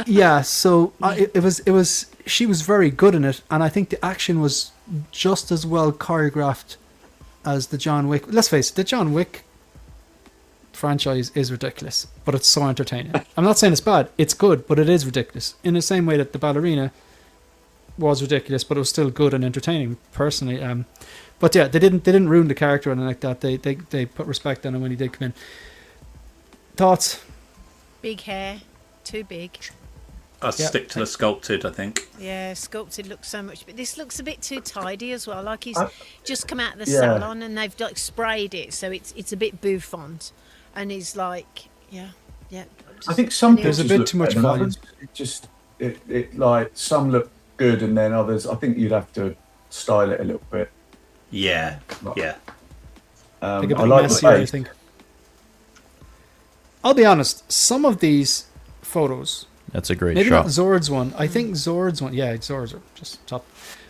Yeah. So it was. She was very good in it, and I think the action was just as well choreographed as the John Wick. Let's face it, the John Wick franchise is ridiculous, but it's so entertaining. I'm not saying it's bad; it's good, but it is ridiculous in the same way that the ballerina was ridiculous, but it was still good and entertaining. Personally, but yeah, they didn't ruin the character or anything like that. They put respect on him when he did come in. Thoughts? Big hair, too big. I'll stick to the sculpted, I think. Yeah, sculpted looks so much, but this looks a bit too tidy as well. Like he's just come out of the Yeah. salon and they've like sprayed it, so it's a bit bouffant, and he's like, yeah. I think some There's a pictures bit look too much better than volume. others. It just it like some look good and then others. I think you'd have to style it a little bit. Yeah. Like a I bit like the messier, I face. think. I'll be honest. Some of these photos, That's a great maybe shot. not Zord's one. I think Zord's one. Yeah, Zord's are just top.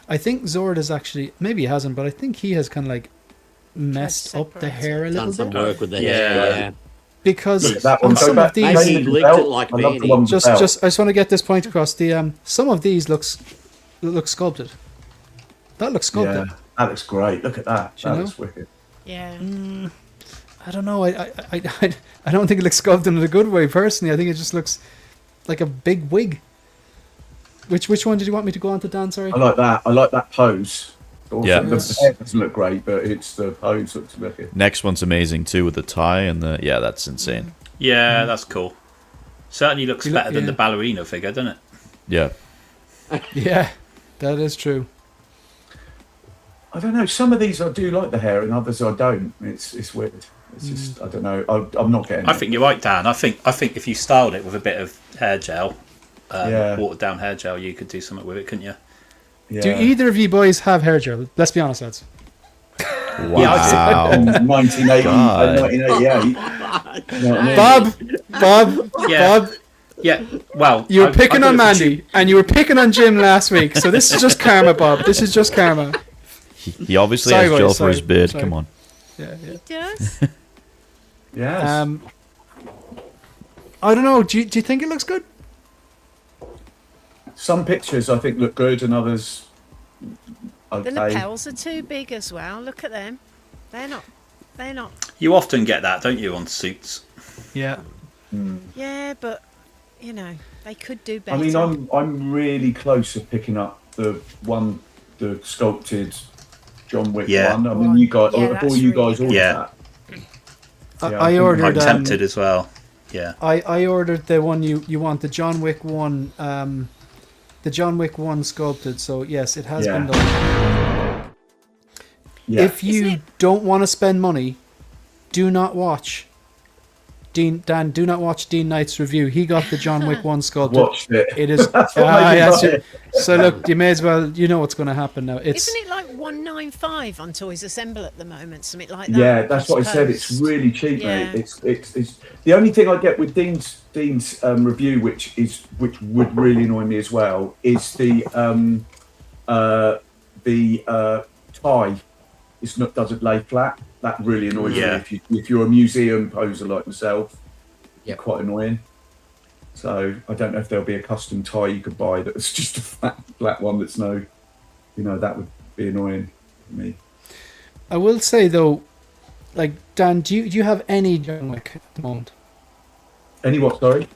I think Zord is actually, maybe he hasn't, but I think he has kind of like messed up the separate hair a Done little some bit. work with the Yeah. hair. Yeah. Because Look at that one. on Go some back. of these, Maybe he Maybe the licked belt. it like I love the Benny. one with the belt. just I just want to get this point across. The some of these looks sculpted. That looks sculpted. Yeah, that looks great. Look at that. Do you That know? looks wicked. Yeah. I don't know. I don't think it looks sculpted in a good way. Personally, I think it just looks like a big wig. Which one did you want me to go on to, Dan? Sorry. I like that. I like that pose. Also, Yeah. the hair doesn't look great, but it's the pose looks wicked. Next one's amazing too with the tie and the that's insane. Yeah, that's cool. Certainly looks You look- better than yeah. the ballerina figure, doesn't it? Yeah. Yeah, that is true. I don't know. Some of these I do like the hair, and others I don't. It's weird. It's just I don't know. I'm not getting. I it. think you're right, Dan. I think if you styled it with a bit of hair gel, Yeah. watered down hair gel, you could do something with it, couldn't you? Yeah. Do either of you boys have hair gel? Let's be honest, lads. Wow. 1980, God. 1988. You know what I mean? Bob, Yeah. Bob, Yeah. Well, you were I picking got on it for Mandy, and you were picking on Jim last week. So this is just karma, Bob. This is just karma. He obviously Sorry, has boys, gel for sorry, his beard. sorry. Come on. Yeah. It does. Yes. I don't know. Do you think it looks good? Some pictures I think look good, and others. The Okay. lapels are too big as well. Look at them. They're not. You often get that, don't you, on suits? Yeah. Yeah, but you know they could do I better. mean, I'm really close to picking up the sculpted John Wick Yeah. one. I mean, you guys, Yeah, all that's you really guys good. ordered Yeah. that. I think ordered. I'm tempted as well. Yeah. I ordered the one you want, the John Wick one. The John Wick one sculpted. So yes, it has Yeah. been done. Yeah. If you Isn't it- don't want to spend money, do not watch Dan, do not watch Dean Knight's review. He got the John Wick 1 sculpted. Watched it. It is. That's what I did buy it. So look, you may as well. You know what's going to happen now. Isn't it like 195 on Toys Assemble at the moment? Something like that. Yeah, that's what I said. It's really cheap, Yeah. mate. It's the only thing I get with Dean's review, which would really annoy me as well, is the tie. Doesn't lay flat. That really annoys me. If you're a museum poser like myself, quite annoying. So I don't know if there'll be a custom tie you could buy that's just a flat one that's no, that would be annoying for me. I will say though, like Dan, do you have any John Wick at the moment? Any what? Sorry.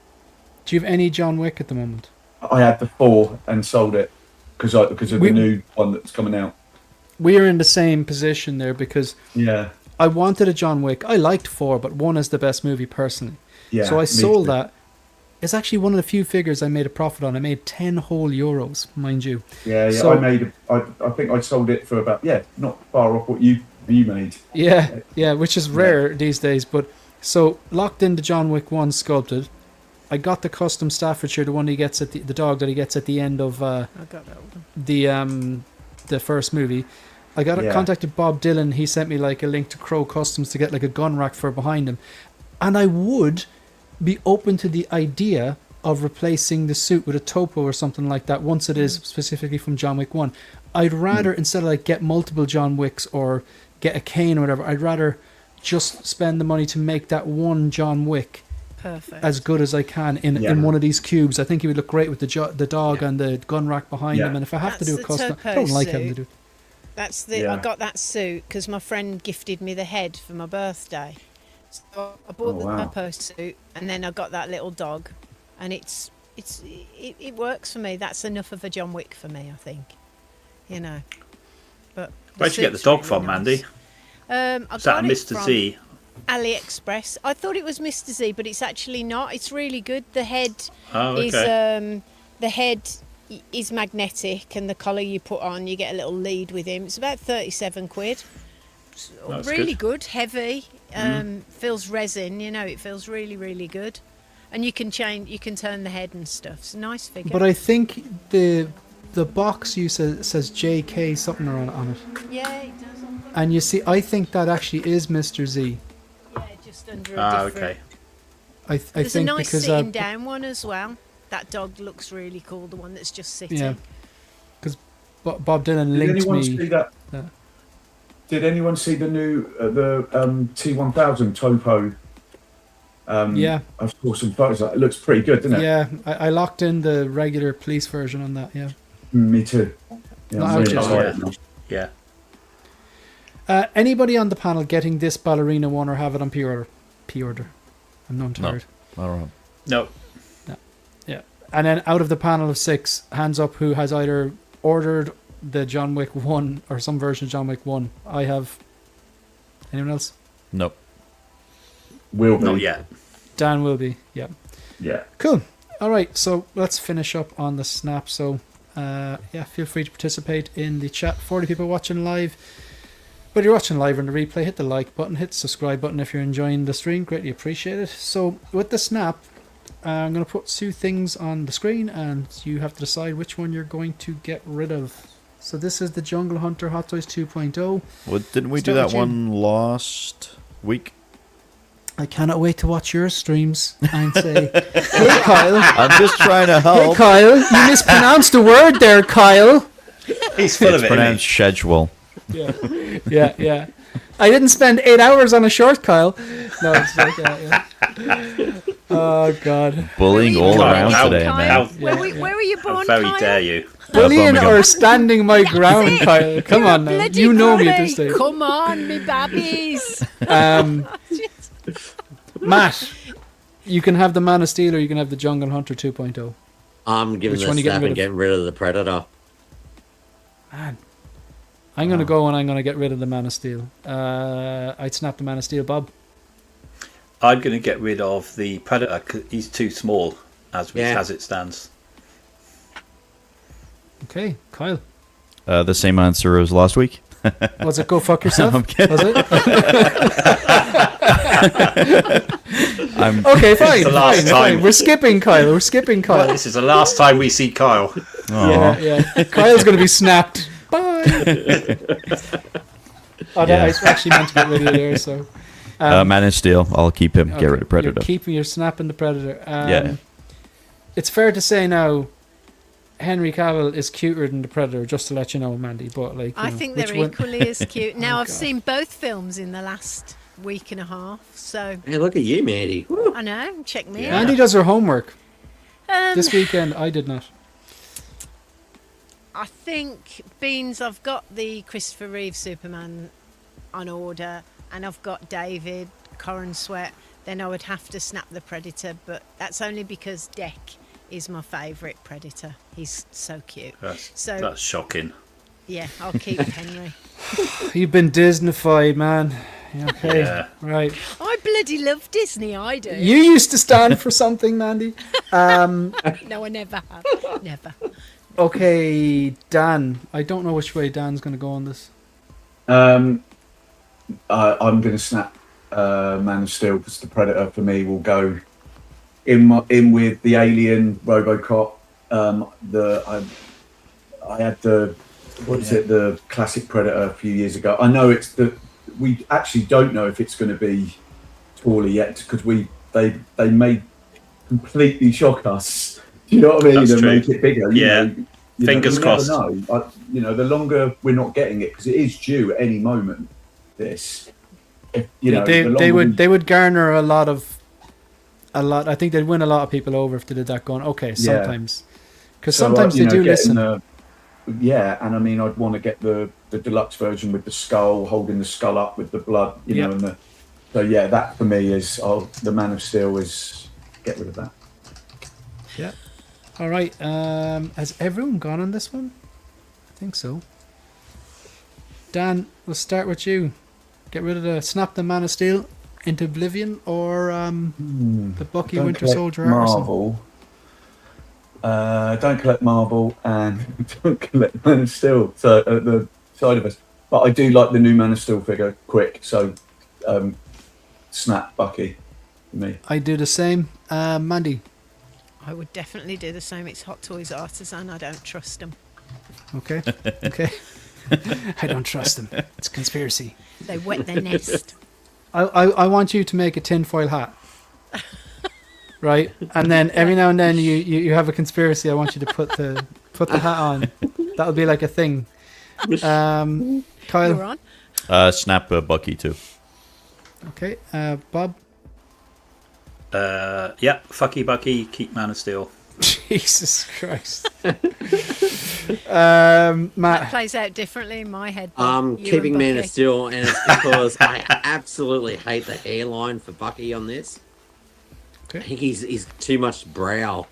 Do you have any John Wick at the moment? I had the 4 and sold it because of the new one that's coming out. We are in the same position there because I wanted a John Wick. I liked 4, but 1 is the best movie personally. Yeah. So I sold that. It's actually one of the few figures I made a profit on. I made 10 whole euros, mind you. Yeah. So, I think I sold it for about not far off what you made. Yeah, which is rare these days. But so locked into John Wick 1 sculpted. I got the custom Staffordshire, the one he gets at the dog that he gets at the end of I got that one. the first movie. I contacted Bob Dylan. He sent me like a link to Crow Customs to get like a gun rack for behind him, and I would be open to the idea of replacing the suit with a topo or something like that once it is specifically from John Wick 1. I'd rather instead of like get multiple John Wicks or get a cane or whatever, I'd rather just spend the money to make that one John Wick as good as I can in one of these cubes. I think he would look great with the dog and the gun rack behind him. And if I have to do a custom, I don't like having to do. I got that suit because my friend gifted me the head for my birthday. So I bought the topo suit, and then I got that little dog, and it works for me. That's enough of a John Wick for me, I think. But where'd you get the dog from, Mandy? I Is that got a it Mr. from Z? AliExpress. I thought it was Mr. Z, but it's actually not. It's really good. The head is magnetic, and the collar you put on, you get a little lead with him. It's about 37 quid. That's really good, heavy. Feels resin. It feels really, really good. And you can turn the head and stuff. It's a nice figure. But I think the box you says JK something on it. Yeah, it does. And you see, I think that actually is Mr. Z. Yeah, just under a different. Okay. I There's think a nice because sitting down one as well. That dog looks really cool. The one that's just sitting. Yeah. Because Bob Dylan Did linked anyone me. see that? Did anyone see the new T1000 topo? Yeah. I saw some photos. It looks pretty good, doesn't it? Yeah, I locked in the regular police version on that. Yeah. Me too. Yeah, No, I'm really just- excited. Yeah. Anybody on the panel getting this ballerina one or have it on pre-order? I'm not tired. I don't know. No. Yeah. And then out of the panel of 6, hands up who has either ordered the John Wick 1 or some version of John Wick 1. I have. Anyone else? Nope. Will be. Not yet. Dan will be. Yeah. Yeah. Cool. All right. So let's finish up on the snap. So feel free to participate in the chat. 40 people watching live. But if you're watching live on the replay, hit the like button, hit the subscribe button if you're enjoying the stream. Greatly appreciate it. So with the snap, I'm going to put 2 things on the screen, and you have to decide which one you're going to get rid of. So this is the Jungle Hunter Hot Toys 2.0. Well, didn't we do Start that with you. one last week? I cannot wait to watch your streams and say, hey Kyle. I'm just trying to Hey help. Kyle, you mispronounced the word there, Kyle. He's full It's of it. pronounced schedule. Yeah. I didn't spend 8 hours on a short, Kyle. No, it's like, yeah. Oh, God. Bullying all around today, man. Where were you born, How very Kyle? dare you? Bullying Birmingham. or standing my ground, Kyle. Come You're a on now. bloody You know me at bully. this stage. Come on, me babbies. Matt, you can have the Man of Steel or you can have the Jungle Hunter 2.0. I'm giving Which one the you getting snap rid and of? getting rid of the Predator. Man. I'm going to go and I'm going to get rid of the Man of Steel. I'd snap the Man of Steel, Bob. I'm going to get rid of the Predator because he's too small as it stands. Okay, Kyle. The same answer as last week. Was it go fuck yourself? I'm kidding. Was it? I'm Okay, fine. the last time. We're skipping Kyle. We're skipping Kyle. This is the last time we see Kyle. Aw. Yeah. Kyle's going to be snapped. Bye. I Yeah. actually meant to get rid of you there, so. Man of Steel. I'll keep him. Get rid of Predator. You're snapping the Predator. Yeah. It's fair to say now, Henry Cavill is cuter than the Predator, just to let you know, Mandy. But like, I think they're equally as cute. Now, I've God. seen both films in the last week and a half, so Hey, look at you, Mandy. Woo. I know. Check me Yeah. Mandy does her homework. out. This weekend, I did not. I think, Beans, I've got the Christopher Reeve Superman on order, and I've got David, Corin Sweat. Then I would have to snap the Predator, but that's only because Deck is my favourite Predator. He's so cute. That's shocking. Yeah, I'll keep Henry. You've been Disneyfied, man. Okay, Yeah. right. I bloody love Disney, I do. You used to stand for something, Mandy. No, I never have. Never. Okay, Dan. I don't know which way Dan's going to go on this. I'm going to snap Man of Steel because the Predator for me will go in with the Alien, RoboCop. I had the classic Predator a few years ago. I know we actually don't know if it's going to be taller yet because they may completely shock us. Do you know what I mean? That's And true. make it bigger. Fingers crossed. You know, the longer we're not getting it because it is due at any moment. This, They would garner a lot. I think they'd win a lot of people over if they did that. Going okay, sometimes because sometimes they do listen. And I mean, I'd want to get the deluxe version with the skull, holding the skull up with the blood, know. And that for me is the Man of Steel is get rid of that. Yeah. All right. Has everyone gone on this one? I think so. Dan, we'll start with you. Get rid of snap the Man of Steel into oblivion, or the Bucky Don't Winter collect Soldier Artisan. Marvel. Don't collect Marvel and don't collect Man of Steel. So at the side of us, but I do like the new Man of Steel figure. Quick, so snap Bucky for me. I do the same. Mandy. I would definitely do the same. It's Hot Toys Artisan. I don't trust them. Okay. Okay. I don't trust them. It's conspiracy. They wet their nest. I want you to make a tinfoil hat. Right? And then every now and then you have a conspiracy. I want you to put the hat on. That'll be like a thing. Kyle. You're on. Snap Bucky too. Okay. Bob. Fucky Bucky, keep Man of Steel. Jesus Christ. That Matt. plays out differently in my head. Bob. You Keeping and Man of Bucky. Steel, and it's because I absolutely hate the hairline for Bucky on this. Okay. I think he's too much brow.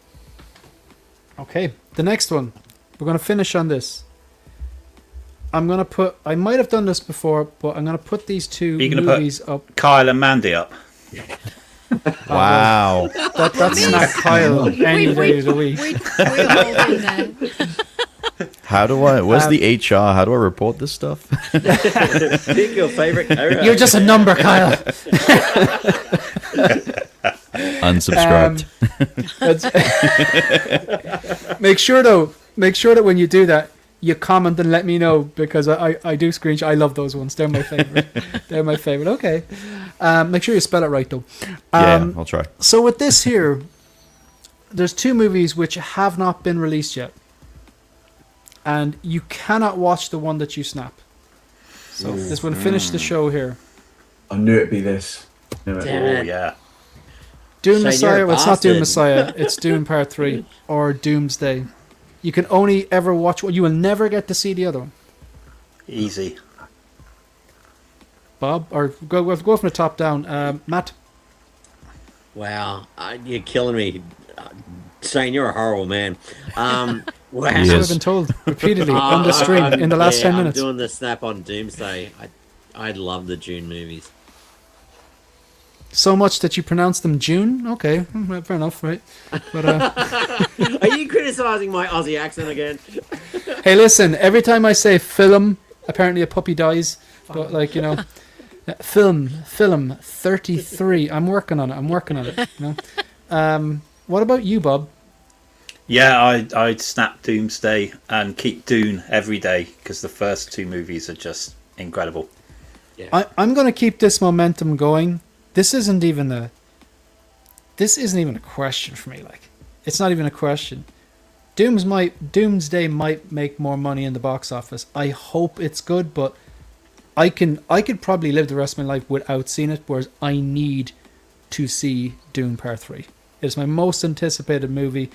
Okay. The next one. We're going to finish on this. I'm going to put... I might have done this before, but I'm going to put these two Are you gonna movies put up. Kyle and Mandy up. Wow. That's not Kyle any day of the week. We're all in there. How do I? Where's the HR? How do I report this stuff? Pick your favorite character. You're just a number, Kyle. Unsubscribed. Make sure that when you do that, you comment and let me know, because I do screenshot. I love those ones. They're my favorite. They're my favorite. Okay. Make sure you spell it right though. Yeah, I'll try. So with this here, there's two movies which have not been released yet, and you cannot watch the one that you snap. So this will finish the show here. I knew it'd be this. Knew it. Damn Oh it. yeah. Doom Shane, Messiah. you're a Well, it's not Doom bastard. Messiah. It's Doom Part 3 or Doomsday. You can only ever watch one. You will never get to see the other one. Easy. Bob, or go from the top down. Matt. Wow, you're killing me. Shane, you're a horrible man. Wow. He So is. I've been told repeatedly on the stream in the last 10 minutes. I'm doing the snap on Doomsday. I love the June movies. So much that you pronounce them June. Okay, well, fair enough, right? But Are you criticizing my Aussie accent again? hey, listen. Every time I say film, apparently a puppy dies, but like, you know, film 33. I'm working on it. You know. What about you, Bob? Yeah, I'd snap Doomsday and keep Dune every day because the first 2 movies are just incredible. Yeah. I'm going to keep this momentum going. This isn't even a question for me. Like, it's not even a question. Doomsday might make more money in the box office. I hope it's good, but I could probably live the rest of my life without seeing it. Whereas I need to see Dune Part 3. It's my most anticipated movie.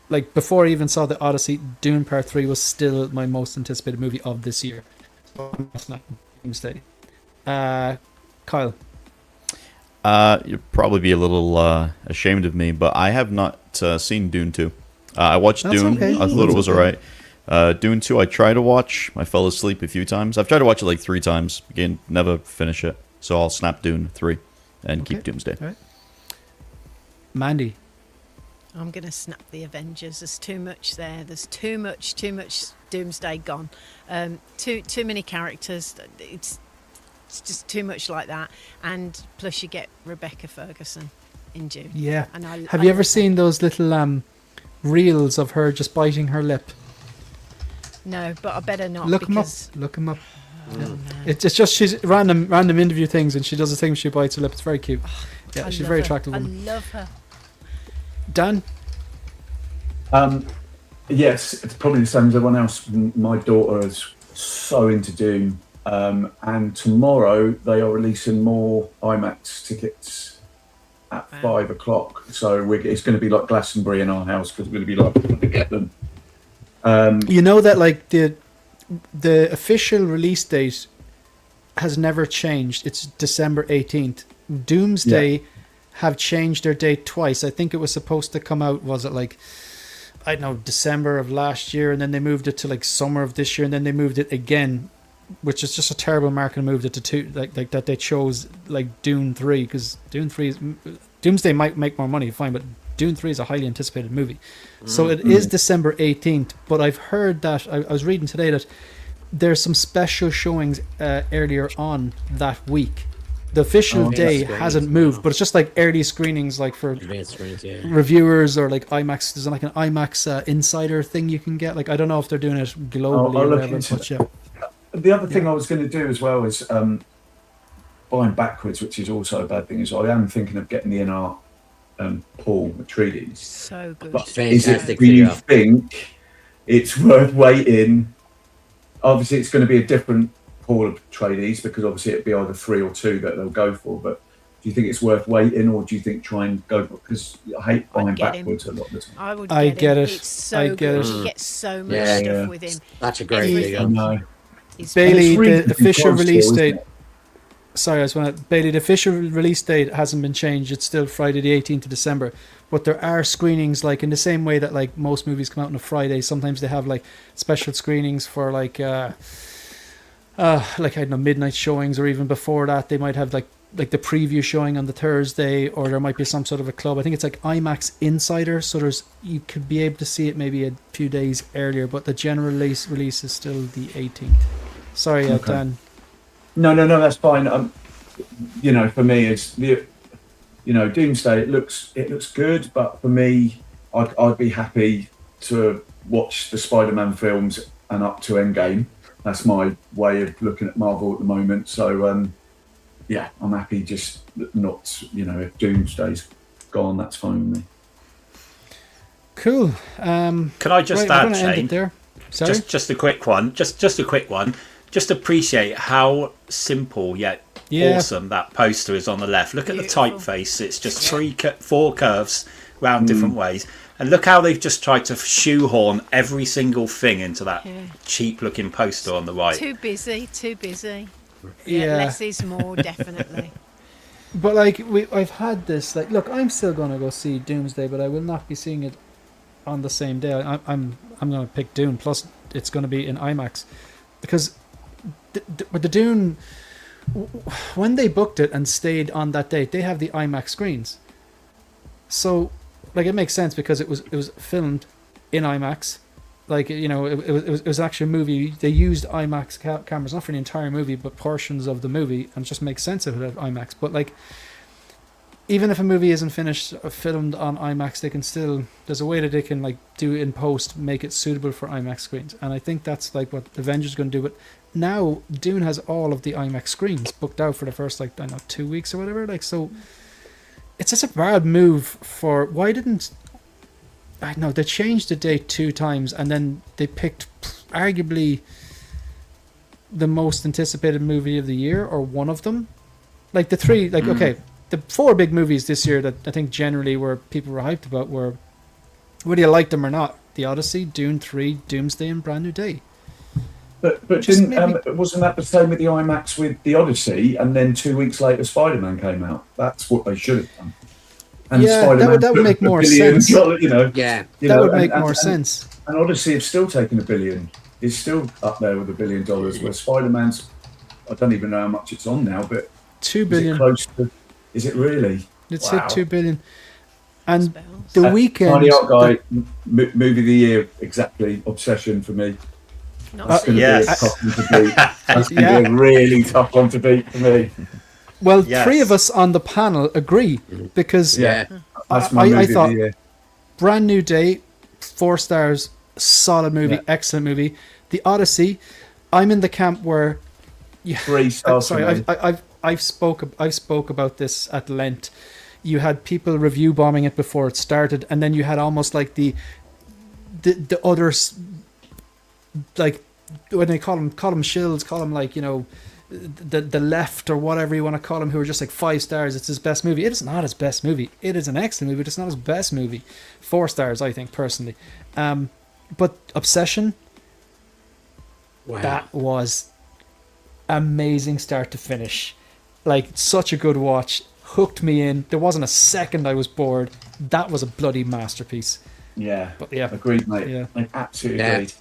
Like, before I even saw the Odyssey, Dune Part 3 was still my most anticipated movie of this year. So that's not Doomsday. Kyle. You'd probably be a little ashamed of me, but I have not seen Dune 2. I watched That's Dune. okay. I thought it was alright. Dune 2 I tried to watch. I fell asleep a few times. I've tried to watch it like 3 times. Again, never finish it. So I'll snap Dune 3 and keep Doomsday. All right. Mandy. I'm going to snap the Avengers. There's too much there. There's too much Doomsday gone. Too many characters. It's just too much like that. And plus you get Rebecca Ferguson in Dune. Yeah. And Have you ever seen those little reels of her just biting her lip? No, but I better not. Look 'em up. because Look them up. no. It's just she's random interview things, and she does a thing. She bites her lip. It's very cute. Yeah, I she's a love very her. attractive I woman. love her. Dan. Yes, it's probably the same as everyone else. My daughter is so into Doom, and tomorrow they are releasing more IMAX tickets at 5 o'clock. So it's going to be like Glastonbury in our house because we're going to be like to get them. You know that like the official release date has never changed. It's December 18th. Doomsday have changed their date twice. I think it was supposed to come out, was it like, I don't know, December of last year, and then they moved it to like summer of this year, and then they moved it again, which is just a terrible marketing move that like that they chose like Dune 3, because Doomsday might make more money, fine, but Dune 3 is a highly anticipated movie. So it is December 18th, but I've heard that, I was reading today that there's some special showings earlier on that week. The official day hasn't moved, but it's just like early screenings, like for Advanced screens, yeah. reviewers or like IMAX. There's like an IMAX insider thing you can get. Like, I don't know if they're doing it globally I'll or look whatever, into but yeah. The other thing I was going to do as well is buying backwards, which is also a bad thing. Is I am thinking of getting the INART Paul Atreides. So good. But Fantastic do you figure. think it's worth waiting? Obviously, it's going to be a different Paul Atreides because obviously it'd be either 3 or 2 that they'll go for. But do you think it's worth waiting, or do you think try and go? Because I hate buying get him. backwards a lot of the time. I would I get get him. it. It's so I get good. it. You get so much Yeah, stuff yeah. with him. Such a great Everything. figure. No. He's Bailey, It's the reasonably official close release still, date. isn't it? Sorry, I just want to. Bailey, the official release date hasn't been changed. It's still Friday the 18th of December. But there are screenings, like in the same way that like most movies come out on a Friday. Sometimes they have like special screenings for like I don't know, midnight showings, or even before that they might have like the preview showing on the Thursday, or there might be some sort of a club. I think it's like IMAX Insider, so you could be able to see it maybe a few days earlier, but the general release is still the 18th. Sorry, Okay. Dan. No, that's fine. For me, it's Doomsday. It looks good, but for me, I'd be happy to watch the Spider-Man films and up to Endgame. That's my way of looking at Marvel at the moment. So, I'm happy just not, if Doomsday's gone, that's fine with me. Cool. Can I just right, we're add, gonna end Shane? it there. Sorry? Just a quick one. Just a quick one. Just appreciate how simple yet Yeah. awesome that poster is on the left. Look at the Beautiful. typeface. It's just 4 curves round different ways. And look how they've just tried to shoehorn every single thing into that cheap looking poster on the right. too busy. Yeah. Less is more, definitely. But like I've had this. Like, look, I'm still gonna go see Doomsday, but I will not be seeing it on the same day. I'm gonna pick Dune. Plus, it's gonna be in IMAX because with the Dune, when they booked it and stayed on that date, they have the IMAX screens. So, like, it makes sense because it was filmed in IMAX. Like, you know, it was actually a movie. They used IMAX cameras, not for the entire movie, but portions of the movie, and it just makes sense of it at IMAX. But like, even if a movie isn't finished or filmed on IMAX, they can still, there's a way that they can like do in post, make it suitable for IMAX screens. And I think that's like what Avengers is going to do. But now Dune has all of the IMAX screens booked out for the first, like, I don't know, 2 weeks or whatever. Like, so it's just a bad move for, why didn't, I know they changed the date 2 times, and then they picked arguably the most anticipated movie of the year, or one of them. Like the 3, like, okay, the 4 big movies this year that I think generally were people were hyped about were, whether you like them or not, The Odyssey, Dune 3, Doomsday, and Brand New Day. But wasn't that the same with the IMAX with The Odyssey, and then 2 weeks later Spider-Man came out? That's what they should have done. And Yeah, Spider-Man that would make more $1 billion, sense. you know, Yeah. That would make more sense. And Odyssey have still taken $1 billion. It's still up there with $1 billion. Where Spider-Man's, I don't even know how much it's on now, but 2 is it billion. close to? Is it really? It's Wow. hit 2 billion. And Spells. the weekend. Tiny Art Guy, movie of the year, exactly. Obsession for me. Not That's seen going to it. be a tough one to beat. That's going to Yeah. be a really tough one to beat for me. Well, Yes. 3 of us on the panel agree, because Yeah. That's my I movie thought- of the year. Brand New Day, 4 stars, solid movie, Yeah. excellent movie. The Odyssey, I'm in the camp where. Yeah, 3 stars. sorry, for me. I've spoke about this at length. You had people review bombing it before it started, and then you had almost like the others, like when they call them shills, call them like, you know, the left or whatever you want to call them, who are just like 5 stars. It's his best movie. It is not his best movie. It is an excellent movie, but it's not his best movie. 4 stars, I think, personally. But Obsession, Wow. that was amazing start to finish. Like, such a good watch. Hooked me in. There wasn't a second I was bored. That was a bloody masterpiece. Yeah. But yeah, Agreed, mate. Yeah. I absolutely Yeah. agreed.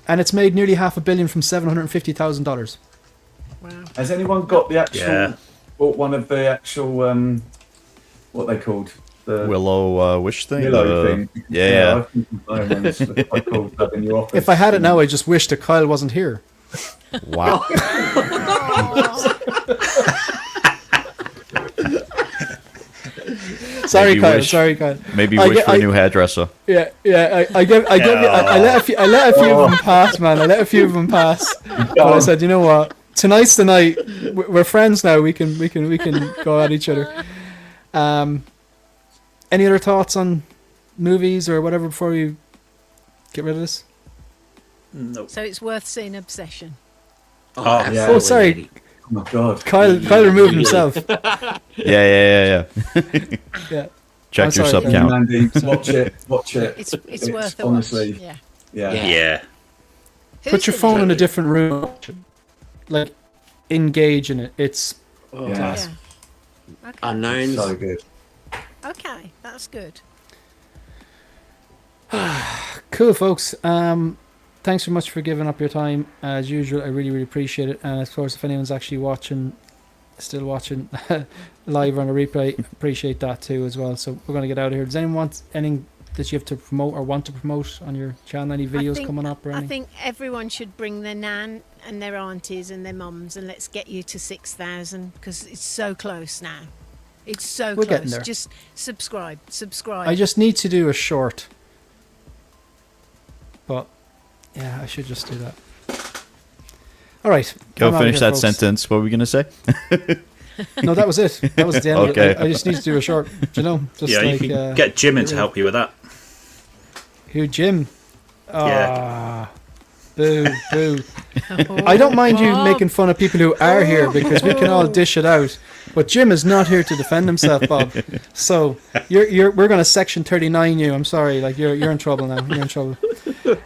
and it's made nearly $500 million from $750,000. Wow. Has anyone got the actual, Yeah. or one of the actual, what they called? The Willow wish thing. Willow thing. Yeah. I think my one's quite cool, that in your office. If I had it now, I just wish that Kyle wasn't here. Wow. Sorry, Maybe Kyle. wish. Sorry, Kyle. Maybe I wish get- for a new hairdresser. Yeah. I let a few of them pass, man. I let a few of them pass. But I said, you know what? Tonight's the night. We're friends now. We can go at each other. Any other thoughts on movies or whatever before we get rid of this? No. So it's worth seeing Obsession. Oh, yeah. absolutely. Oh, sorry. Oh my god. Kyle removed himself. Yeah. Yeah. Check I'm your sorry, sub Kyle. count. Mandy, watch it. It's worth a honestly, watch. Yeah. yeah. Yeah. Yeah. Put your phone in a different room. Like, engage in it. It's Yeah. class. Yeah. Okay. Unknowns. So good. Okay, that's good. Cool, folks. Thanks so much for giving up your time. As usual, I really, really appreciate it. And of course, if anyone's actually still watching live on a replay, appreciate that too as well. So we're going to get out of here. Does anyone want anything that you have to promote or want to promote on your channel? Any videos coming up or I anything? think everyone should bring their nan and their aunties and their mums, and let's get you to 6,000 because it's so close now. It's so We're getting close. there. Just subscribe. I just need to do a short. But yeah, I should just do that. All right. Go I'm outta finish here, that folks. sentence. What were we going to say? No, that was it. That was the end. Okay. Of it. I just need to do a short. Do you know? Just Yeah, like you can get Jim in to help you with that. who, Jim? Yeah. Boo, boo. I don't mind you Bob. making fun of people who are here because we can all dish it out. But Jim is not here to defend himself, Bob. So we're going to section 39 you. I'm sorry, like you're in trouble now. You're in trouble.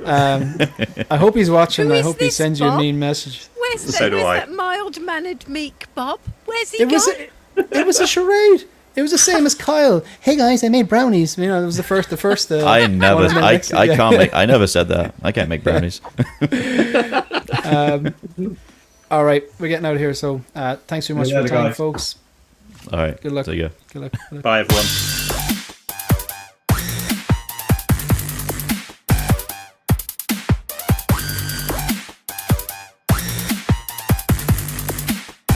I hope he's watching. Who I is hope he this, sends you a Bob? mean message. Where's So do I. that mild-mannered meek Bob? Where's he It was gone? it was a charade. It was the same as Kyle. Hey guys, I made brownies. You know, it was the first. I never. one, and then I next- can't yeah. make. I never said that. I can't make brownies. All right, we're getting out of here. So thanks very much Yeah, for your time, guys. folks. All right. Good luck. See ya. Good luck. Good luck. Bye, everyone.